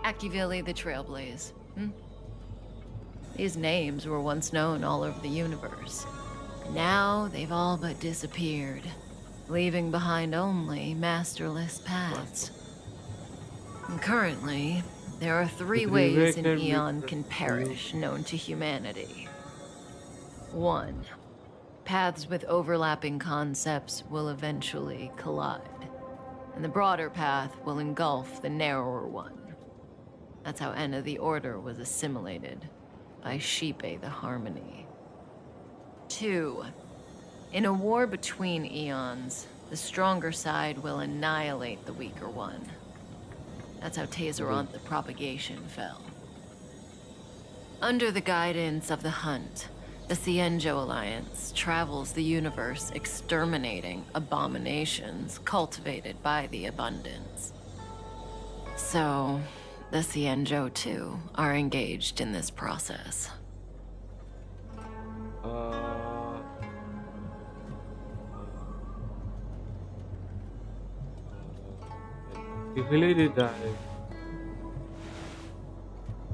Akivili the Trailblaze. These names were once known all over the universe. Now they've all but disappeared, leaving behind only masterless paths. And currently, there are three ways an eon can perish known to humanity. 1. Paths with overlapping concepts will eventually collide, and the broader path will engulf the narrower one. That's how Enna the Order was assimilated by Shipe the Harmony. 2. In a war between eons, The stronger side will annihilate the weaker one. That's how Tazeronth the propagation fell. Under the guidance of the Hunt, the Cienjo Alliance travels the universe exterminating abominations cultivated by the Abundance. So, the Cienjo too are engaged in this process.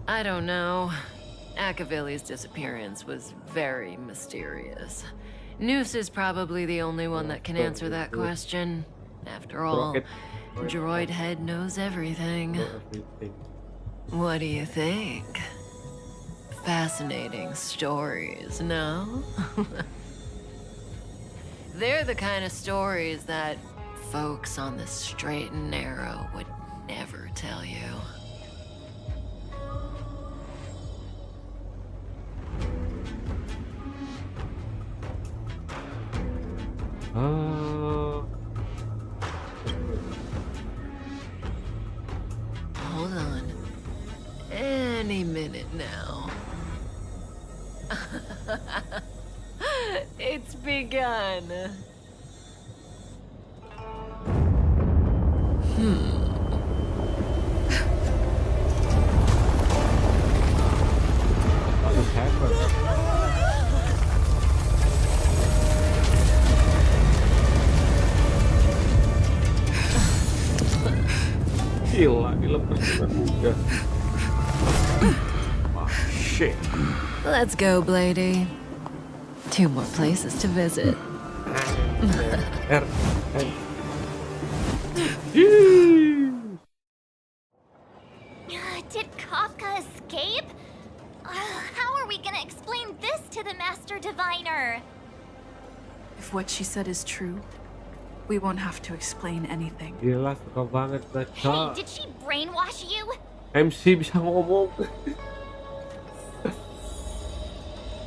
I don't know. Akavili's disappearance was very mysterious. Noose is probably the only one that can answer that question. After all, Droid Head knows everything. What do you think? Fascinating stories, no? They're the kind of stories that folks on the straight and narrow would never tell you. Hold on. Any minute now. It's begun. Gila, dilepas dengan mudah. Oh, shit. Let's go, Blady. 2 more places to visit. Did Kafka escape? How are we gonna explain this to the Master Diviner? If what she said is true, we won't have to explain anything. Gila, suka banget Hey, baca. did she brainwash you? MC bisa ngomong.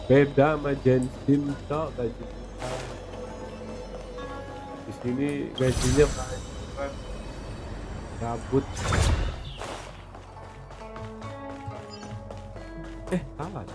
Beda sama NgeSIMP toh gaji. Di sini gajinya kan gabut. Salah.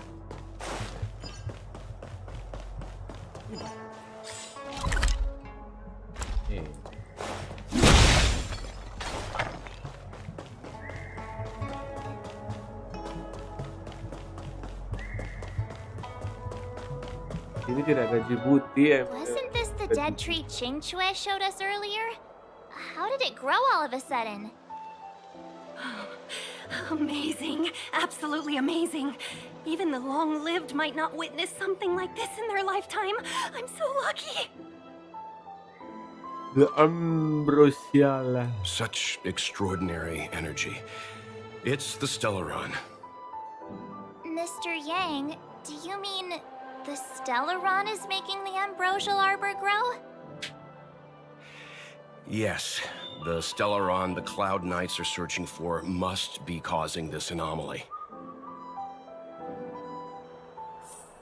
Ini tidak gaji putih. Wasn't this the dead tree Ching Chue showed us earlier? How did it grow all of a sudden? Amazing. Absolutely amazing. Even the long-lived might not witness something like this in their lifetime. I'm so lucky. The Ambrosiala. Such extraordinary energy. It's the Stellaron. Mr. Yang, do you mean the Stellaron is making the ambrosial arbor grow? Yes, the Stellaron the Cloud Knights are searching for must be causing this anomaly.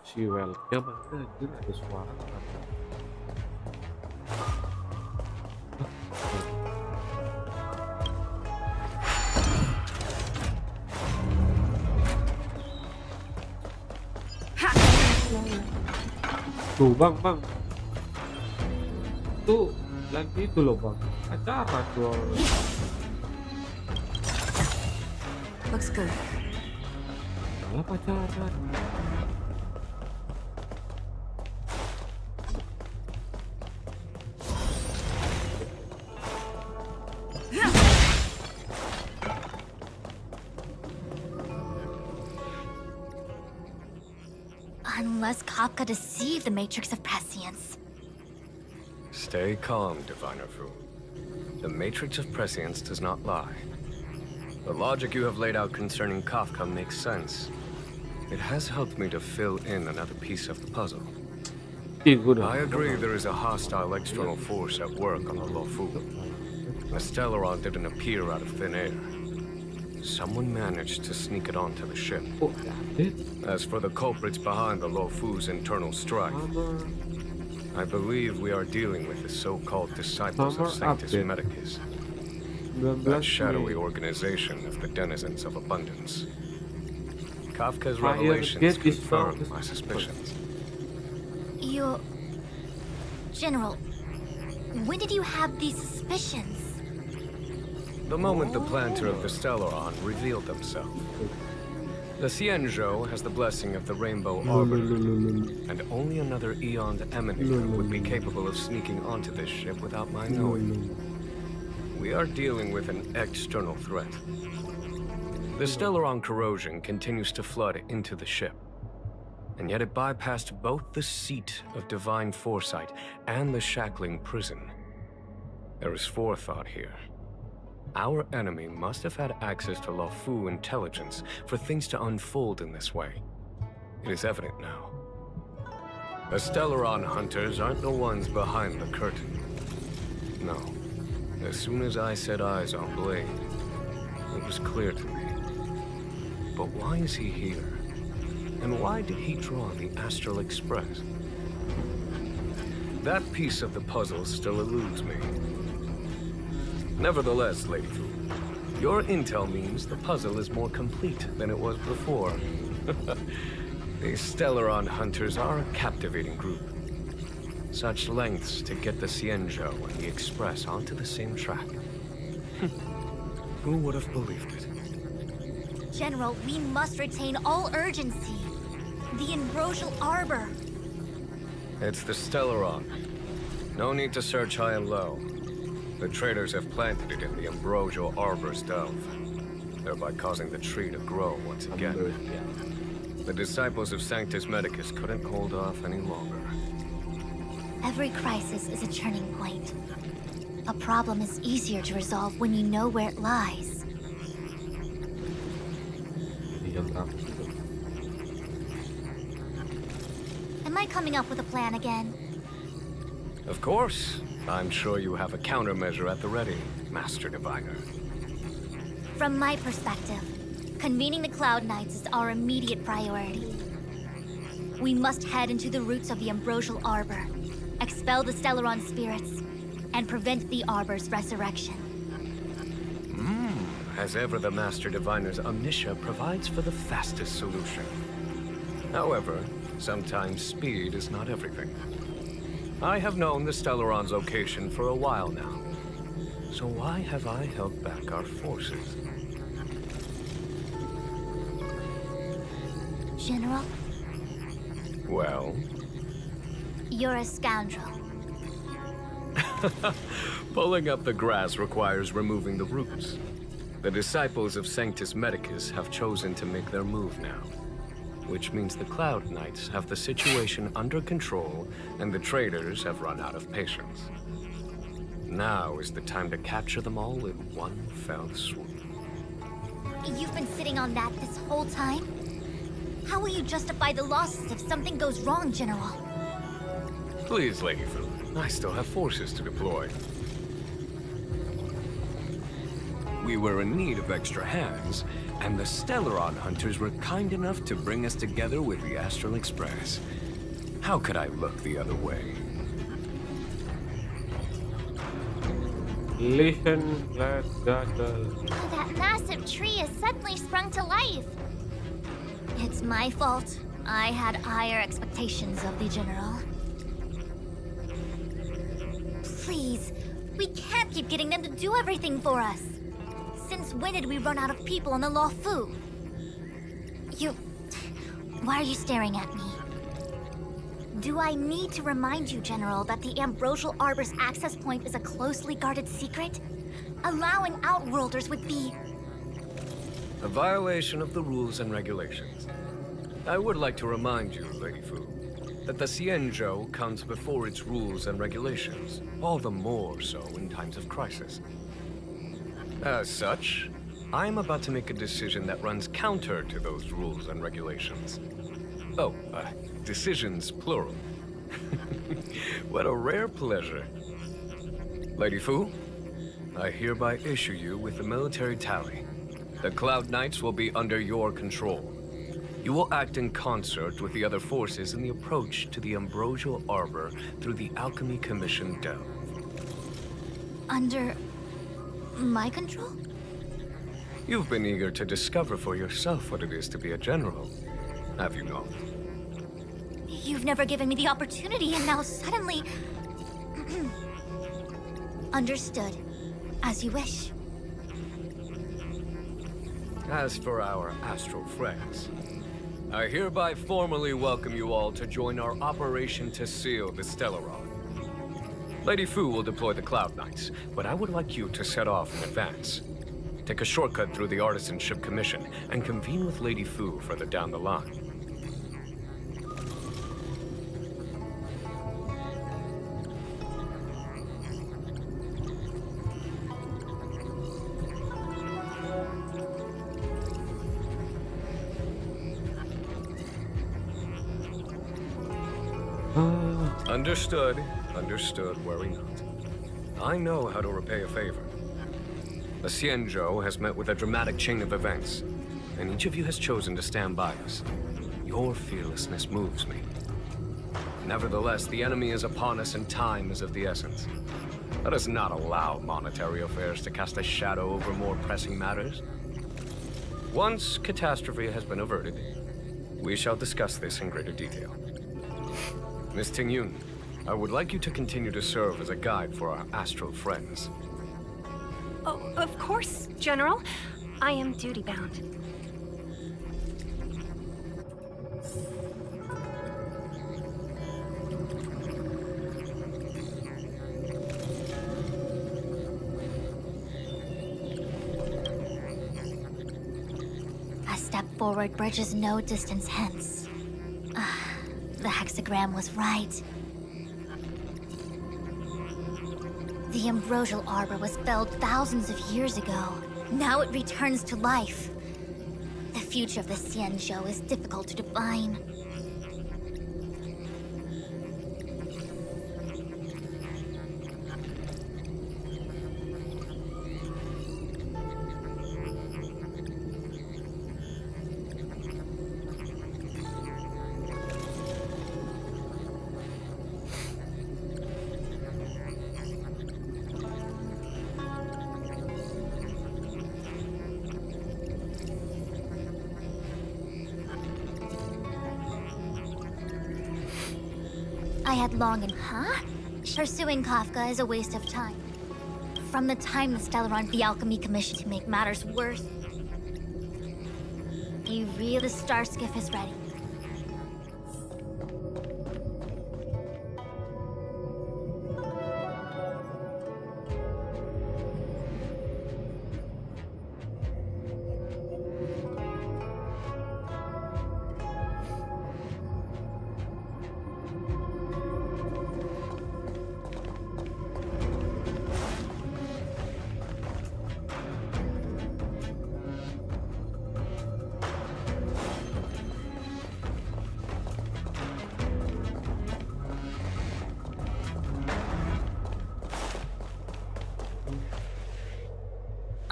Si Weltnya mana anjir, ada suara tuh bang tuh lagi itu loh bang, acara tuh. Looks good. Malah pacaran. Unless Kafka deceived the Matrix of Prescience. Stay calm, Diviner Fu. The Matrix of Prescience does not lie. The logic you have laid out concerning Kafka makes sense. It has helped me to fill in another piece of the puzzle. I agree there is a hostile external force at work on the Luofu. The Stellaron didn't appear out of thin air. Someone managed to sneak it onto the ship. As for the culprits behind the Luofu's internal strife, I believe we are dealing with the so-called disciples of Sanctus Medicus, that shadowy organization of the denizens of abundance. Kafka's revelations confirm my suspicions. General, when did you have these suspicions? The moment the planter of the Stellaron revealed himself. The Xianzhou has the blessing of the Rainbow Arbor, and only another Eoned Emanator would be capable of sneaking onto this ship without my knowing. We are dealing with an external threat. The Stellaron corrosion continues to flood into the ship, and yet it bypassed both the seat of divine foresight and the shackling prison. There is forethought here. Our enemy must have had access to LYFE intelligence for things to unfold in this way. It is evident now. The Stellaron hunters aren't the ones behind the curtain. No. As soon as I set eyes on Blade, it was clear to me. But why is he here? And why did he draw the Astral Express? That piece of the puzzle still eludes me. Nevertheless, Lady Fu, your intel means the puzzle is more complete than it was before. These Stellaron hunters are a captivating group. Such lengths to get the Xianzhou and the Express onto the same track. Who would have believed it? General, we must retain all urgency. The Ambrosial Arbor. It's the Stellaron. No need to search high and low. The traders have planted it in the Ambrosial Arbor's delve, thereby causing the tree to grow once again. The disciples of Sanctus Medicus couldn't hold off any longer. Every crisis is a turning point. A problem is easier to resolve when you know where it lies. Am I coming up with a plan again? Of course. I'm sure you have a countermeasure at the ready, Master Diviner. From my perspective, convening the Cloud Knights is our immediate priority. We must head into the roots of the Ambrosial Arbor, expel the Stellaron spirits, and prevent the Arbor's resurrection. As ever, the Master Diviner's omniscia provides for the fastest solution. However, sometimes speed is not everything. I have known the Stellaron's location for a while now. So why have I held back our forces? General? Well? You're a scoundrel. Pulling up the grass requires removing the roots. The disciples of Sanctus Medicus have chosen to make their move now, which means the Cloud Knights have the situation under control and the traders have run out of patience. Now is the time to capture them all in one fell swoop. You've been sitting on that this whole time? How will you justify the losses if something goes wrong, General? Please, Lady Fu, I still have forces to deploy. We were in need of extra hands, and the Stellaron hunters were kind enough to bring us together with the Astral Express. How could I look the other way? Listen, let's go. That massive tree has suddenly sprung to life. It's my fault. I had higher expectations of the General. Please, we can't keep getting them to do everything for us. Since when did we run out of people on the LYFE? Why are you staring at me? Do I need to remind you, General, that the Ambrosial Arbor's access point is a closely guarded secret? Allowing Outworlders would be... A violation of the rules and regulations. I would like to remind you, Lady Fu, that the Xianzhou comes before its rules and regulations, all the more so in times of crisis. As such, I'm about to make a decision that runs counter to those rules and regulations. Oh, decisions plural. What a rare pleasure. Lady Fu, I hereby issue you with the military tally. The Cloud Knights will be under your control. You will act in concert with the other forces in the approach to the Ambrosial Arbor through the Alchemy Commission delve. Under my control? You've been eager to discover for yourself what it is to be a general, have you not? You've never given me the opportunity, and now suddenly... Understood. As you wish. As for our astral friends, I hereby formally welcome you all to join our operation to seal the Stellaron. Lady Fu will deploy the Cloud Knights, but I would like you to set off in advance. Take a shortcut through the Artisanship Commission and convene with Lady Fu further down the line. Understood. Understood. Worry not. I know how to repay a favor. The Xianzhou has met with a dramatic chain of events, and each of you has chosen to stand by us. Your fearlessness moves me. Nevertheless, the enemy is upon us and time is of the essence. Let us not allow monetary affairs to cast a shadow over more pressing matters. Once catastrophe has been averted, we shall discuss this in greater detail. Miss Tingyun, I would like you to continue to serve as a guide for our astral friends. Oh, of course, General. I am duty-bound. A step forward bridges no distance hence. The hexagram was right. The Ambrosial Arbor was felled thousands of years ago. Now it returns to life. The future of the Xianzhou is difficult to define. I had long and... Pursuing Kafka is a waste of time. From the time the Stellaron the Alchemy Commission to make matters worse. The star skiff is ready.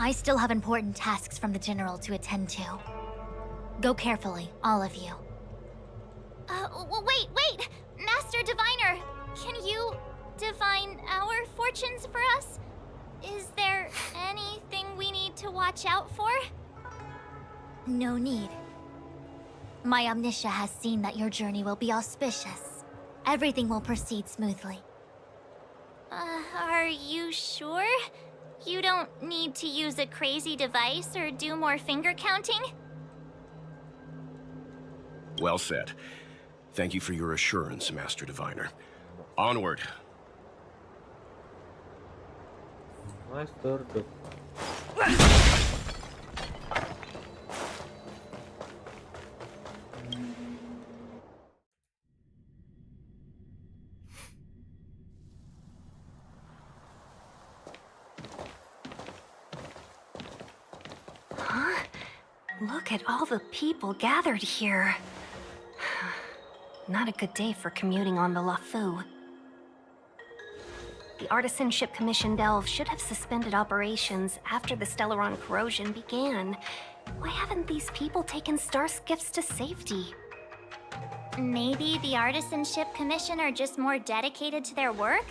I still have important tasks from the General to attend to. Go carefully, all of you. Wait! Master Diviner! Can you divine our fortunes for us? Is there anything we need to watch out for? No need. My Omniscia has seen that your journey will be auspicious. Everything will proceed smoothly. Are you sure? You don't need to use a crazy device or do more finger counting? Well said. Thank you for your assurance, Master Diviner. Onward. Master Diviner. Look at all the people gathered here. Not a good day for commuting on the LYFE. The Artisanship Commission Delve should have suspended operations after the Stellaron corrosion began. Why haven't these people taken star skiffs to safety? Maybe the Artisanship Commission are just more dedicated to their work?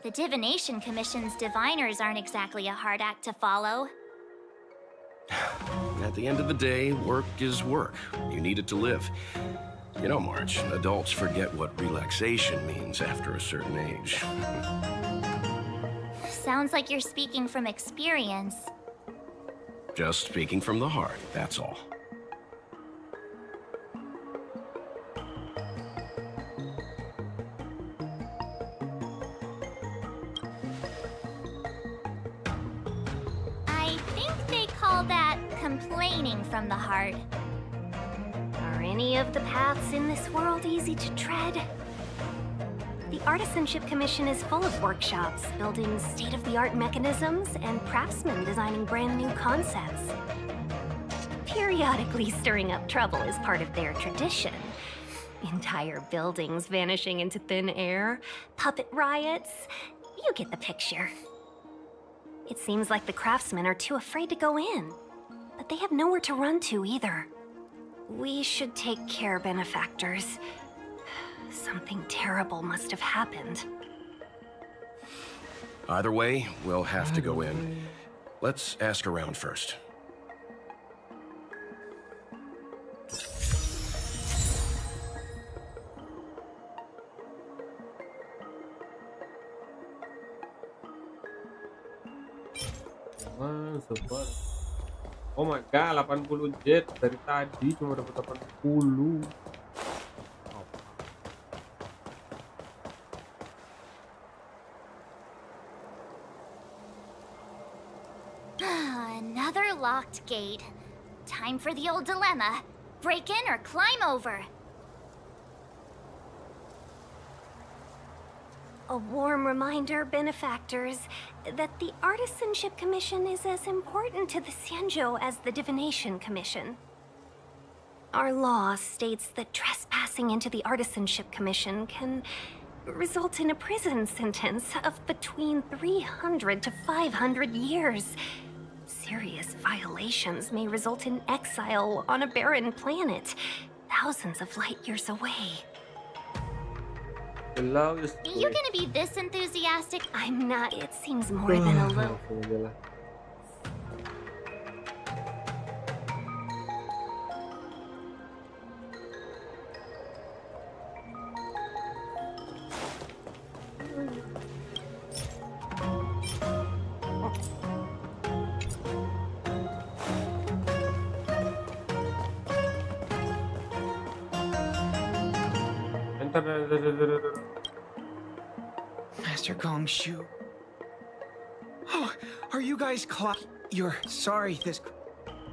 The Divination Commission's diviners aren't exactly a hard act to follow. At the end of the day, work is work. You need it to live. You know, March, adults forget what relaxation means after a certain age. Sounds like you're speaking from experience. Just speaking from the heart, that's all. I think they call that complaining from the heart. Are any of the paths in this world easy to tread? The Artisanship Commission is full of workshops, building state-of-the-art mechanisms, and craftsmen designing brand new concepts. Periodically stirring up trouble is part of their tradition. Entire buildings vanishing into thin air, puppet riots. You get the picture. It seems like the craftsmen are too afraid to go in, but they have nowhere to run to either. We should take care, benefactors. Something terrible must have happened. Either way, we'll have to go in. Let's ask around first. Sebar. Oh my god, 80 jet dari tadi cuma dapat 80. Another locked gate. Time for the old dilemma. Break in or climb over. A warm reminder, benefactors, that the Artisanship Commission is as important to the Xianzhou as the Divination Commission. Our law states that trespassing into the Artisanship Commission can result in a prison sentence of between 300 to 500 years. Serious violations may result in exile on a barren planet, thousands of light years away. You gonna be this enthusiastic? I'm not. It seems more than a little. Master Gongshu. Oh, are you guys You're sorry this...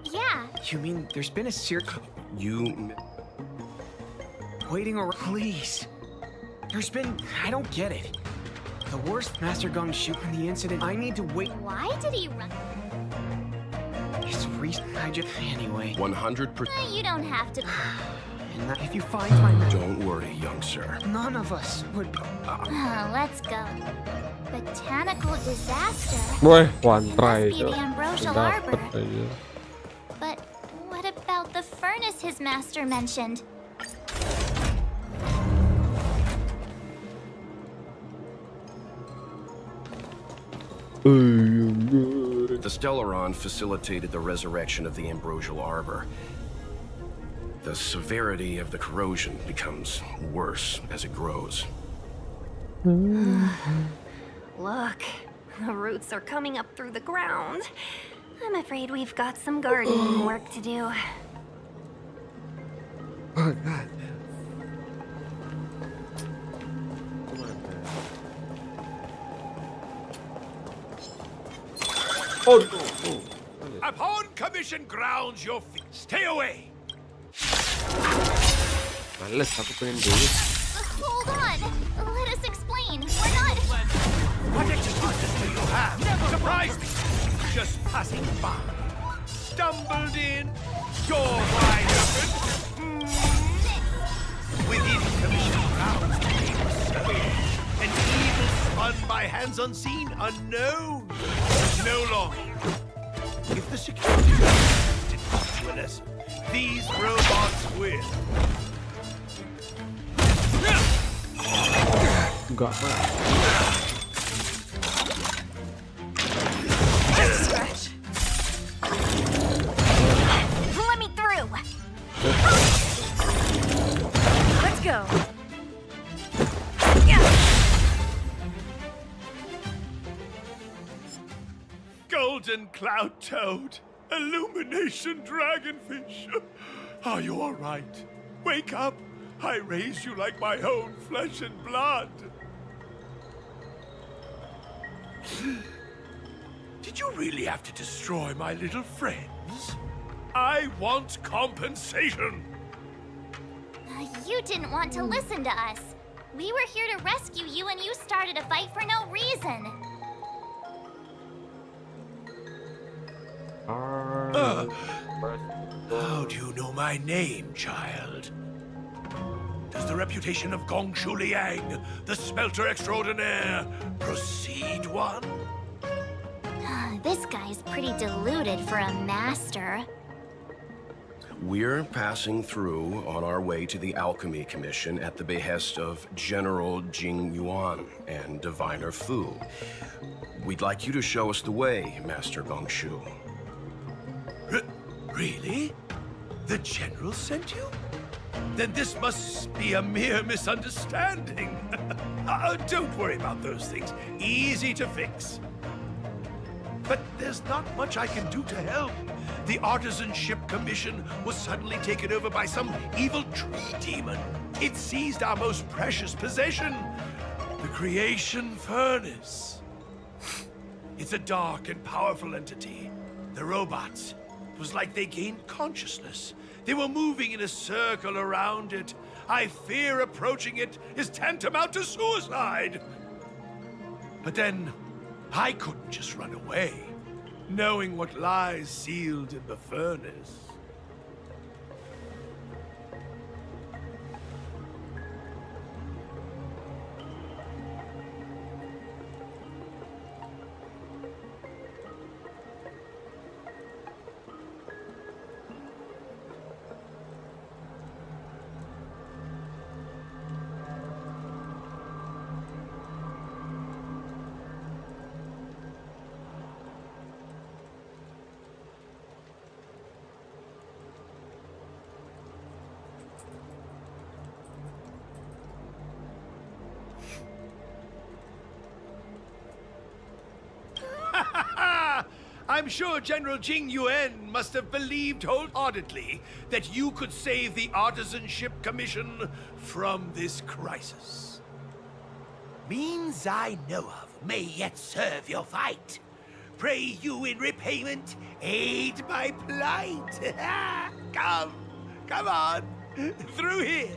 Yeah. You mean there's been a You... waiting around? Please. There's been... I don't get it. The worst Master Gongshu in the incident, I need to wait... Why did he run? It's recent. I just... Anyway. 100%. You don't have to... And if you find my... Don't worry, young sir. None of us would... Let's go. Botanical disaster. Woi, one try Must be the Ambrosial Dapet Arbor. aja. But what about the furnace his master mentioned? The Stellaron facilitated the resurrection of the Ambrosial Arbor. The severity of the corrosion becomes worse as it grows. Look, the roots are coming up through the ground. I'm afraid we've got some gardening work to do. Oh god. Oh. Upon commission grounds, your feet. Stay away. Males, aku pengen duit. Hold on. Let us explain. We're not... What excuses do you have? Never surprise me. Just passing by. Stumbled in. Door wide open. Within commission grounds, an evil spun by hand. hands unseen, unknown. No longer. If the security didn't teach you a lesson, these robots will. Enggak, Mas. Stretch. Let me through. Let's go. Golden cloud toad, illumination dragonfish. Are you all right? Wake up. I raised you like my own flesh and blood. Did you really have to destroy my little friends? I want compensation. You didn't want to listen to us. We were here to rescue you and you started a fight for no reason. How do you know my name, child? Does the reputation of Gong Shu Liang, the smelter extraordinaire, precede one? This guy's pretty deluded for a master. We're passing through on our way to the Alchemy Commission at the behest of General Jing Yuan and Diviner Fu. We'd like you to show us the way, Master Gongshu. Really? The General sent you? Then this must be a mere misunderstanding. Don't worry about those things. Easy to fix. But there's not much I can do to help. The Artisanship Commission was suddenly taken over by some evil tree demon. It seized our most precious possession, the Creation Furnace. It's a dark and powerful entity. The robots, it was like they gained consciousness. They were moving in a circle around it. I fear approaching it is tantamount to suicide. But then, I couldn't just run away, knowing what lies sealed in the furnace. I'm sure General Jing Yuan must have believed wholeheartedly that you could save the Artisanship Commission from this crisis. Means I know of may yet serve your fight. Pray you in repayment aid my plight. Come on, through here.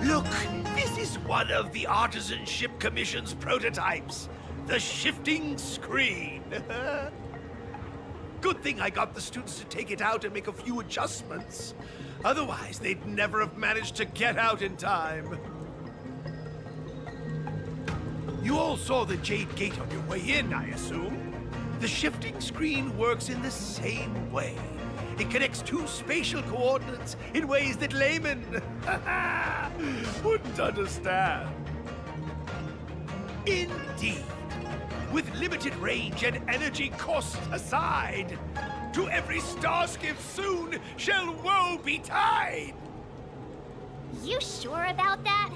Look, this is one of the Artisanship Commission's prototypes, the shifting screen. Good thing I got the students to take it out and make a few adjustments. Otherwise, they'd never have managed to get out in time. You all saw the Jade Gate on your way in, I assume? The shifting screen works in the same way. It connects two spatial coordinates in ways that laymen wouldn't understand. Indeed. With limited range and energy costs aside, to every star skiff soon shall woe betide! You sure about that?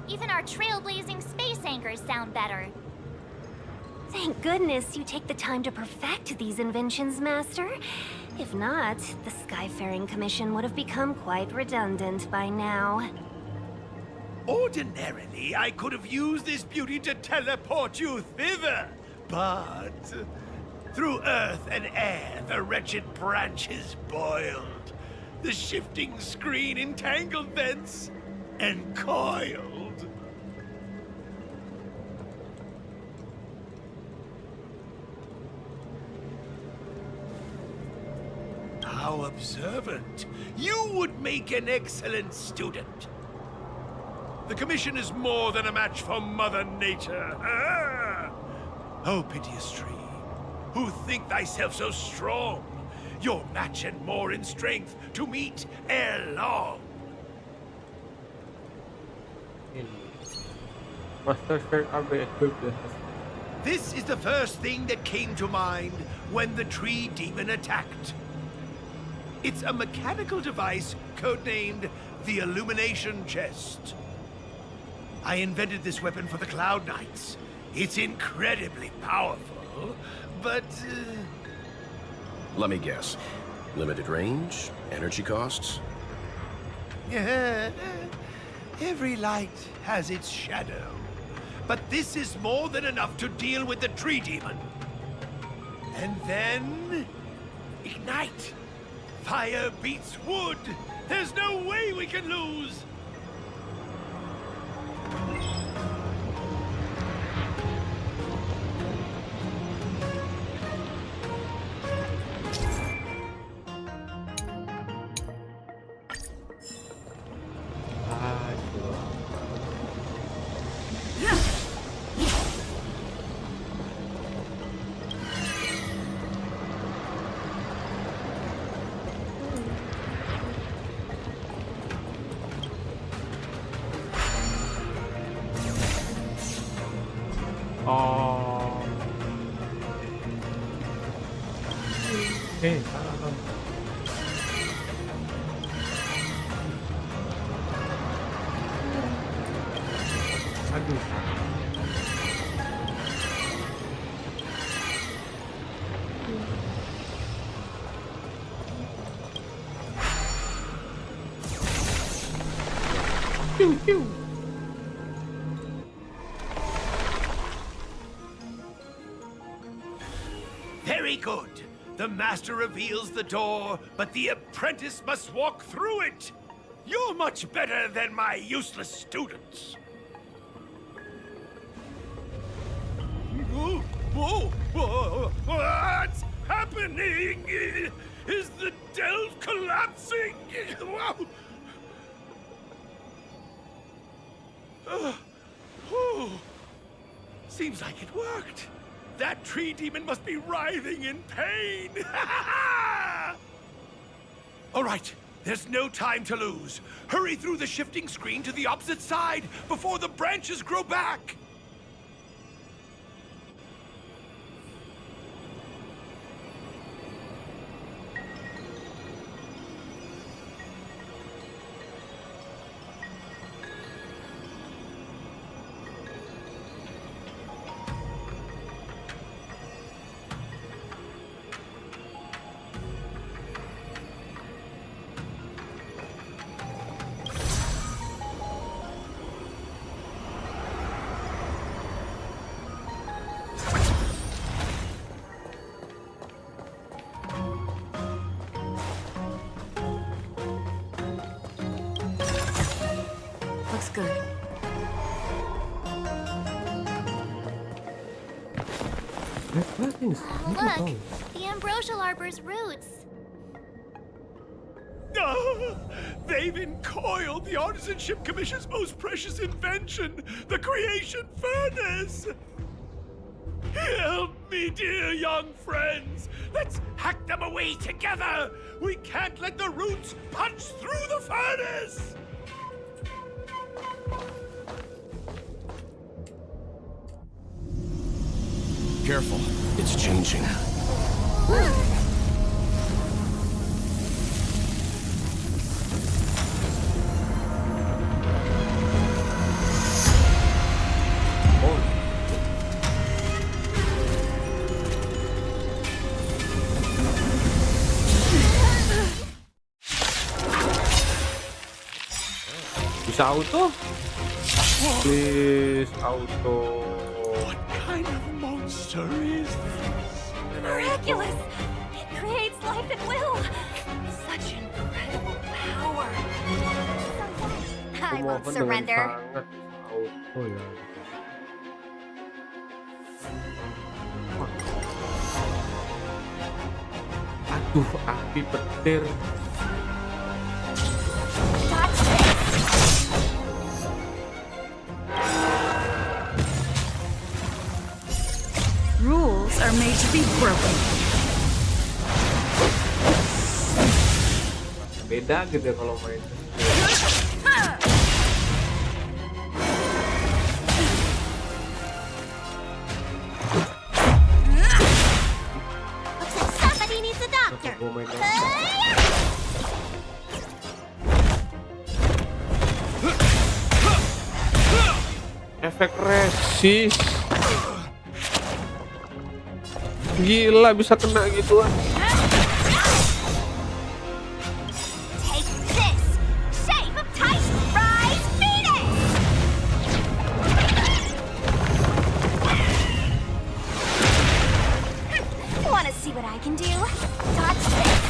Even our trailblazing space anchors sound better. Thank goodness you take the time to perfect these inventions, Master. If not, the Skyfaring Commission would have become quite redundant by now. Ordinarily, I could have used this beauty to teleport you thither, but through earth and air, the wretched branches boiled, the shifting screen entangled thence and coiled. How observant! You would make an excellent student. The Commission is more than a match for Mother Nature. Ah! Oh, piteous tree, who think thyself so strong, your match and more in strength to meet ere long. Master Sphere are equipped with This is the first thing that came to mind when the tree demon attacked. It's a mechanical device codenamed the Illumination Chest. I invented this weapon for the Cloud Knights. It's incredibly powerful, but... Let me guess. Limited range? Energy costs? Every light has its shadow. But this is more than enough to deal with the tree demon. And then... ignite! Fire beats wood! There's no way we can lose! Very good. The master reveals the door, but the apprentice must walk through it. You're much better than my useless students. Whoa, what's happening? Is the delve collapsing? Seems like it worked. That tree demon must be writhing in pain. All right, there's no time to lose. Hurry through the shifting screen to the opposite side before the branches grow back. Looks good. Look, the ambrosial arbor's roots. They've encoiled the Artisanship Commission's most precious invention, the creation furnace! Help me, dear young friends! Let's hack them away together! We can't let the roots punch through the furnace! Careful. It's changing. Bisa auto? Please, auto. What kind of monster is this? Miraculous! It creates life at will! Such incredible power! I won't surrender. Auto ya. Aduh, api petir. Rules are made to be broken. Beda gitu ya kalau main. Looks like somebody needs a doctor. Efek resist. Gila bisa kena gituan. Take this! Shape of Titan Rise Phoenix! Wanna see what I can do? Dodge this!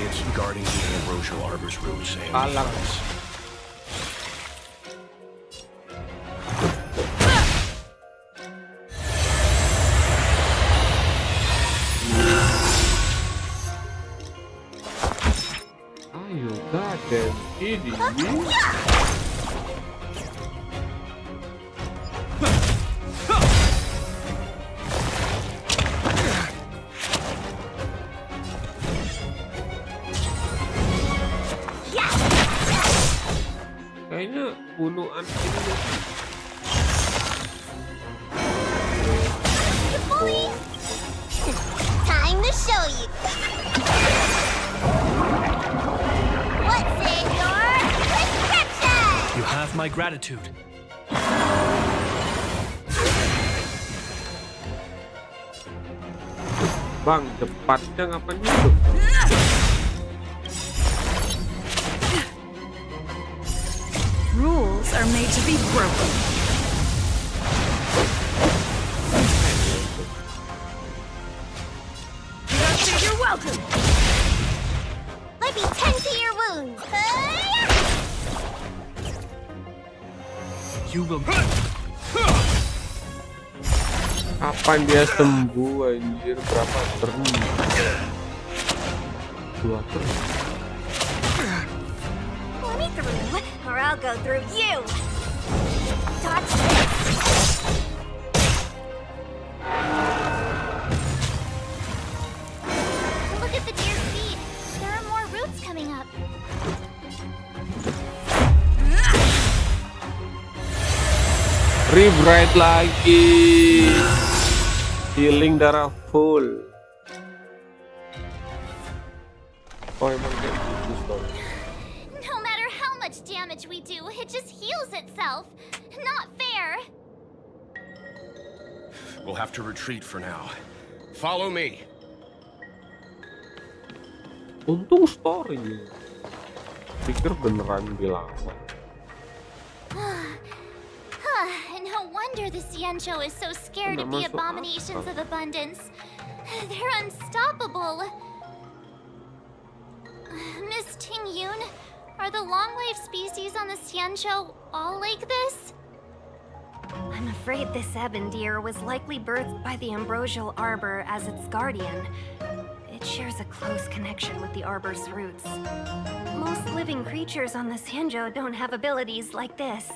It's guarding the ambrosial arbor's roots and Alas. Ayo, goddamn idiot. Kayaknya bunuhan ini. Time to show you. What's in your prescription? You have my gratitude. Bang, cepatnya ngapain gitu? Rules are made to be broken. You don't say you're welcome. Let me tend to your wounds. You will. Kapan dia sembuh anjir? Berapa turn? 2 turn. Let me through, or I'll go through you! Dodge this! Look at the deer's feet. There are more roots coming up. Rewrite lagi. Healing darah full. Oh emang kayak gitu story. No matter how much damage we do, it just heals itself. Not fair. We'll have to retreat for now. Follow me. Untung story. Pikir beneran dilawan. No wonder the Xianzhou is so scared of the abominations of abundance. They're unstoppable. Miss Tingyun, are the long-life species on the Xianzhou all like this? I'm afraid this Ebendeer was likely birthed by the ambrosial arbor as its guardian. It shares a close connection with the arbor's roots. Most living creatures on the Xianzhou don't have abilities like this.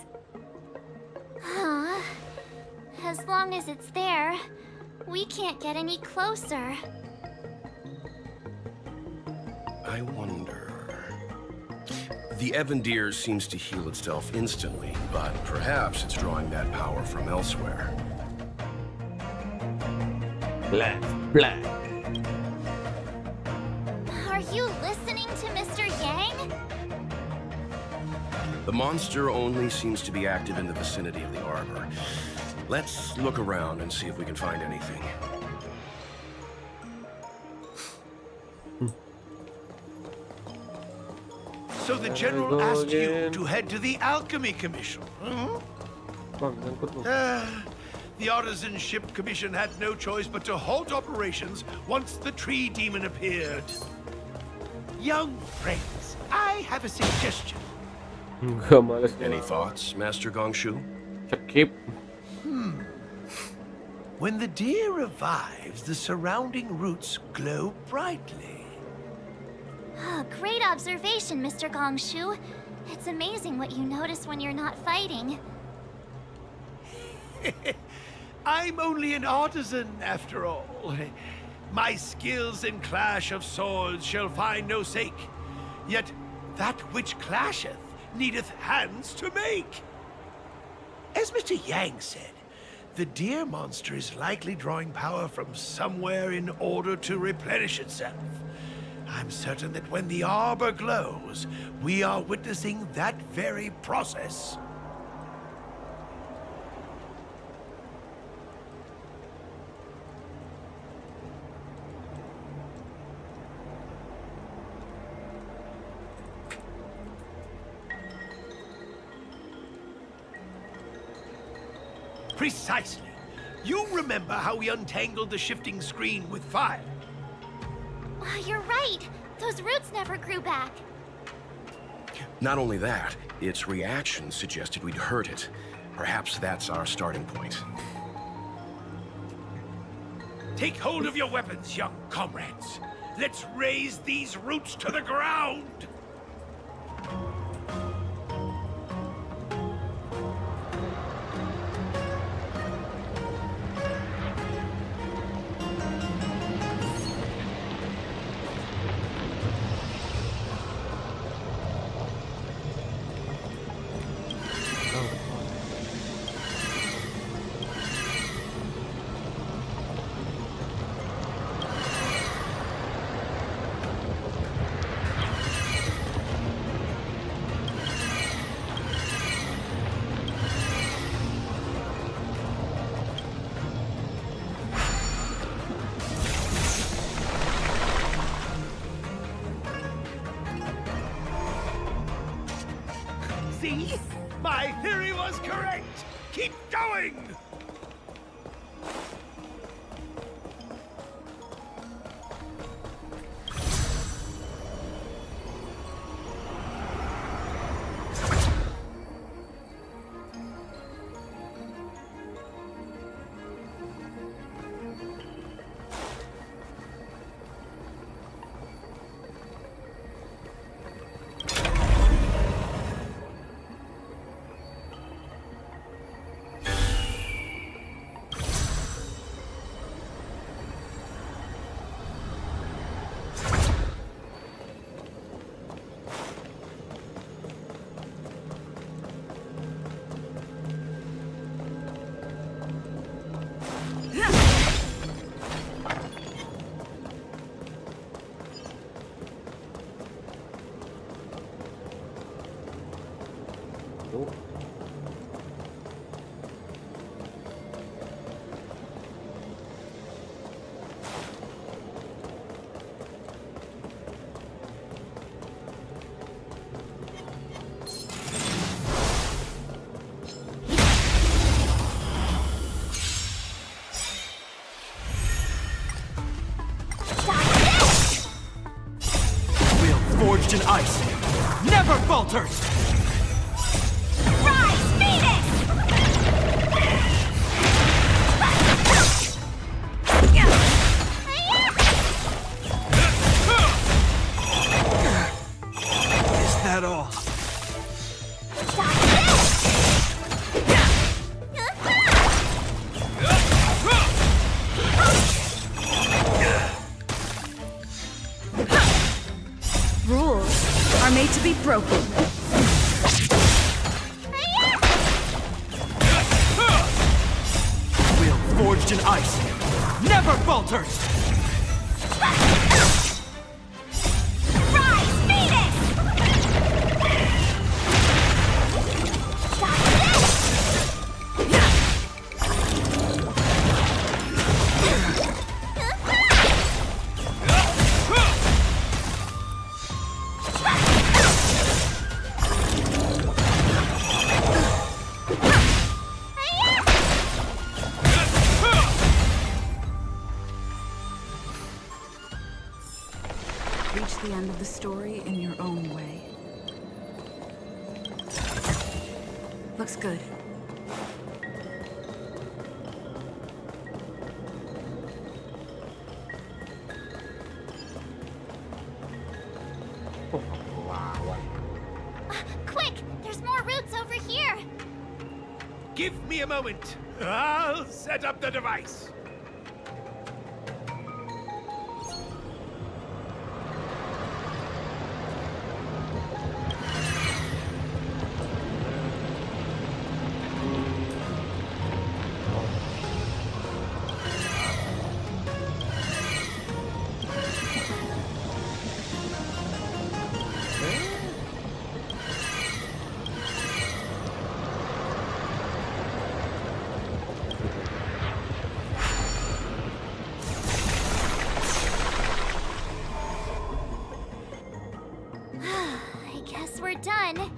Huh. As long as it's there, we can't get any closer. I wonder. The Ebendeer seems to heal itself instantly, but perhaps it's drawing that power from elsewhere. Black, black. Are you listening to Mr. Yang? The monster only seems to be active in the vicinity of the arbor. Let's look around and see if we can find anything. So the General asked you to head to the Alchemy Commission, huh? The Artisan Ship Commission had no choice but to halt operations once the Tree Demon appeared. Young friends, I have a suggestion. Any thoughts, Master Gongshu? When the deer revives, the surrounding roots glow brightly. Oh, great observation, Mr. Gongshu. It's amazing what you notice when you're not fighting. I'm only an artisan, after all. My skills in clash of swords shall find no sake. Yet that which clasheth needeth hands to make. As Mr. Yang said, the deer monster is likely drawing power from somewhere in order to replenish itself. I'm certain that when the arbor glows, we are witnessing that very process. Precisely. You remember how we untangled the shifting screen with fire? You're right. Those roots never grew back. Not only that, its reaction suggested we'd hurt it. Perhaps that's our starting point. Take hold of your weapons, young comrades. Let's raise these roots to the ground. See? My theory was correct! Keep going! Forged in ice, never falters! Rise, Phoenix! Is that all? Rules are made to be broken. Will forged in ice, never falters! Rise, Phoenix! Reach the end of the story in your own way. Looks good. Quick! There's more routes over here! Give me a moment. I'll set up the device. I guess we're done.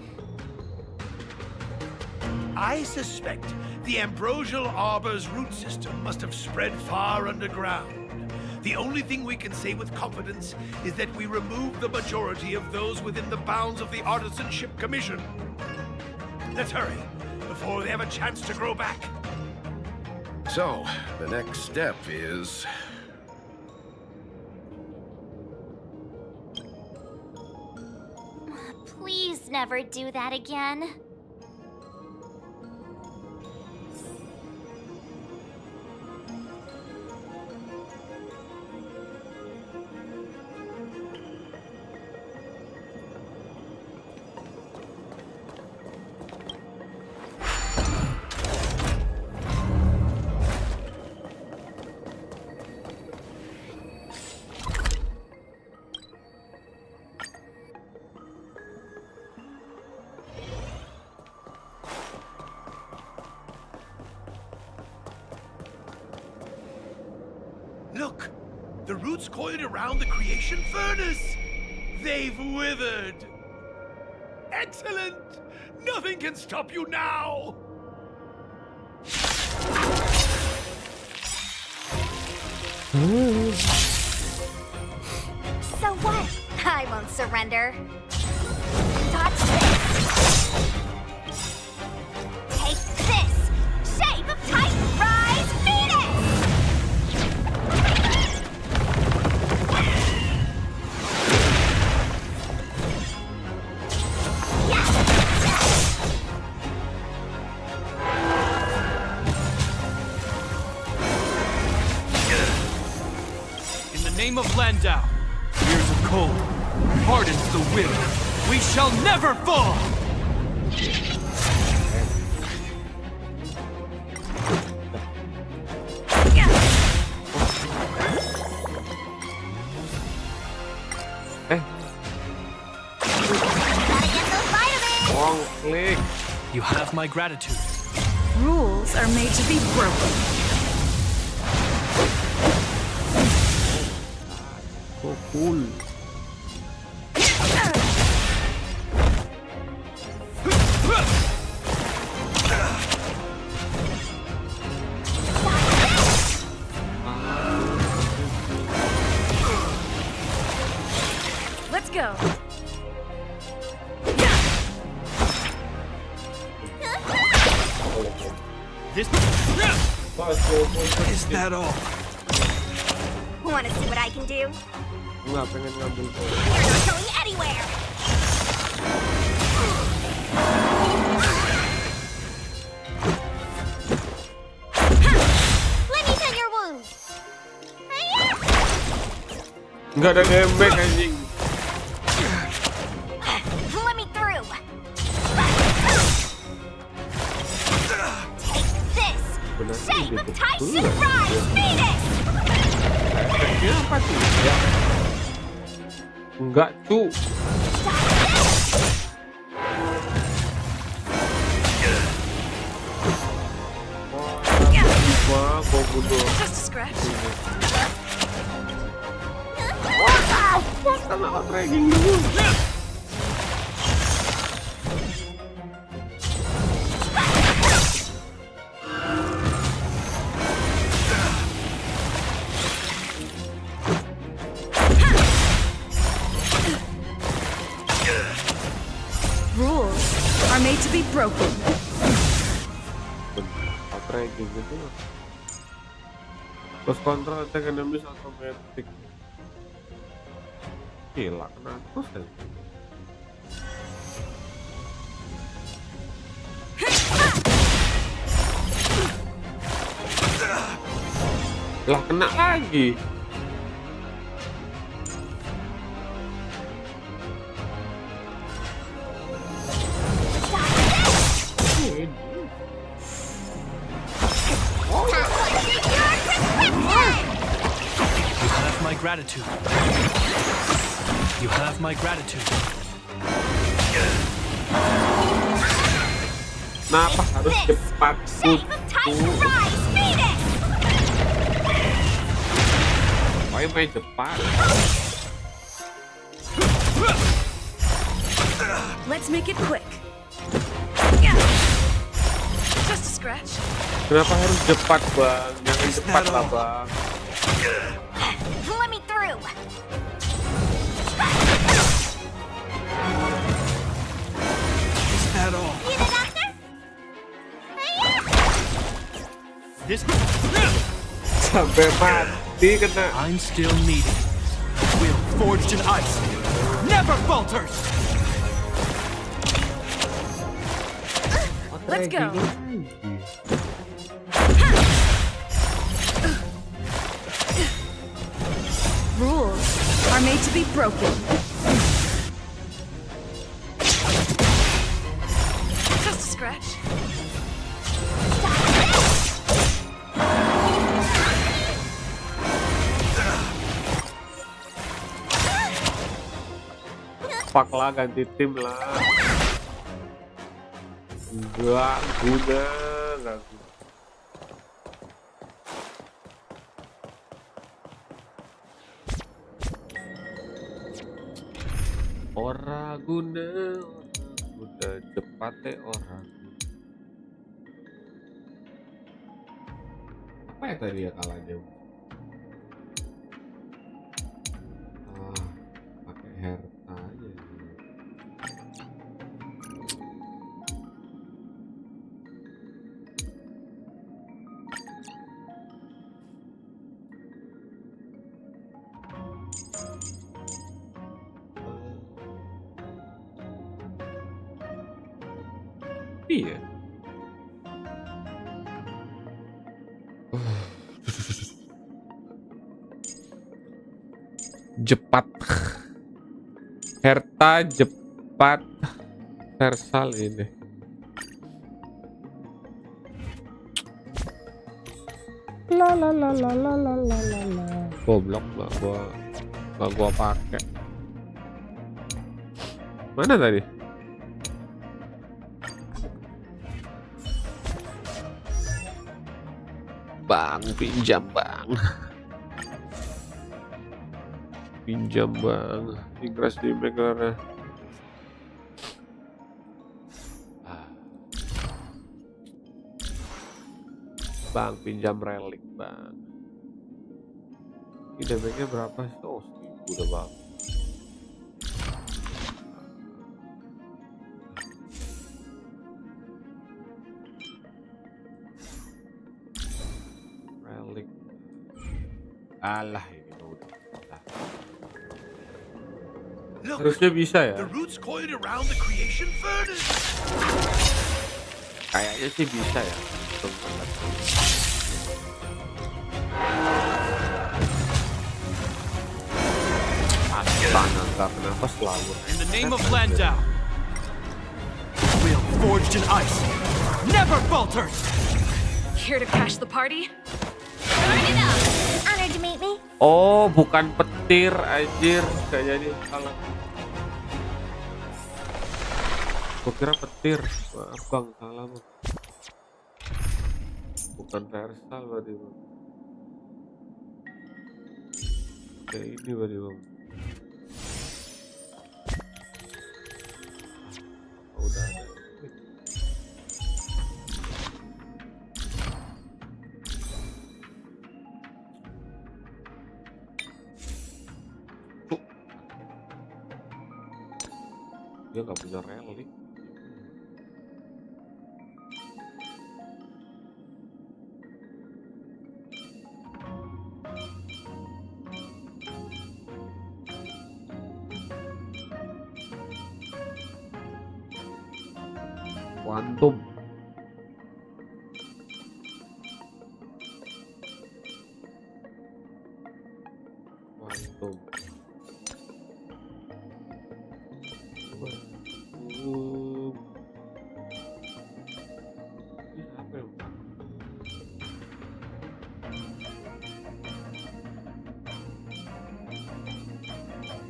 I suspect the ambrosial arbor's root system must have spread far underground. The only thing we can say with confidence is that we removed the majority of those within the bounds of the Artisanship Commission. Let's hurry, before they have a chance to grow back. So, the next step is... Please never do that again. Look! The roots coiled around the creation furnace! They've withered! Excellent! Nothing can stop you now! So what? I won't surrender. Touch this! Take this! Shape of Titan Rise Venus! In the name of Landau, years of cold, hardens the will. We shall never fall! Wrong click. You have my gratitude. Rules are made to be broken. So cool. Let's go. This is that all? Want to see what I can do? Nggak pengen ngambil. You're not going anywhere! Let me tend your wounds. Nggak ada nembek anjing. Let me through! Take this! Shape of Tyson Rise Venus! Efeknya apa sih? Ya. Enggak tuh. Wah, gua bodoh. Just a scratch. Wah, kena tracking dulu. broken. Tracking gitu. Terus control attack enemies automatic. Gila, kenapa sih? Lah kena lagi. My gratitude. You have my gratitude. Kenapa harus cepat Why main cepat? Let's make it quick. Just a scratch. Kenapa harus cepat, Bang? Jangan cepat lah, Bang. Let me through. Is that all? You the doctor? This Sampai mati kena. I'm still needed. Will forged in ice never falters. Let's go. Rules are made to be broken. Just a scratch. Fuck lah, ganti tim lah. Enggak guna, enggak guna. Ora guna, udah cepat deh orang. Apa ya tadi ya kalahnya? Pakai herta aja. Iya. Jepat. Herta, Jepat, Versal ini. La la la la la la la la. Goblok nggak gua pakai. Mana tadi? Bang, pinjam bang. Pinjam bang. Inggris di Megara. Bang, pinjam relik bang. Ini damage-nya berapa sih? Oh, 1000 udah bang. Relik. Alah ini udah. Harusnya bisa ya. The roots coiled around the creation furnace. Kayaknya sih bisa ya. Astaga, kenapa selalu? In the name of Landau, will forged in ice never falters. Here to crash the party? Burn it up. Honored to meet me. Oh, bukan petir, anjir. Kayaknya salah. Gua kira petir. Maaf bang, salah bang. Bukan Versal berarti bang. Kayak ini berarti bang. Oh, udah ada. Dia nggak punya relik. Quantum.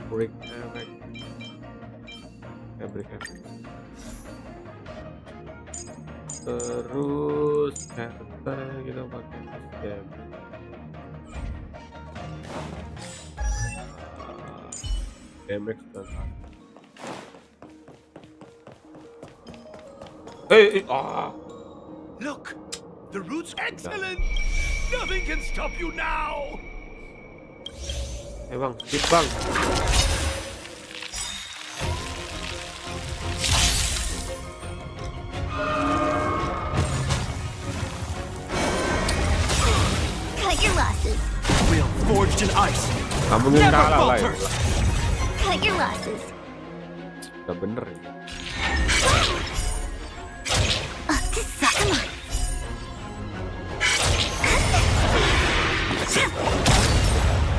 Break effect. Break effect. Terus kata kita pakai game. Damage dan Look, the root's excellent. Nothing can stop you now. Bang, skip bang. Cut your losses. Will forged in ice. Kamu yang kalah lah. Cut your losses. Udah bener ya. Come on.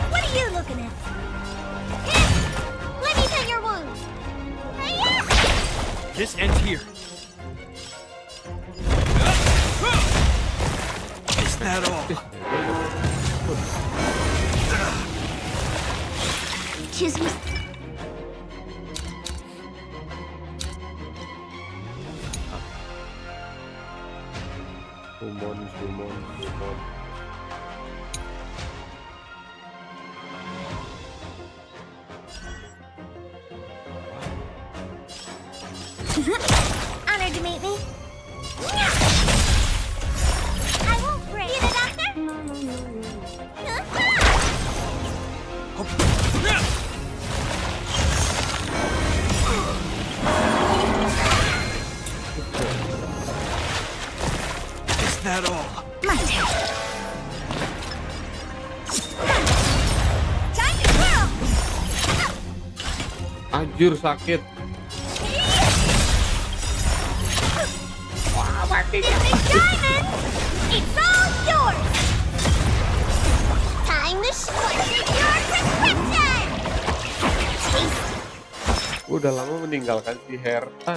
What are you looking at? Let me pin your wounds. This ends here. Is that all? Choose me. Summon. Honored to meet me. I won't break. Need a doctor? Is that all? My turn. Time to twirl. Anjir sakit. Wah, mati. Diamond, it's all yours. Time to squash your prescription. Tasty. Udah lama meninggalkan si Herta.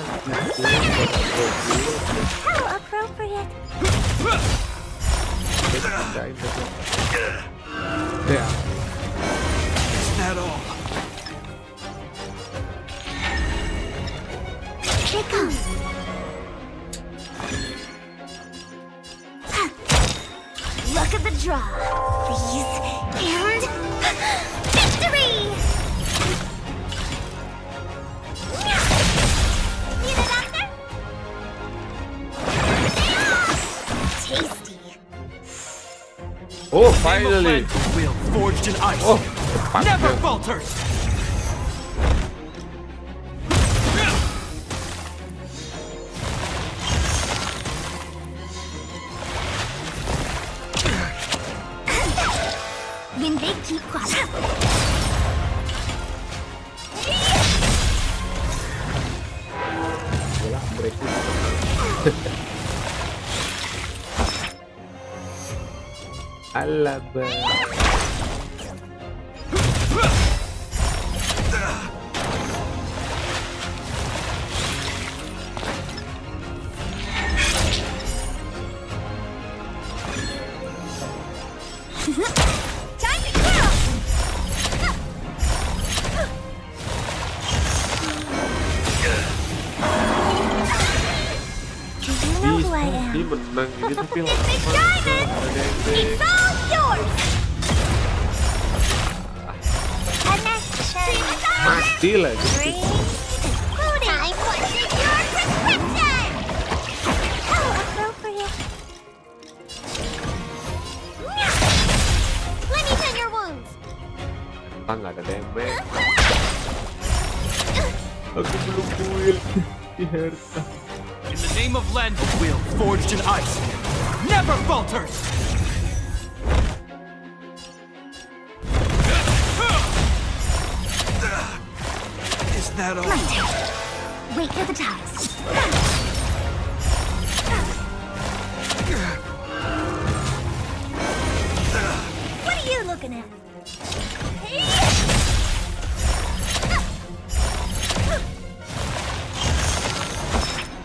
How appropriate. Ya. Is that all? Here comes. Look at the draw. Freeze and victory! Need a doctor? Tasty. Oh, finally. Will forged in ice. Oh, never falters. Win big, keep quiet. Alaba. Time to twirl! Do you know who I am? Dia menang ini tapi Big diamond! It's all yours! mati lagi. Time for your prescription! How appropriate. Let me pin your wounds. Herta nggak ada damage. Aku belum build di Herta. In the name of Len, a will forged in ice never falters. Is that all? My turn. Wait for the ties. looking at?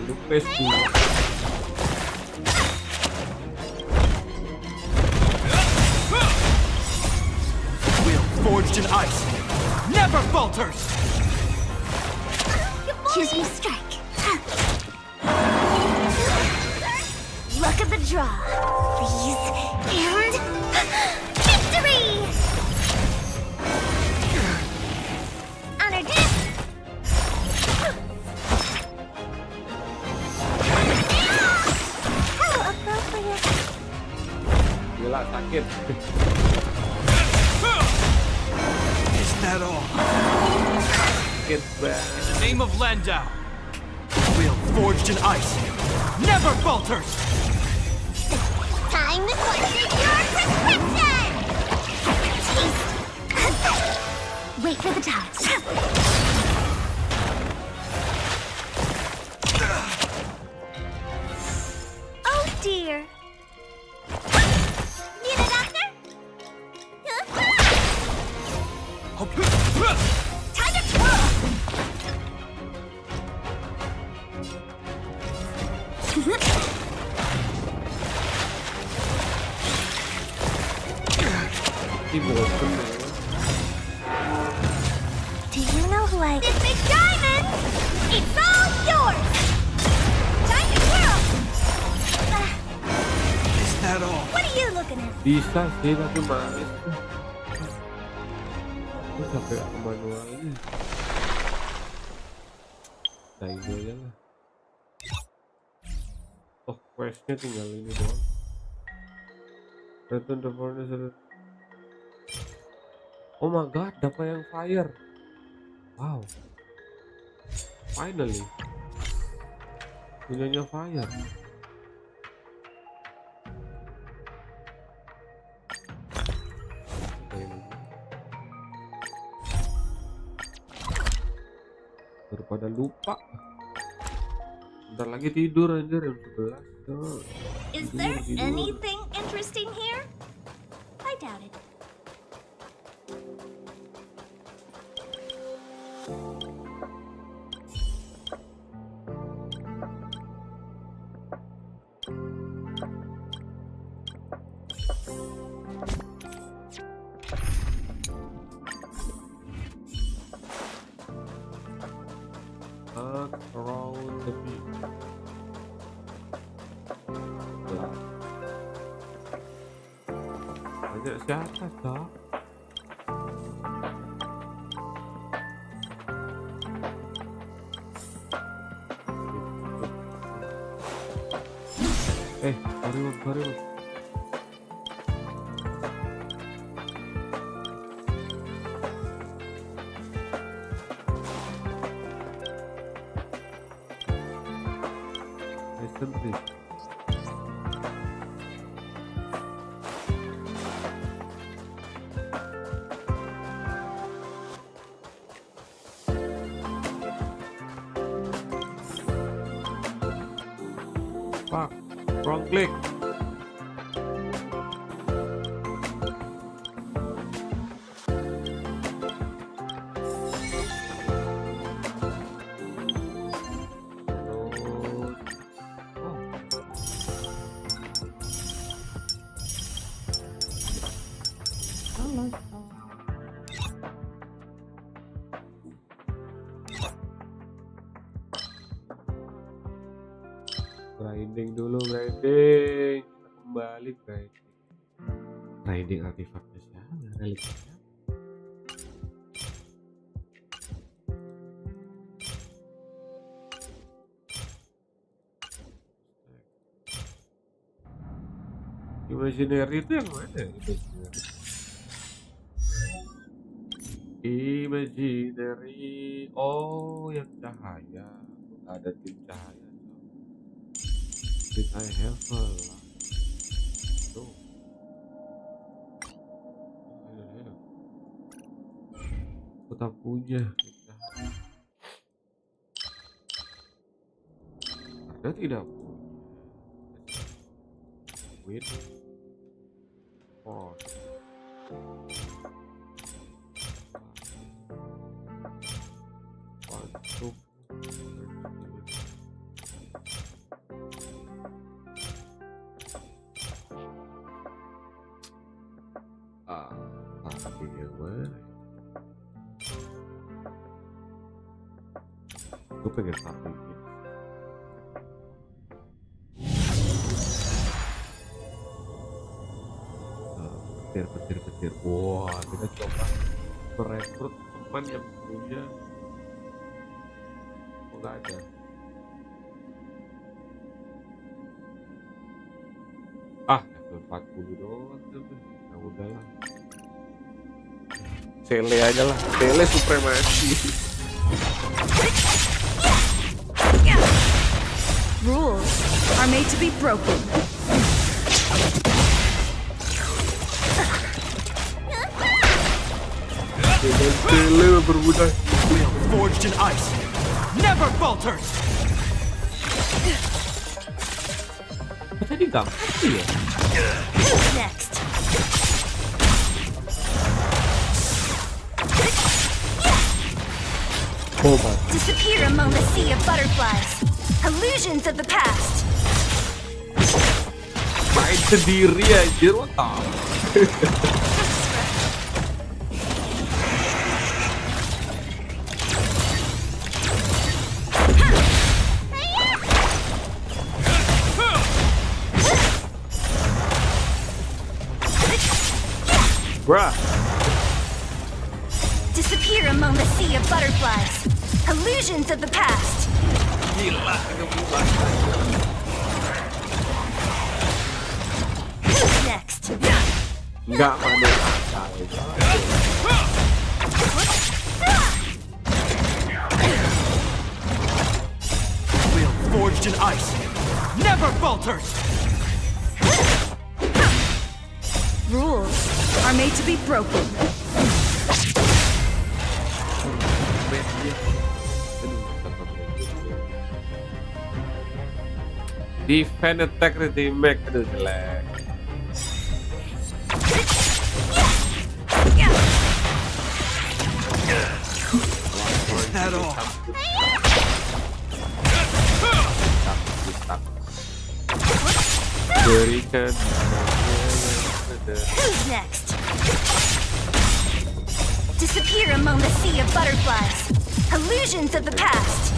Look pasti. Will forged in ice never falters. Choosing strike. Luck of the draw. Freeze and victory! Honor death! How appropriate. Gila sakit. Is that all? Sakit banget. In the name of Landau, Will forged in ice never falters. Time to question your prescription! Taste. Wait for the tides. Oh dear. Need a doctor? Time to twirl! Do you know who I... This big diamond! It's all yours! Time to twirl! Is that all? What are you looking at? Bisa sih tapi males. Aku sampai ke manual ini. Nah ini aja lah. Oh questnya tinggal ini doang. Return the furnace. Oh my god, dapat yang fire. Wow. Finally. Punyanya fire. Daripada lupa. Bentar lagi tidur anjir jam 11. Oh. Is there anything interesting here? I doubt it. Around the beach. Ya. Banyak siapa toh? Sorry. Listen. Fuck, wrong click. Grinding dulu, grinding. Kita kembali grinding. Grinding artefaknya siapa? Reliknya siapa? Imaginary itu yang mana? Imaginary. Oh, yang cahaya. Ada tim cahaya. Did I have a lot? No. I don't have. Aku tak punya. Karena tidak punya. Wait. Oh. Yang mana? Gue pengen satu ini. Petir. Wah, kita coba merekrut teman yang punya. Oh, nggak ada. Level 40 doang tuh. Nah, udahlah. Sele aja lah. Sele supremasi. Rules are made to be broken. Sele berbudak. Will forged in ice never falters. Tadi gampang sih ya. Who's next? Coba. Disappear among the sea of butterflies. Illusions of the past. Main sendiri anjir, what the? Bruh. Disappear among the sea of butterflies. Illusions of the past. Gila, Who's next? Enggak ada. Will forged in ice never falters. Rules are made to be broken. Defend attack remake, aduh jelek. Is that all? Berikan. Who's next? Disappear among the sea of butterflies. Illusions of the past.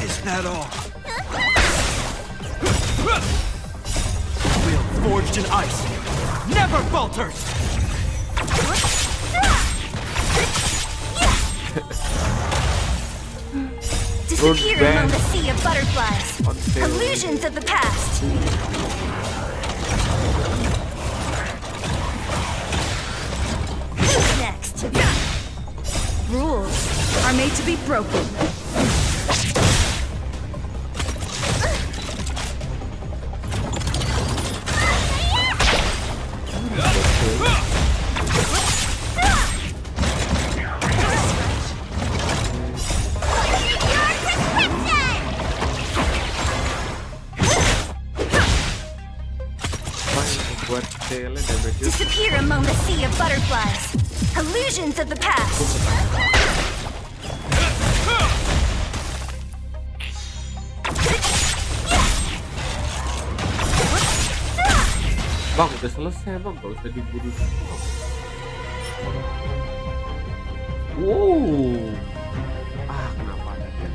Is that all? Will forged in ice never falters. Disappear among the sea of butterflies. Illusions of the past. Who's next? Rules are made to be broken. Disappear among the sea of butterflies. Illusions of the past. Bang, udah selesai bang, gak usah diburu. Wow. Kenapa ada dia?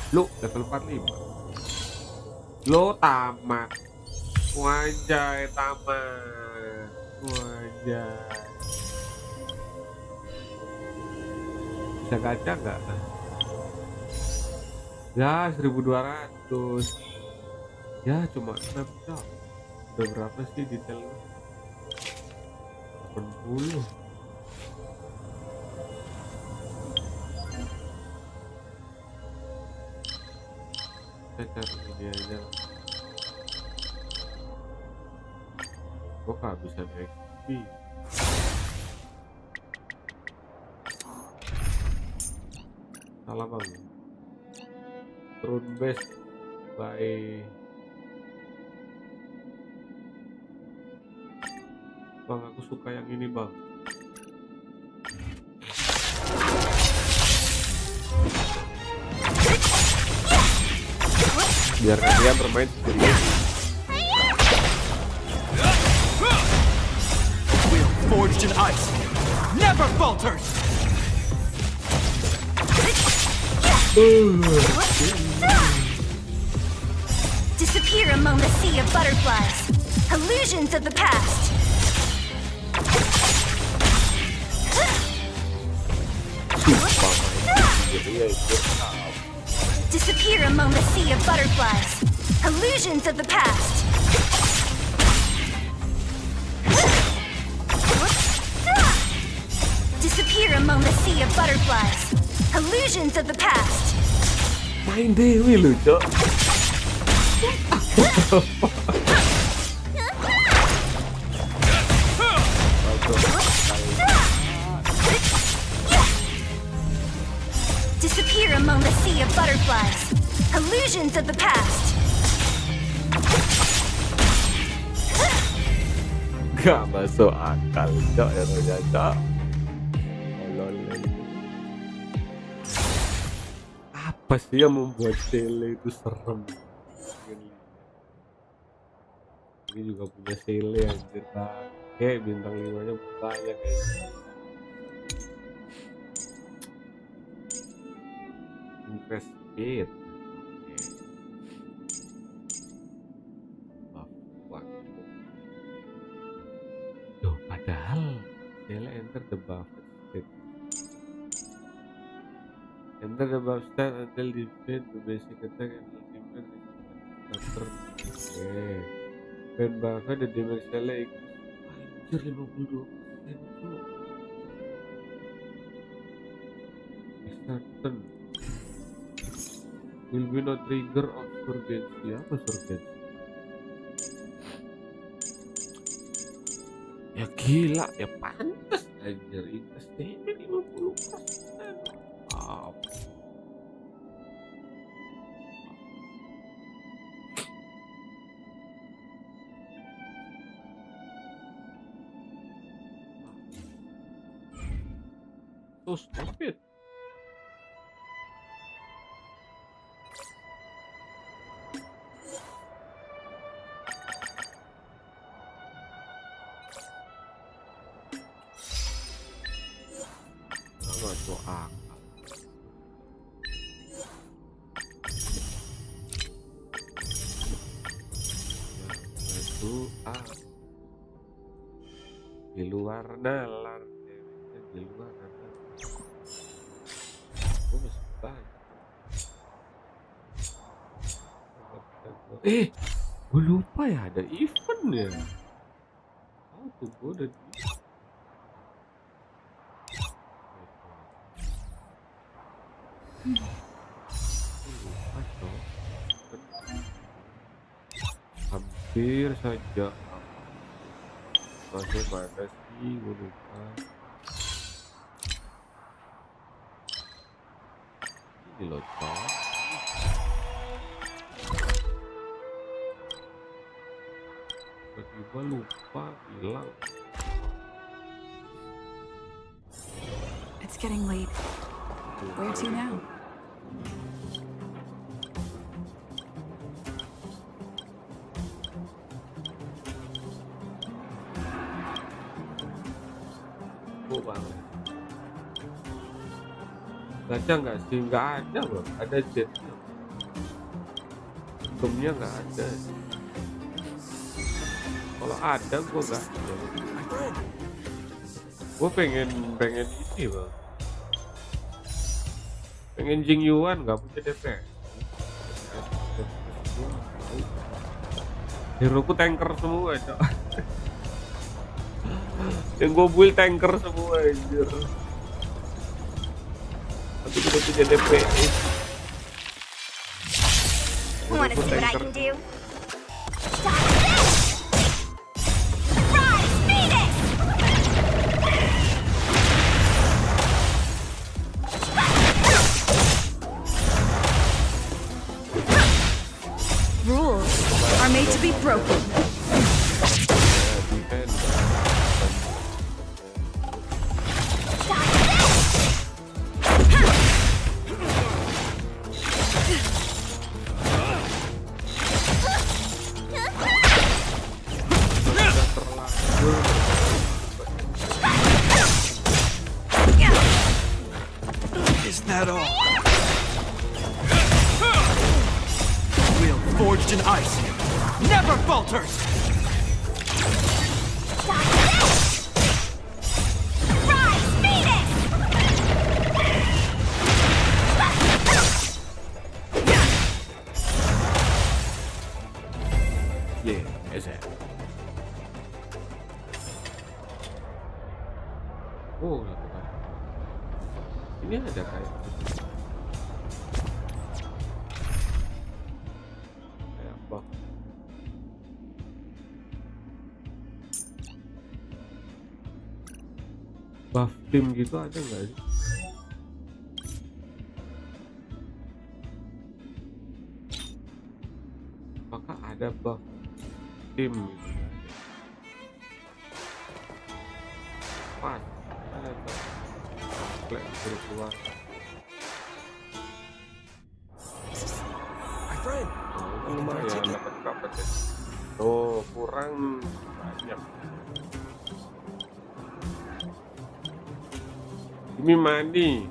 Lo level 45. Lo tamat. Wajah tamat. Wajah. Bisa gacha nggak? Ya 1200. Ya cuma 6 jam. Udah berapa sih detailnya? 80. Kita cari ini aja. Kok nggak bisa XP? Salah bang. Turun base by bang, aku suka yang ini bang. Biar dia bermain sendiri. We're forged in ice, never falters. Disappear among the sea of butterflies. Illusions of the past. Disappear among the sea of butterflies. Illusions of the past. Disappear among the sea of butterflies. Illusions of the past. Main dewi lu, Cok. Disappear among the sea of butterflies. Illusions of the past. Gak masuk akal, Cok, ya ternyata. Apa sih yang membuat Sele itu serem? Ini juga punya Sele anjir, kayak bintang 5-nya banyak kayaknya. Increase speed. Loh, padahal Sele enter the buffet state. Enter the buff state until defeat the basic attack and ultimate starter. Oke. When buffet the damage Sele anjir 52%. Starter will be no trigger of surgency. Apa surgency? Ya gila, ya pantas anjir, increase damage 50%. Wow. So stupid. Di luar nalar, di luar nalar. Gue masih banyak. Gue lupa ya ada event ya. Oh tuh gue udah lupa dong. Hampir saja. Masih mana sih, gue lupa. Ini loh, Cok. Tiba-tiba lupa, hilang. It's getting late. Where to now? Banget. Gacha nggak sih? Nggak ada bang, ada jet. Gemnya nggak ada. Kalau ada gue nggak ada. Gue pengen ini bang. Pengen Jing Yuan nggak punya DP. Heroku tanker semua Cok. Yang gue build tanker semua anjir. Tapi udah punya DP. Wanna see what I can do? Rules are made to be broken. Is that all? Will forged in ice never falters! Rise, Phoenix! Yeah, is it? Oh, ini ada kayak buff. Buff tim gitu ada nggak sih? Apakah ada buff tim gitu? Pas ada play keluar. My friend, Lumayan dapat berapa deh? Oh, kurang banyak. Ini mandi.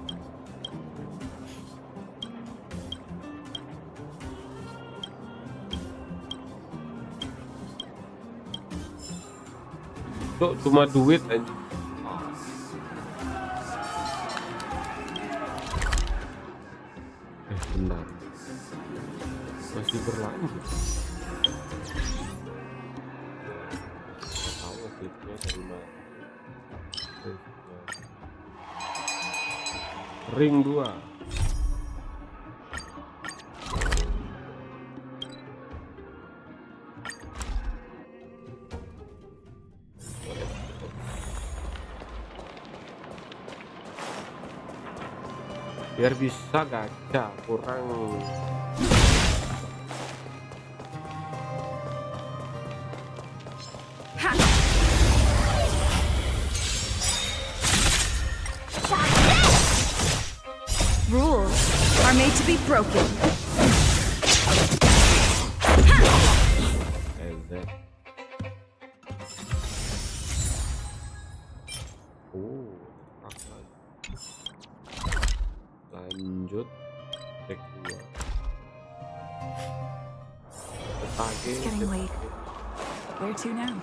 Tuh cuma duit aja. Benar. Masih berlanjut. Nggak tahu klipnya dari mana. Ring 2. Biar bisa gacha, kurang Rules are made to be broken. Lanjut deck 2. It's getting late. Where to now?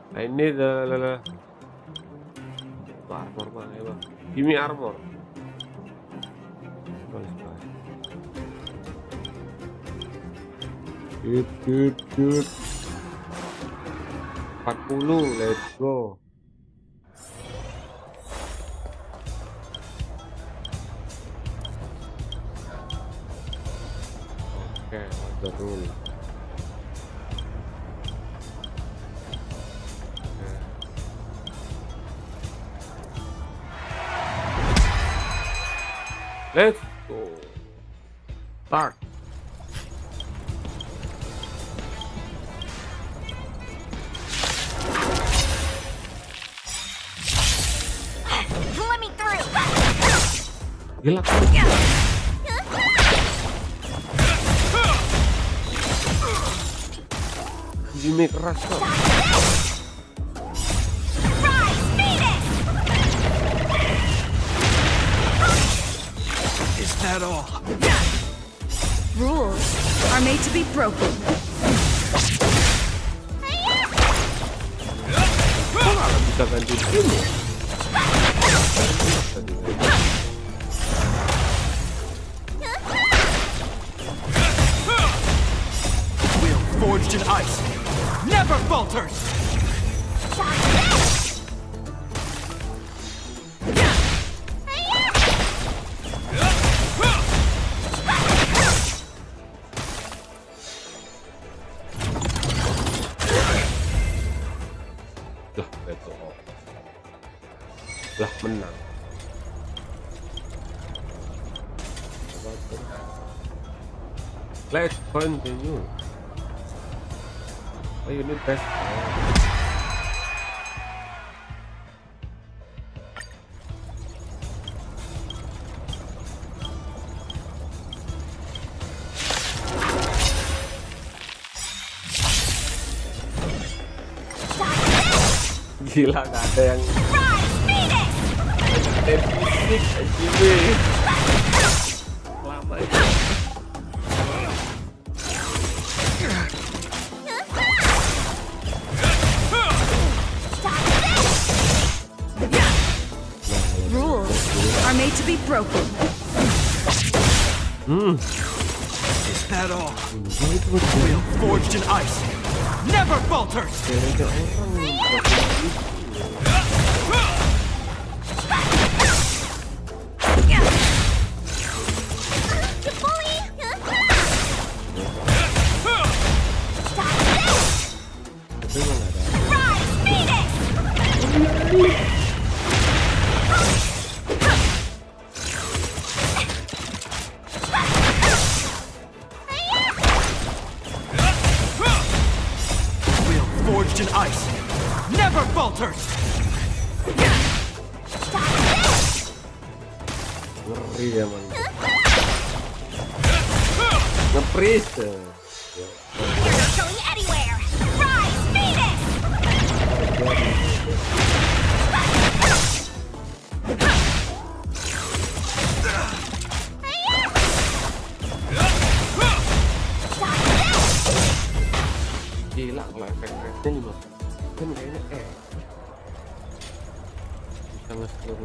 Nah ini armor bang, ya bang. Give me armor. Good. 40, let's go. Oke, order dulu. Let's go. Start. Let me through! Gila. Ini keras kok. Is that all? Rules are made to be broken. Kok nggak bisa ganti tim ya? Will forged in ice never falters! Lah menang. Let's continue. Oh, you need best. Gila, gak ada yang fisik aja. Lama ya. Rules are made to be broken. Is that all? Will forged in ice never falters. Forged in ice never falters. Ngeri ya man. Nge-freeze. You're not going anywhere. Rise, Phoenix! Gila, kalau efek-efeknya juga kan kayaknya bisa nge-skill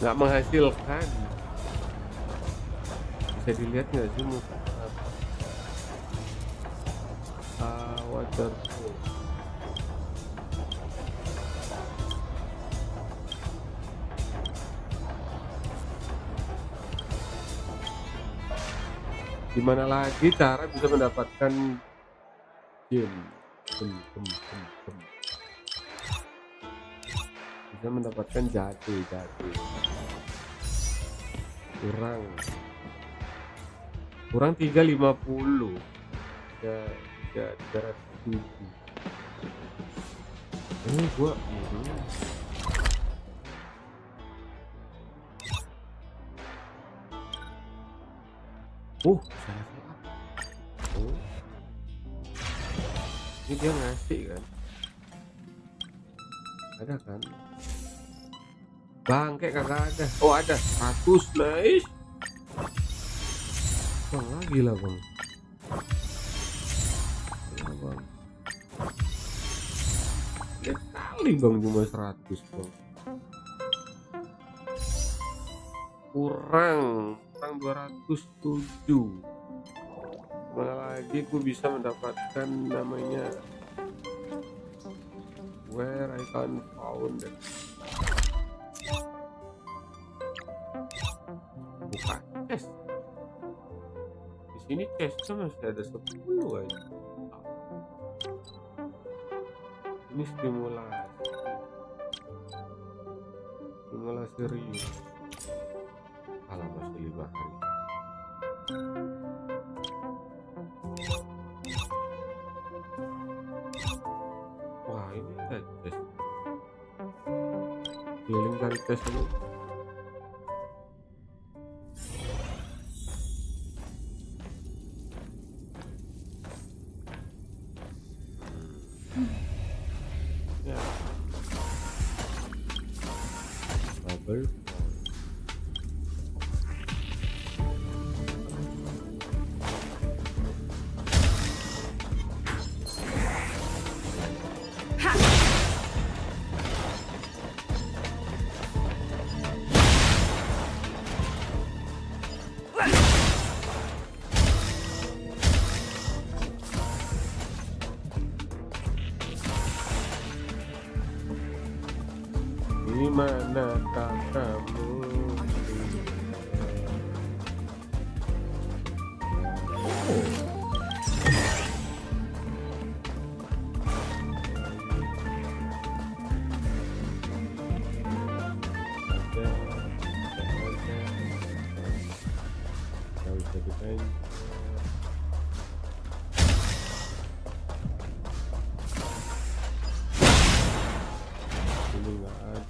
nggak menghasilkan. Bisa dilihat nggak sih muka waterfall. Gimana lagi cara bisa mendapatkan gem? Bisa mendapatkan jati. Kurang 350 ya 307. Ini gua salah. Ini dia ngasih kan? Ada kan? Bangke kagak ada. Oh ada 100, nice. Bang lagi lah bang. Ya, bang. Lihat kali bang cuma 100 bang. Kurang 207. Mana lagi gue bisa mendapatkan namanya where I can found it. Bukan chest. Di sini chestnya masih ada 10 aja. Ini stimulasi Rio. Alah masih 5 hari. Wah ini ada tes. Keliling cari tes dulu. Ya. Bubble. Dimanakah kamu?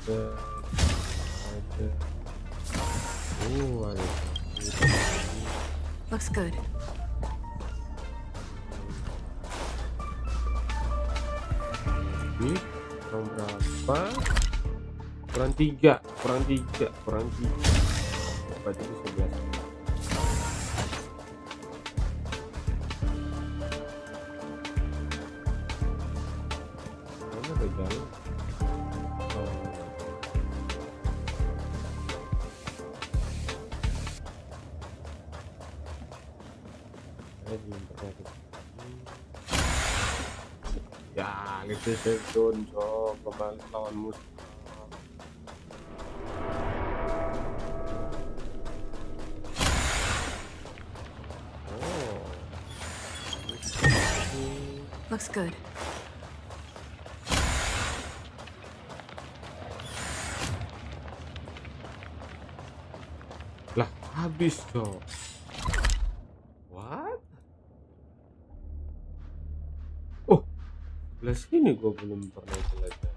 ada. Ada. Looks good. Ini kurang berapa? Kurang 3. Berarti 11. Mana ada jalan? Ya, itu sedon so kembali lawan musuh. Looks good. Lah, habis dong. What? Oh, sebelah sini gue belum pernah jelajah.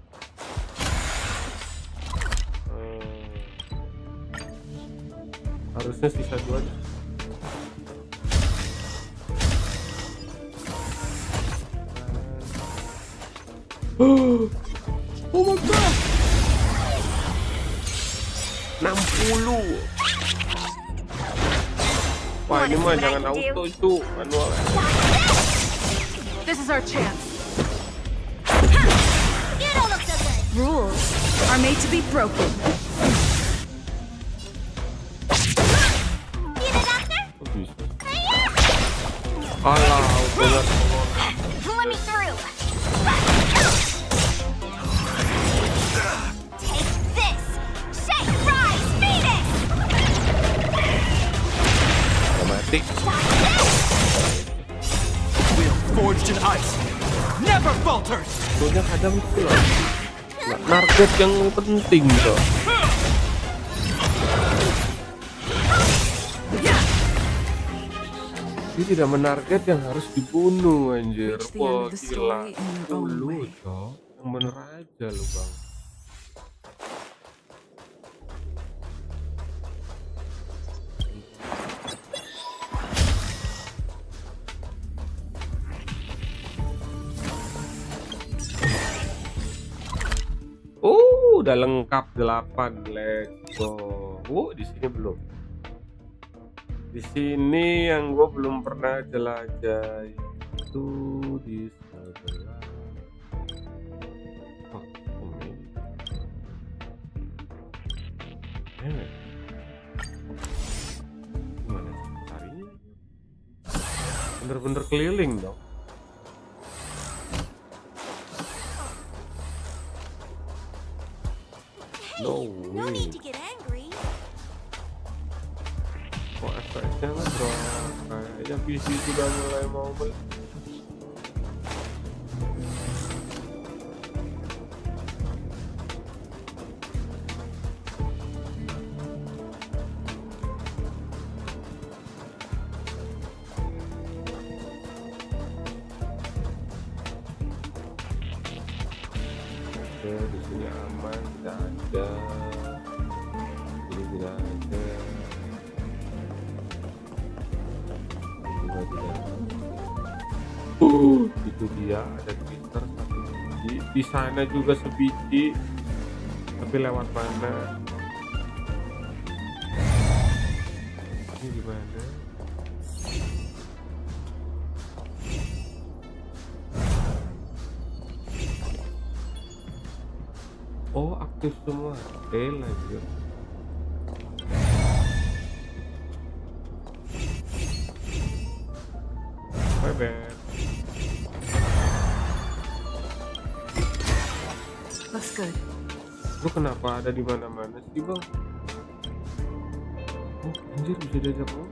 Harusnya sisa 2 aja. Oh my god, 60. Wah, ini mah jangan auto, itu manual. This is our chance. You don't look so good. Rules are made to be broken. You the doctor? Kok bisa? Alah, autonya Let me through. Take this. Shake, rise, Phoenix. otomatis. We're forged in ice. Never falters. Soalnya kadang itu lah target yang penting tuh. Dia tidak menarget yang harus dibunuh, anjir. Wah, gila. Lu cok, yang bener aja lu bang. Udah lengkap 8, let's go. Di sini belum. Di sini yang gue belum pernah jelajah itu di sebelah. Oh, ini. Gimana carinya? Bener-bener keliling dong. No way. Kok efeknya lah bro, kayaknya PC sudah mulai mau di sini aman, tidak ada. Ini tidak ada. Itu dia, ada Twitter satu biji, di sana juga sebiji, tapi lewat mana? Ini gimana? Oh, aktif semua. Lanjut. Bye bye. Looks good. Lu kenapa ada di mana-mana sih bang? Oh anjir, bisa diajak lo?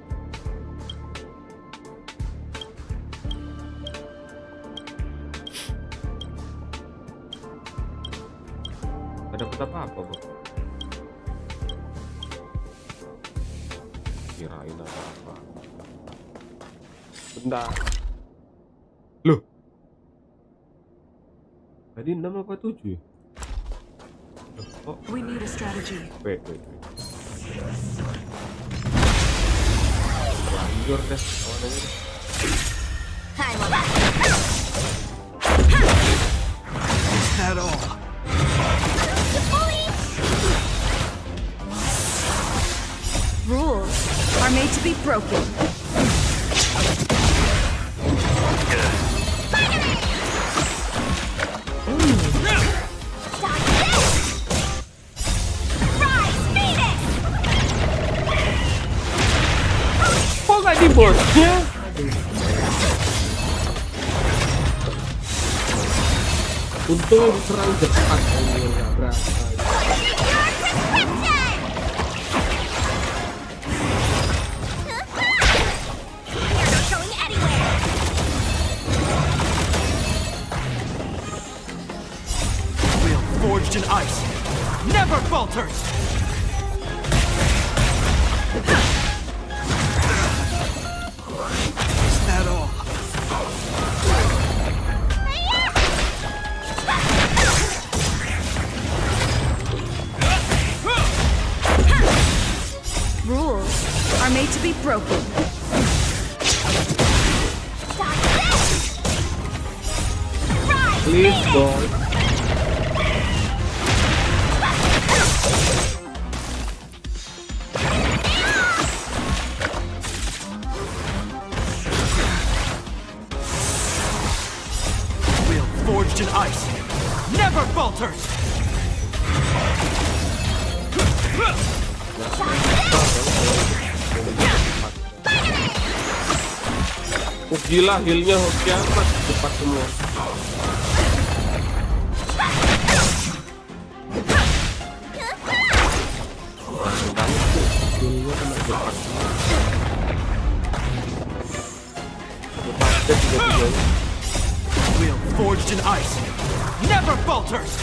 Ada dapet apa-apa bang? Kirain ada apa? Bentar. Loh, tadi 6 apa 7 ya? Loh. Oh. We need a strategy. Wait. Lanjut deh, awan aja deh. Is that all? Rules are made to be broken. Kok nggak di bosnya? Untung diserang cepat, nggak berasa. Forged in ice, never falters! Is that all? Rules are made to be broken. Please, boy. Forged in ice, never falters! Oh gila, healnya hoki amat, cepat semua. Healnya kena cepat semua. Cepatnya tiga-tiganya. Wheel forged in ice, never falters!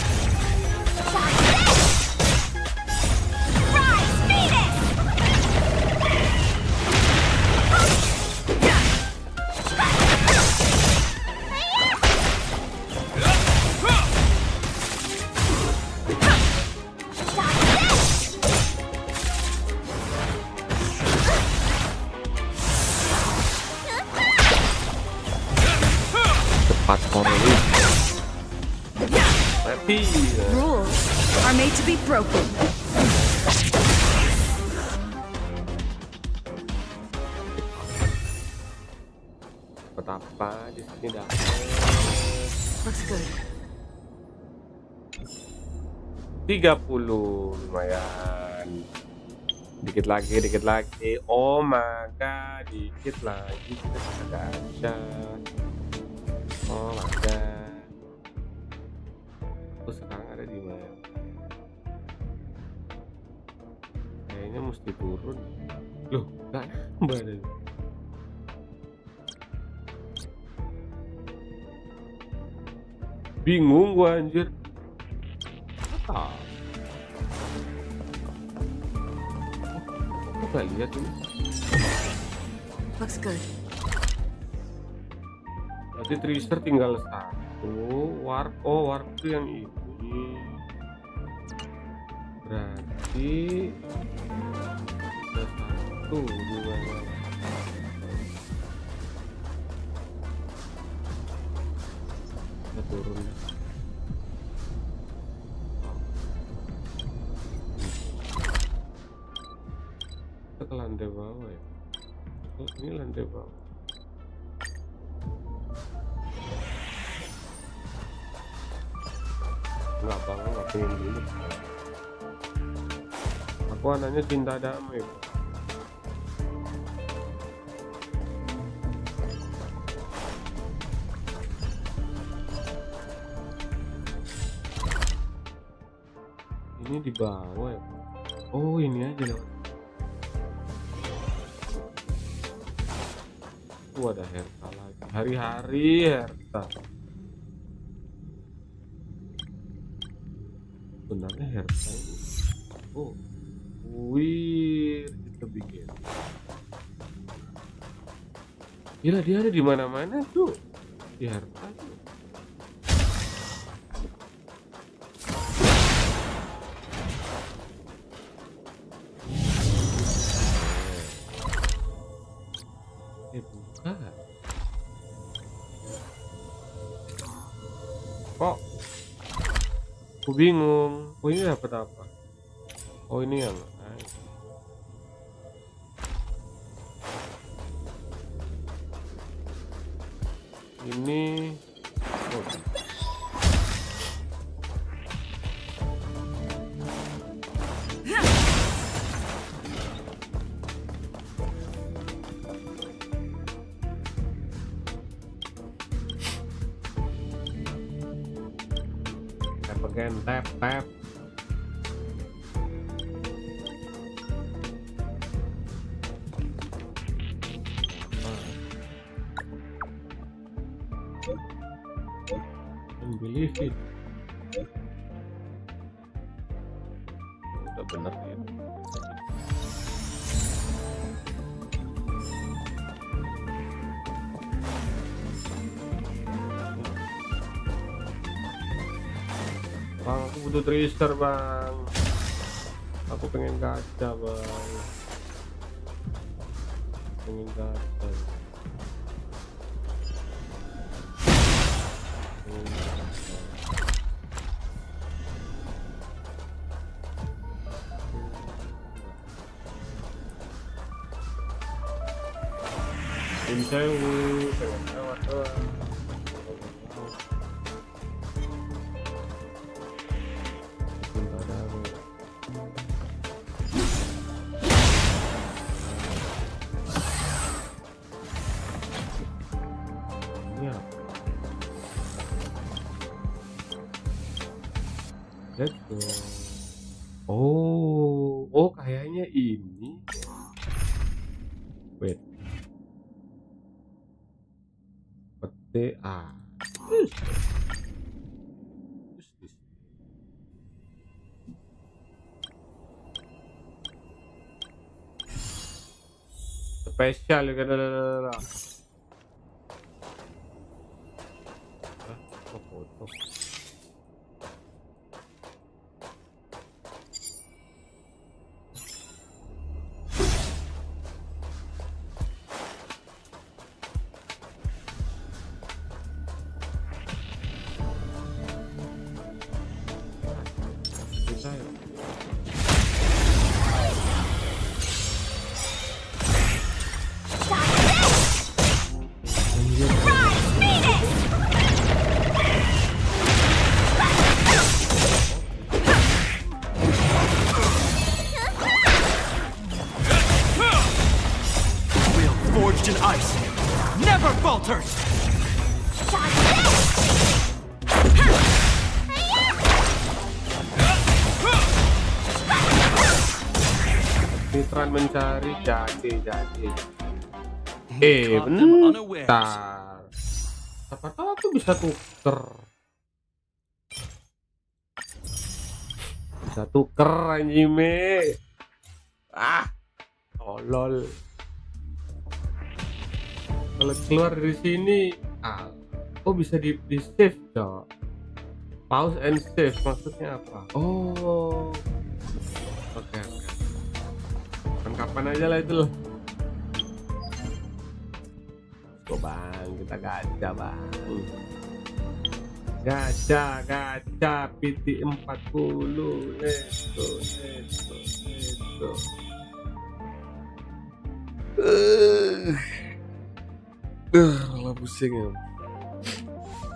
Cepat koreli. Mati. Rules are made to be broken. Betapa di sini dah. Looks good. 30 lumayan. Dikit lagi. Oh my god, dikit lagi kita bisa gacha. Oh my god. Aku sekarang ada di mana? Kayaknya mesti turun. Loh, enggak nambah ada. Bingung gua anjir. Apa? Aku gak lihat ini. Looks good. Berarti Tracer tinggal satu. Warp, oh warp itu yang ini. Berarti ada satu dua. Kita turun. Kita ke lantai bawah ya. Oh, ini lantai bawah. Nggak bang, nggak pengen dulu. Aku anaknya cinta damai. Ini di bawah ya. Oh ini aja lewat. Tuh ada Herta lagi. Hari-hari Herta. Sebenarnya Herta ini. Oh, weird kita bikin. Gila dia ada di mana-mana tuh. Di Herta tuh. Kok aku bingung. Oh ini dapat apa? Oh ini yang ini. Oh. Tap again, tap. Believe it. Udah bener ya. Bang, aku butuh tracer bang. Aku pengen gacha bang. Pengen gacha. Ini saya pengen lewat doang. Let's go. Oh kayaknya ini. Wait. Pete A. Spesial kan. Foto. Forged in ice, never falters. Peraturan mencari jadi. Bentar. Siapa tahu aku bisa tuker. Anjime. Tolol. Kalau keluar dari sini, bisa di save dong. Pause and save maksudnya apa? Oh, oke. Kapan aja lah itu loh. Go bang, kita gacha bang. Gacha PT 40. Let's go. Malah pusing ya.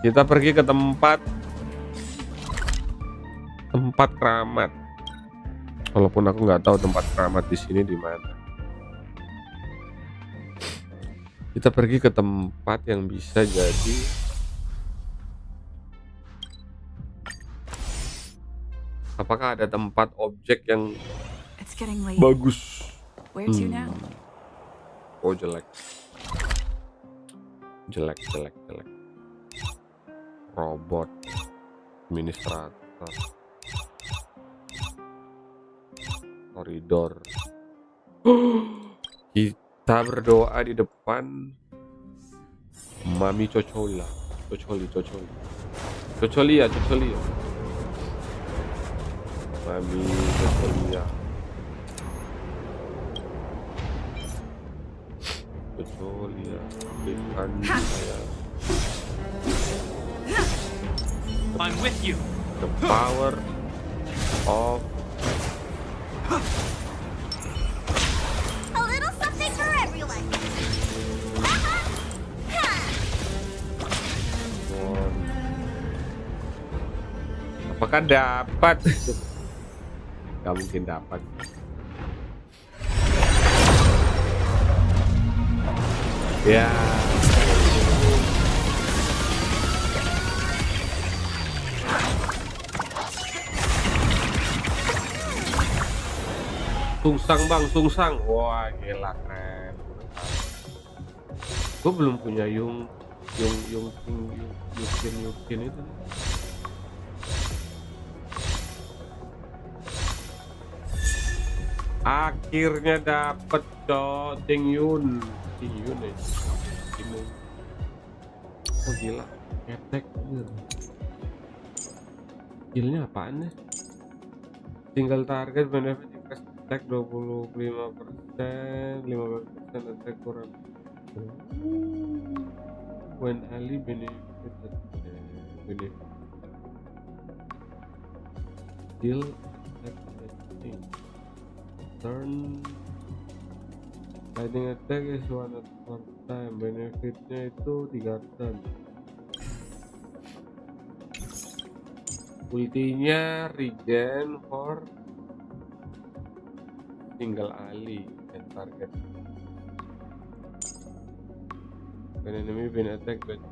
Kita pergi ke tempat keramat. Walaupun aku nggak tahu tempat keramat di sini di mana. Kita pergi ke tempat yang bisa jadi apakah ada tempat objek yang bagus? Oh jelek. Robot administrator koridor. Kita berdoa di depan Mami Cocoli ya Mami Cocolia berikan saya I'm with you. The power of A little something for everyone. apakah dapat? Gak mungkin dapat. Ya. Sungsang bang, sungsang. Wah gila keren. Gue belum punya Yukin itu. Akhirnya dapet cok Tingyun ya. Oh gila, attack skillnya apaan ya? Single target benefit increase attack 25%, 15% attack kurang. When Ali benefit skill attack turn lightning attack is one at one time, benefitnya itu 3 turn. Ultinya regen for single Ali and target. When enemy been attacked by the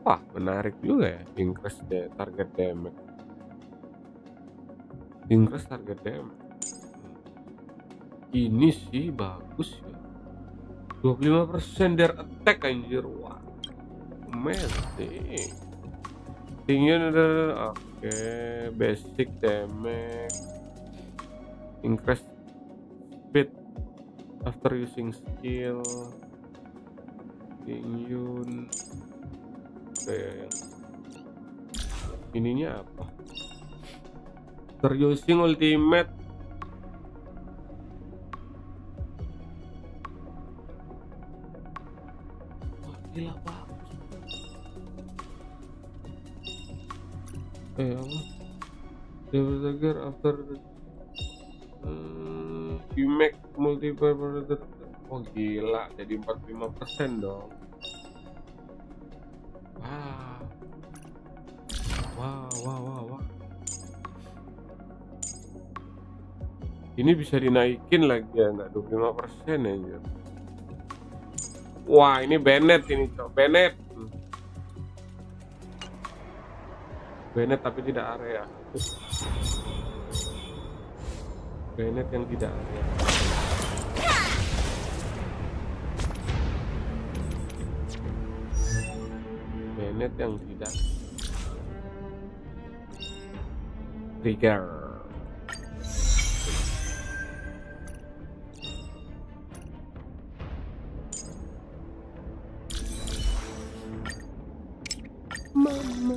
wah menarik juga ya, increase target damage. Increase target damage ini sih bagus ya, 25% their attack anjir. Wah amazing. Tingginya udah oke. Basic damage, increase speed after using skill, Tingyun. Ininya apa? After using ultimate. Wah gila bagus. Apa? Dagger after you make multiple predator. Oh gila, jadi 45% dong. Wah. Ini bisa dinaikin lagi ya, nggak 25% aja. Wah ini Bennett ini cok, Bennett tapi tidak area. Bennett yang tidak area. Bennett yang tidak trigger. Mama.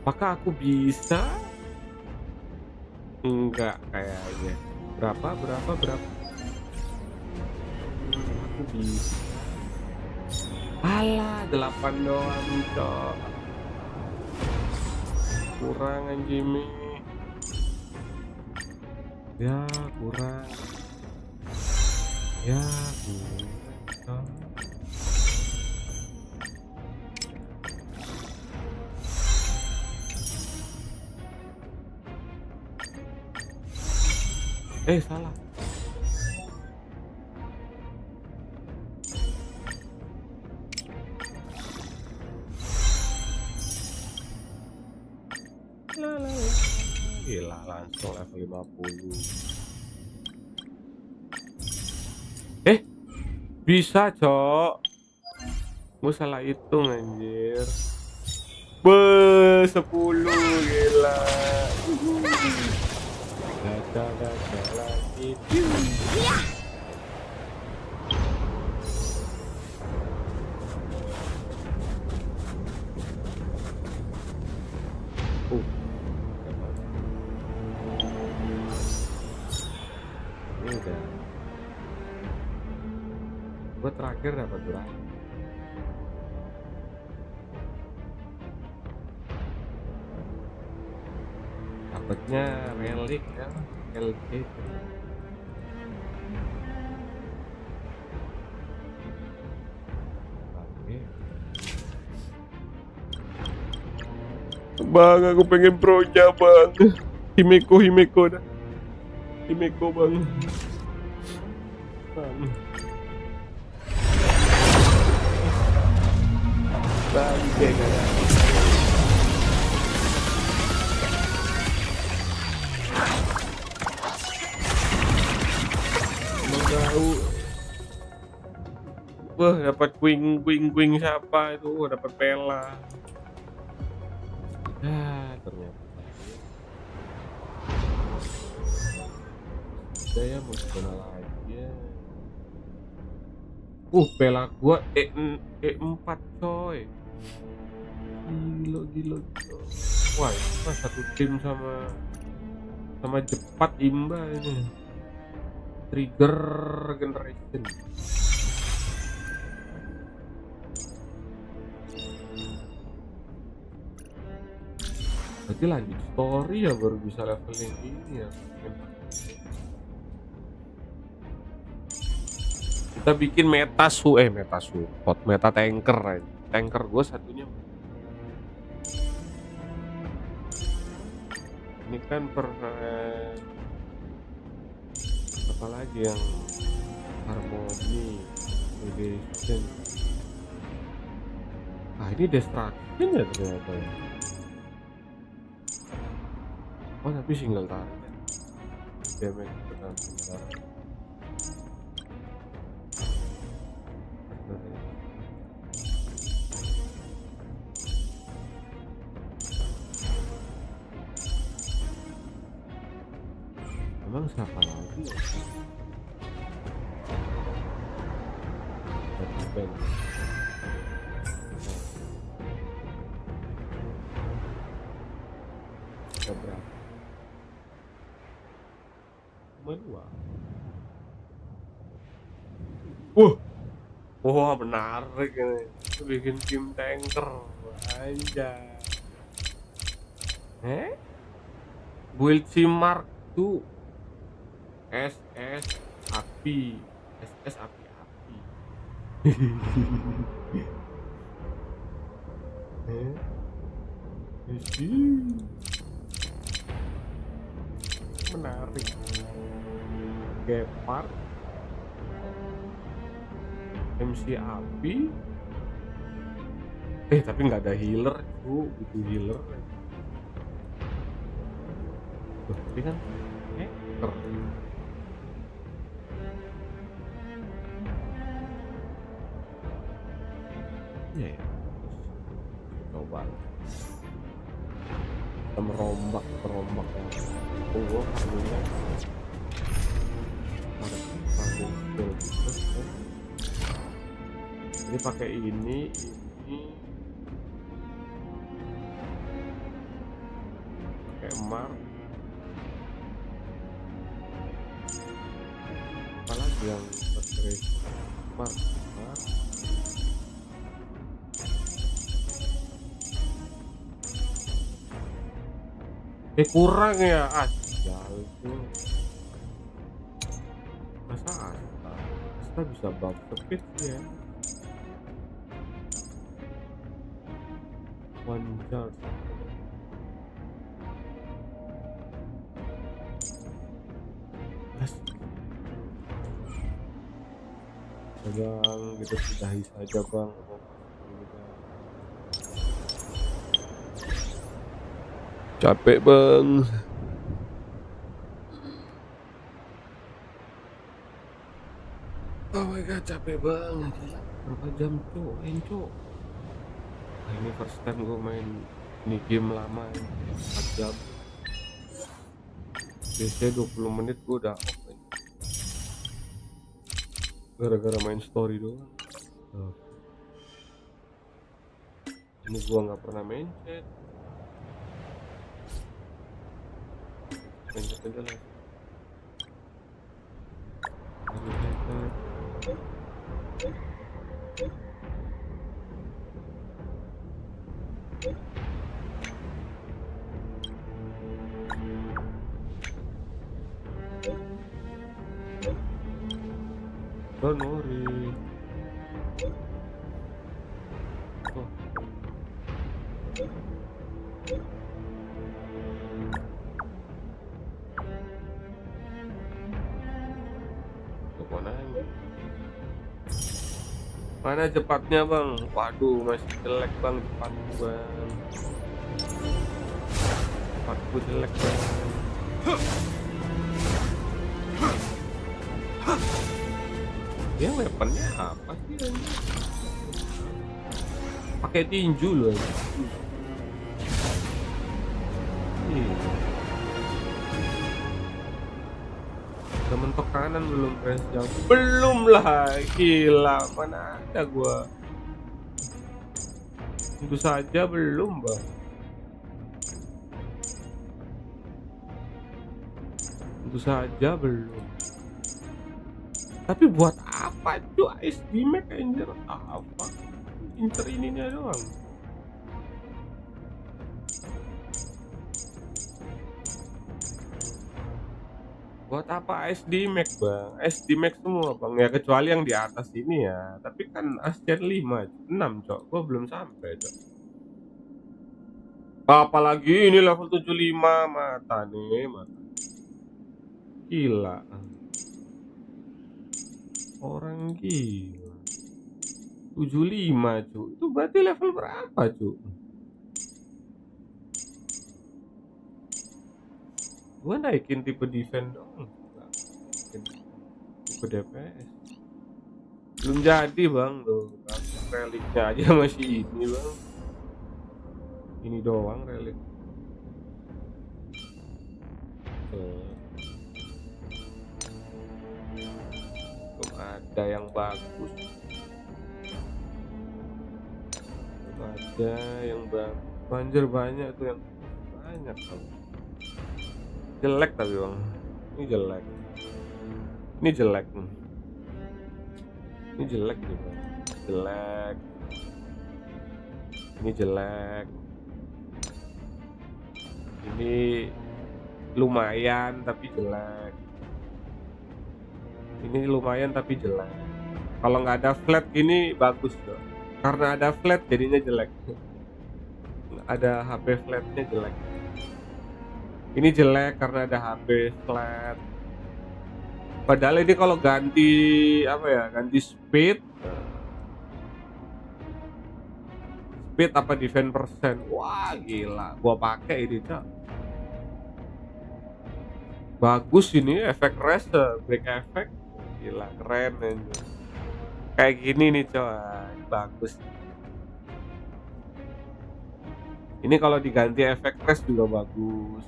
Apakah aku bisa? Enggak kayaknya. Berapa? Aku bisa. Alah, 8 doang, cok. Kurang Jimmy. Ya, kurang. Ya, kurang. Salah. Gila, langsung level 50. Bisa, cok. Gue salah hitung anjir. 10 gila. Gacha lagi. Ini udah. Gue terakhir dapat berapa? Dapatnya relik ya, LG. Bang, aku pengen pro-nya bang. Himeko dah. Himeko bang. Bang, tahu. Wah, dapat queen siapa itu? Dapat Pela. Ternyata. Saya mau kemana lagi ya? Pela gua E4 coy. Gila. Wah, itu satu tim sama JEPAT imba ini. Trigger generation. Berarti lanjut story ya baru bisa leveling ini ya. Kita bikin meta support, meta tanker aja. Tanker gue satunya. Ini kan apalagi yang harmoni, mediation. Ini destruction ya ternyata. Oh tapi single target. Damage tekan sebentar. Emang siapa lagi ya? Ben. Berapa? Cuma 2. Wah menarik ini. Bikin tim tanker aja. Build si Mark tuh. SS api. Menarik. Gepard MC api. Tapi nggak ada healer tuh, butuh healer. Tapi kan hacker. Ya. Coba. Kita merombak yang harganya. Ada skill gitu. Jadi pakai ini pakai mark. Apalagi yang terkait mark. Kurang ya itu. Masa Asta bisa buff speed ya. One charge. Bang, kita sudahi saja bang. Capek bang. Oh my god, capek bang. Berapa jam cok? Ini first time gue main Ini game lama ya, 4 jam. Biasanya 20 menit gue udah off aja. Gara-gara main story doang. Ini gua nggak pernah main chat. Main chat aja lah. Don't worry. Oh. Mana cepatnya bang? Waduh masih jelek bang cepatku bang. Cepatku jelek bang. Dia weaponnya apa sih ini? Pakai tinju loh. Udah mentok kanan belum press jump? Belum lah, gila mana ada gua. Tentu saja belum bang. Tentu saja belum. Tapi buat apa tuh SD Mac anjir? Apa? Inter ininya doang. Buat apa SD Mac bang? SD Mac semua bang ya, kecuali yang di atas ini ya. Tapi kan Ascen 5, 6 cok. Gua belum sampai cok. Apalagi ini level 75 mata nih mata. Gila. Orang gila 75 cu. Itu berarti level berapa cu? Gua naikin tipe defense dong, tipe DPS belum jadi bang tuh. Reliknya aja masih ini bang, ini doang relik. Belum ada yang bagus, belum ada yang bagus. Banjir banyak tuh yang banyak bang. Jelek tapi bang, ini jelek, ini jelek, ini jelek nih bang, jelek, ini jelek, ini lumayan tapi jelek, ini lumayan tapi jelek. Kalau nggak ada flat gini bagus tuh, karena ada flat jadinya jelek. Ada HP flatnya jelek. Ini jelek karena ada HP flat. Padahal ini kalau ganti apa ya, ganti speed apa defense persen, wah gila, gua pakai ini cok. Bagus ini efek rest, break effect, gila keren aja. Kayak gini nih cok, bagus. Ini kalau diganti efek rest juga bagus.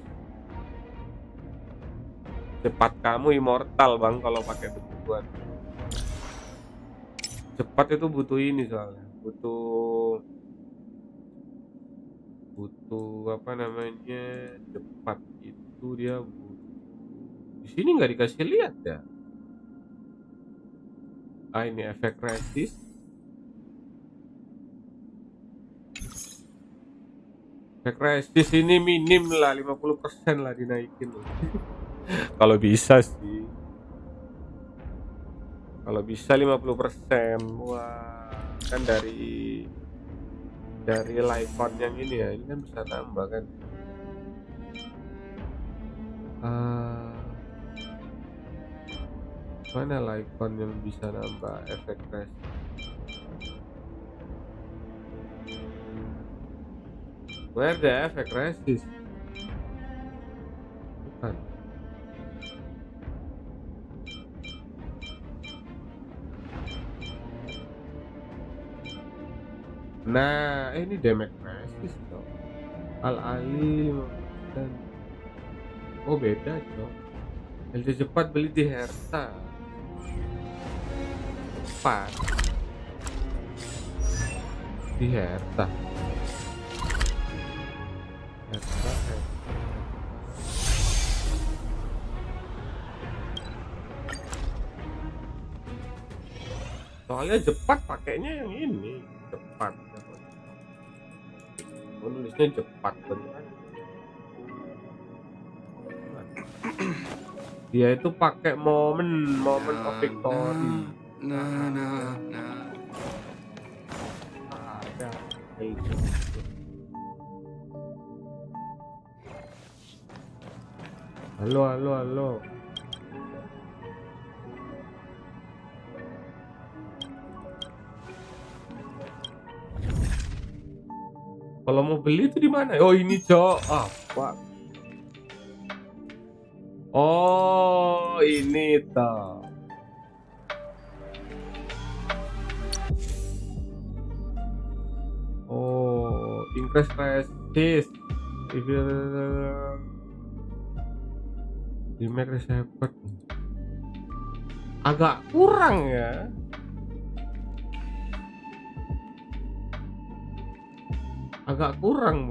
Cepat kamu immortal bang kalau pakai begituan. Cepat itu butuh ini soalnya, butuh apa namanya, cepat itu dia di sini nggak dikasih lihat ya. Ini efek resist. Efek resist ini minim lah 50% lah dinaikin. Kalau bisa sih, kalau bisa 50%. Wah kan dari LYFE yang ini ya, ini kan bisa nambah kan. Mana LYFE yang bisa nambah efek rest? Where the efek resist? Bukan. Nah, ini damage resist dong. Al-Ali dan oh beda cok. LJ cepat beli di Herta. Cepat di Herta. Herta. Soalnya cepat pakainya yang ini cepat. Nulisnya cepat beneran. Dia itu pakai momen of victory. Ada. Halo. Kalau mau beli itu di mana? Oh ini cok. Apa? Oh ini toh. Oh increase resist. If you make resepet. Agak kurang ya. Agak kurang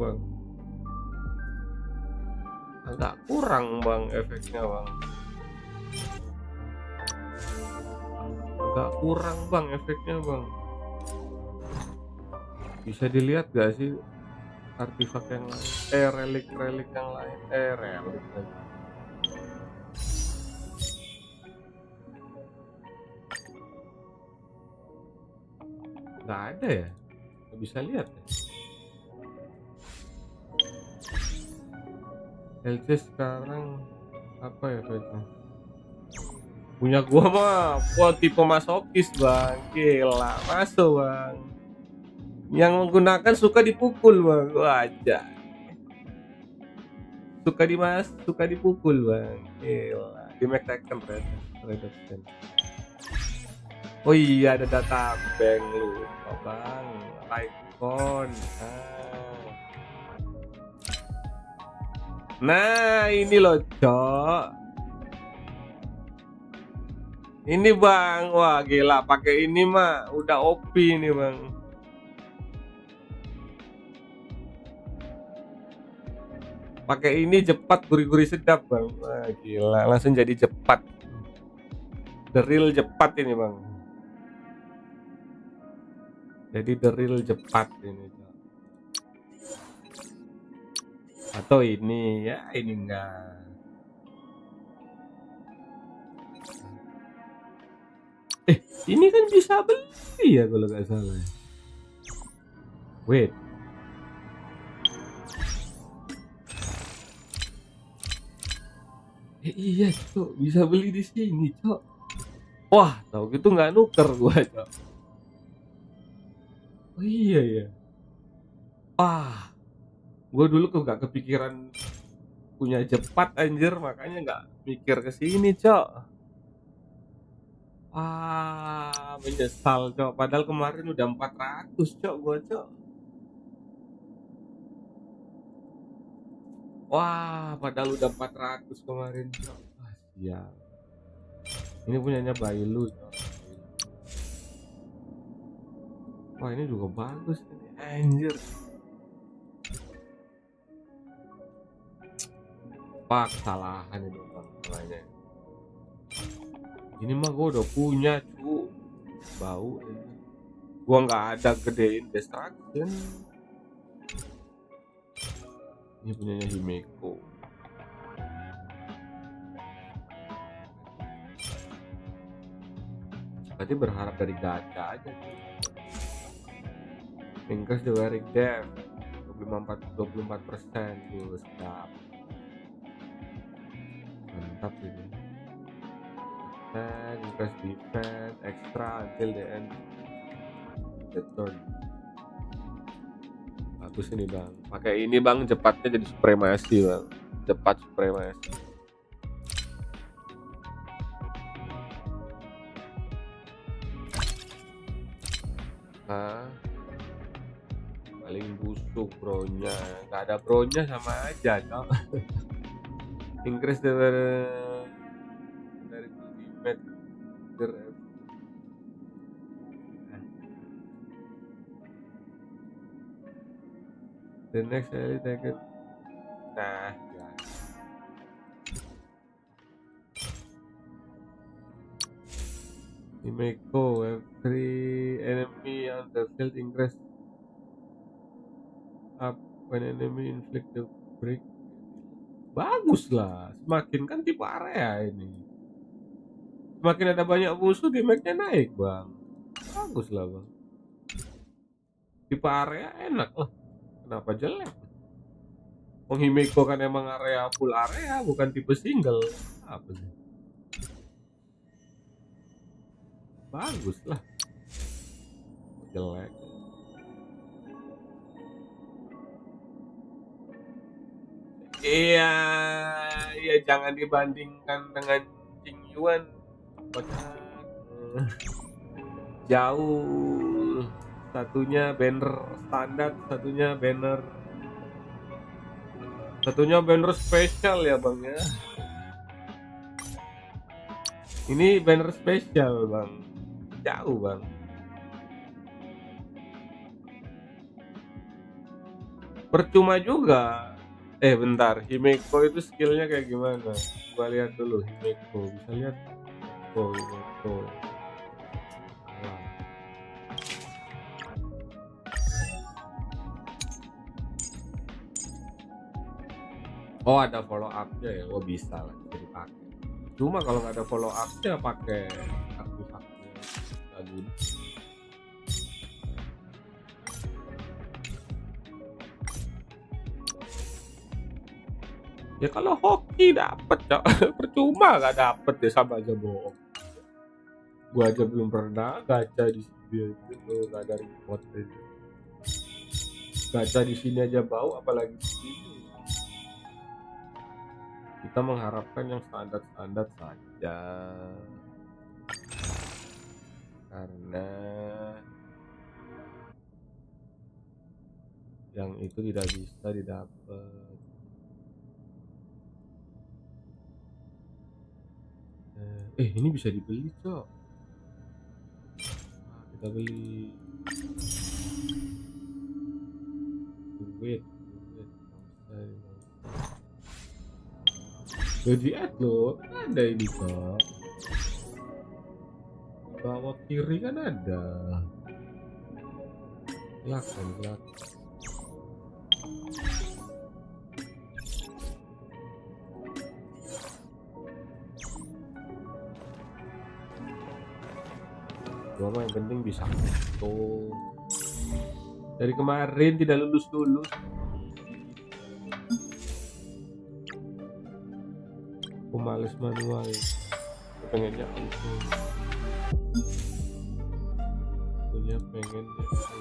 bang efeknya bang. Agak kurang bang efeknya bang. Bisa dilihat gak sih artifak yang relik yang lain? Relik lagi. Gak ada ya? Gak bisa lihat ya? LC sekarang apa ya efeknya? Punya gua mah tipe masokis bang, gila masuk bang. Yang menggunakan suka dipukul bang, wajah. Suka dipukul bang, gila. Di Mac Tekken reduction. Oh iya ada data bank lupa bang, icon. Nah ini loh cok. Ini bang, wah gila pakai ini mah udah OP nih bang. Pakai ini JEPAT gurih-gurih sedap bang. Wah gila langsung jadi JEPAT. The real JEPAT ini bang. Jadi the real JEPAT ini. Atau ini ya ini enggak. Ini kan bisa beli ya kalau nggak salah. Wait. Iya cok, bisa beli di sini cok. Wah, tahu gitu nggak nuker gua cok. Oh iya ya. Wah, gua dulu kok nggak kepikiran punya JEPAT anjir, makanya nggak mikir ke sini cok. Wah, menyesal cok. Padahal kemarin udah 400 cok gua cok. Wah, padahal udah 400 kemarin cok. Wah, sial. Ini punyanya Bailu cok. Wah, ini juga bagus ini. Anjir. Pak, kesalahan itu bang namanya. Ini mah gue udah punya cu. Bau ini. Gua nggak ada gedein destruction. Ini punyanya Himeko. Berarti berharap dari gacha aja tuh. Increase the wearing depth 24% tuh sedap. Mantap ini. And increase defense extra until the end the turn. Bagus ini bang. Pakai ini bang, JEPATnya jadi supremasi bang. JEPAT supremasi. Nah, paling busuk bronya. Nggak ada bronya sama aja toh. Increase dari ultimate. The next elite take it. Nah, ya. Himeko, every enemy on the field increase up when enemy inflict the break. Bagus lah, semakin kan tipe area ini. Semakin ada banyak musuh, damage-nya naik bang. Bagus lah bang. Tipe area enak lah. Kenapa jelek? Himeko kan emang area full area, bukan tipe single. Apa sih? Bagus lah. Jelek. Iya, iya jangan dibandingkan dengan Jing Yuan. Jauh. Satunya banner standar, satunya banner spesial ya bang ya. Ini banner spesial bang, jauh bang. Percuma juga. Bentar, Himeko itu skillnya kayak gimana? Gua lihat dulu Himeko, bisa lihat. Himeko. Oh ada follow up-nya ya, bisa lah jadi pakai. Cuma kalau nggak ada follow up-nya pakai aktif-aktif lagi. Ya kalau hoki dapet ya, percuma nggak dapet ya sama aja bohong. Gua aja belum pernah gacha di sini itu nggak ada report aja. Gacha di sini aja bau, apalagi di sini. Kita mengharapkan yang standar-standar saja. Karena yang itu tidak bisa didapat. Ini bisa dibeli, Cok. Kita beli. Wait. Bediat loh, kan ada ini, Cok. Bawah kiri kan ada. Silakan. Cuma yang penting bisa tuh. Dari kemarin tidak lulus. Aku males manual. Pengennya auto. Pengennya auto.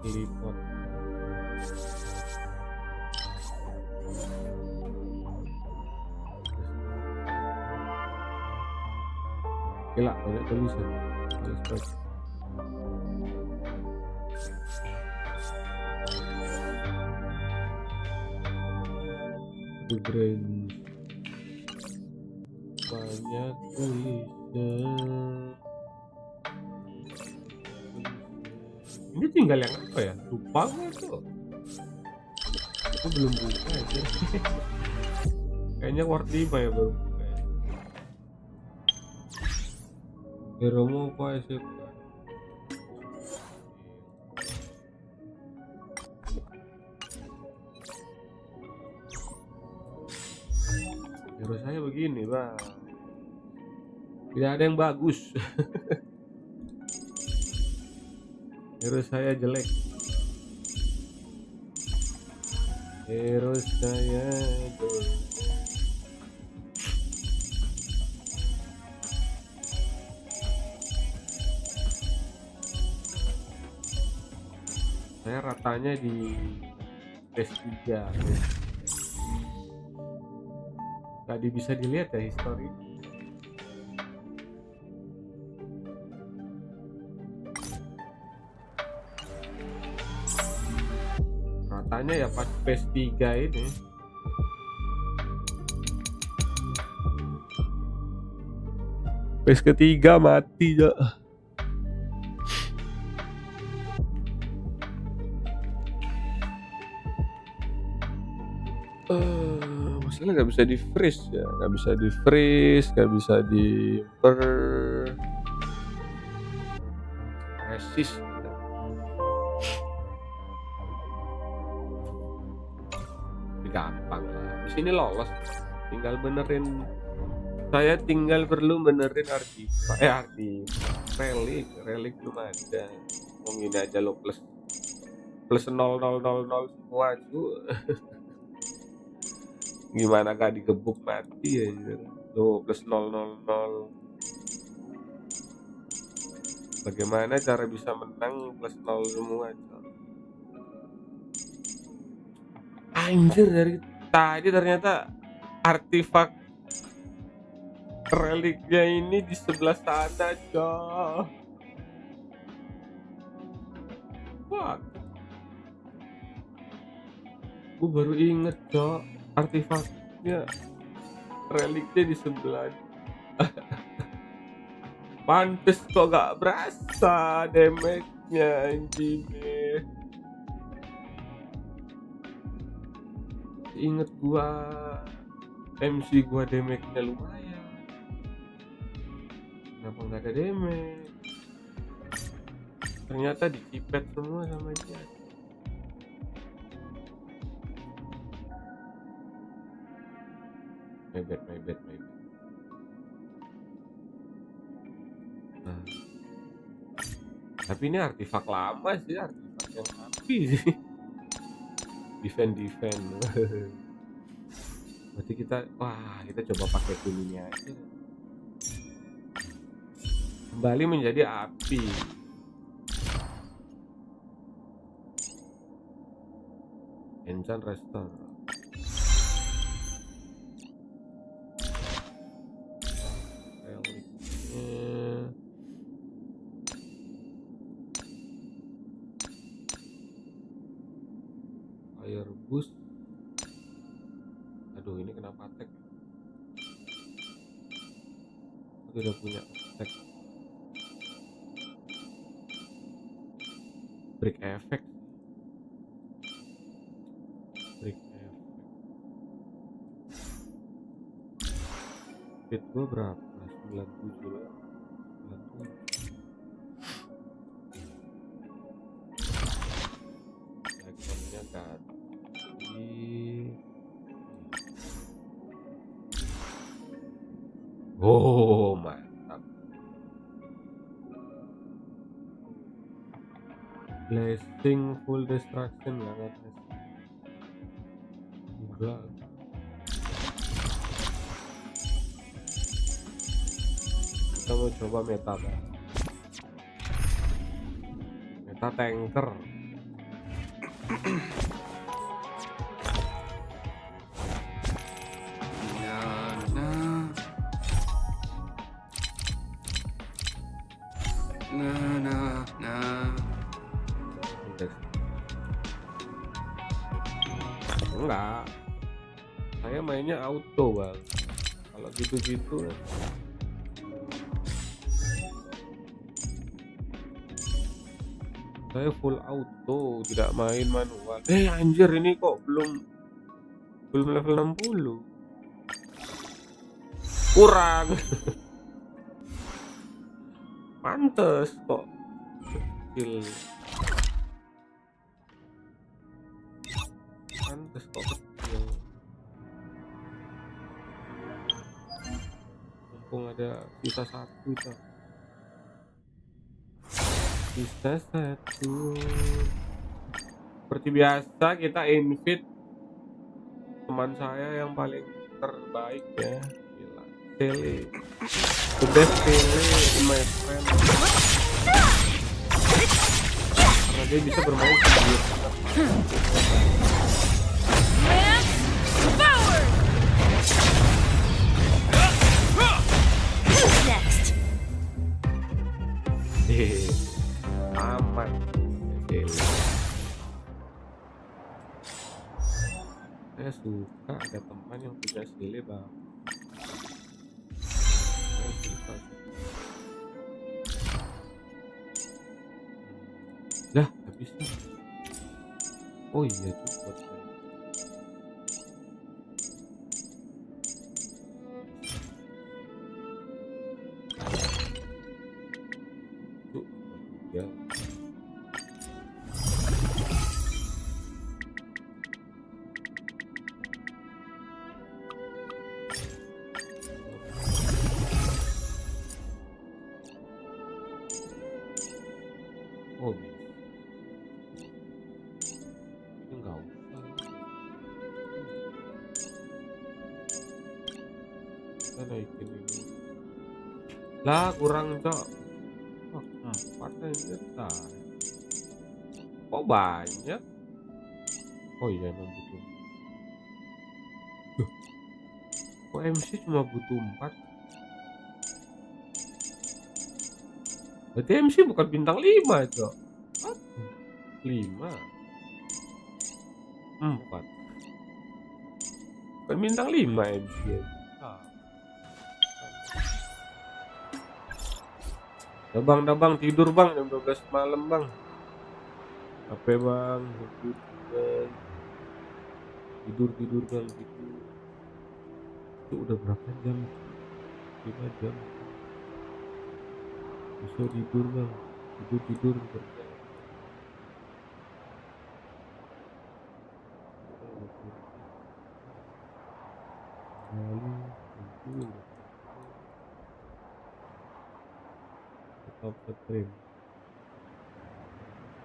Lipat. Gila, banyak tulisan. The brain. Banyak tulisan. Ini tinggal yang apa ya? Lupa gue tuh. Aku belum buka aja. Kayaknya Word 5 ya baru buka ya. Hero mau apa sih? Hero saya begini bang. Tidak ada yang bagus. Hero saya jelek. Terus saya ratanya di PS3. Tadi bisa dilihat ya history. Ratanya ya pas PS3 ini. PS ketiga mati ya. Masalah nggak bisa di freeze ya, nggak bisa di freeze, nggak bisa di resist. Gampang lah, di sini lolos. Tinggal benerin. Saya tinggal perlu benerin relik belum ada. Ngomongin aja lo plus 0000 semua tuh. Gimana gak digebuk mati ya lo plus 000. Bagaimana cara bisa menang plus 0 semua? Anjir, dari tadi ternyata artefak reliknya ini di sebelah sana, coy. Wah, gue baru inget, coy, artefaknya reliknya di sebelah. Pantes kok gak berasa damage-nya anjing. Inget gua MC gua damage-nya lumayan. Kenapa nggak ada damage? Ternyata dicipet semua sama dia. My bad. Nah. Tapi ini artefak lama sih, artefak yang api sih. Defend. Berarti kita coba pakai dulunya aja. Kembali menjadi api. Enchant restore. Fire boost. Aduh, ini kenapa attack? Aku udah punya attack. Break effect. Speed gua berapa? 97 lah. 97. Rekornya ganti. Oh, mantap. Blessing full destruction banget. Gila. Kita mau coba meta tanker. Enggak, saya mainnya auto bang. Kalau gitu-gitu saya full auto, tidak main manual. Anjir, ini kok belum level 60. Kurang. Pantes kok kecil. Mumpung ada sisa satu tuh. Sisa satu. Seperti biasa kita invite teman saya yang paling terbaik ya. Gila. Tele. The best Tele in my friend. Karena dia bisa bermain sendiri. Next. Aman. Tele. Saya suka ada teman yang punya Sile bang. Saya suka. Lah habis lah. Oh iya tuh buat saya. Tuh ya. Oh, ini enggak usah. Kita naikin ini. Lah kurang cok. Oh, 4 aja dah. Kok banyak? Oh iya emang butuh. Duh. Kok MC cuma butuh 4? Berarti MC bukan bintang 5 cok. 5 4 bukan bintang 5 MC ya. Dah bang tidur bang jam 12 malam bang. Capek bang tidur bang tidur. Itu udah berapa jam? 5 jam. Bisa tidur bang tidur kerja. Lalu tidur tetap stream.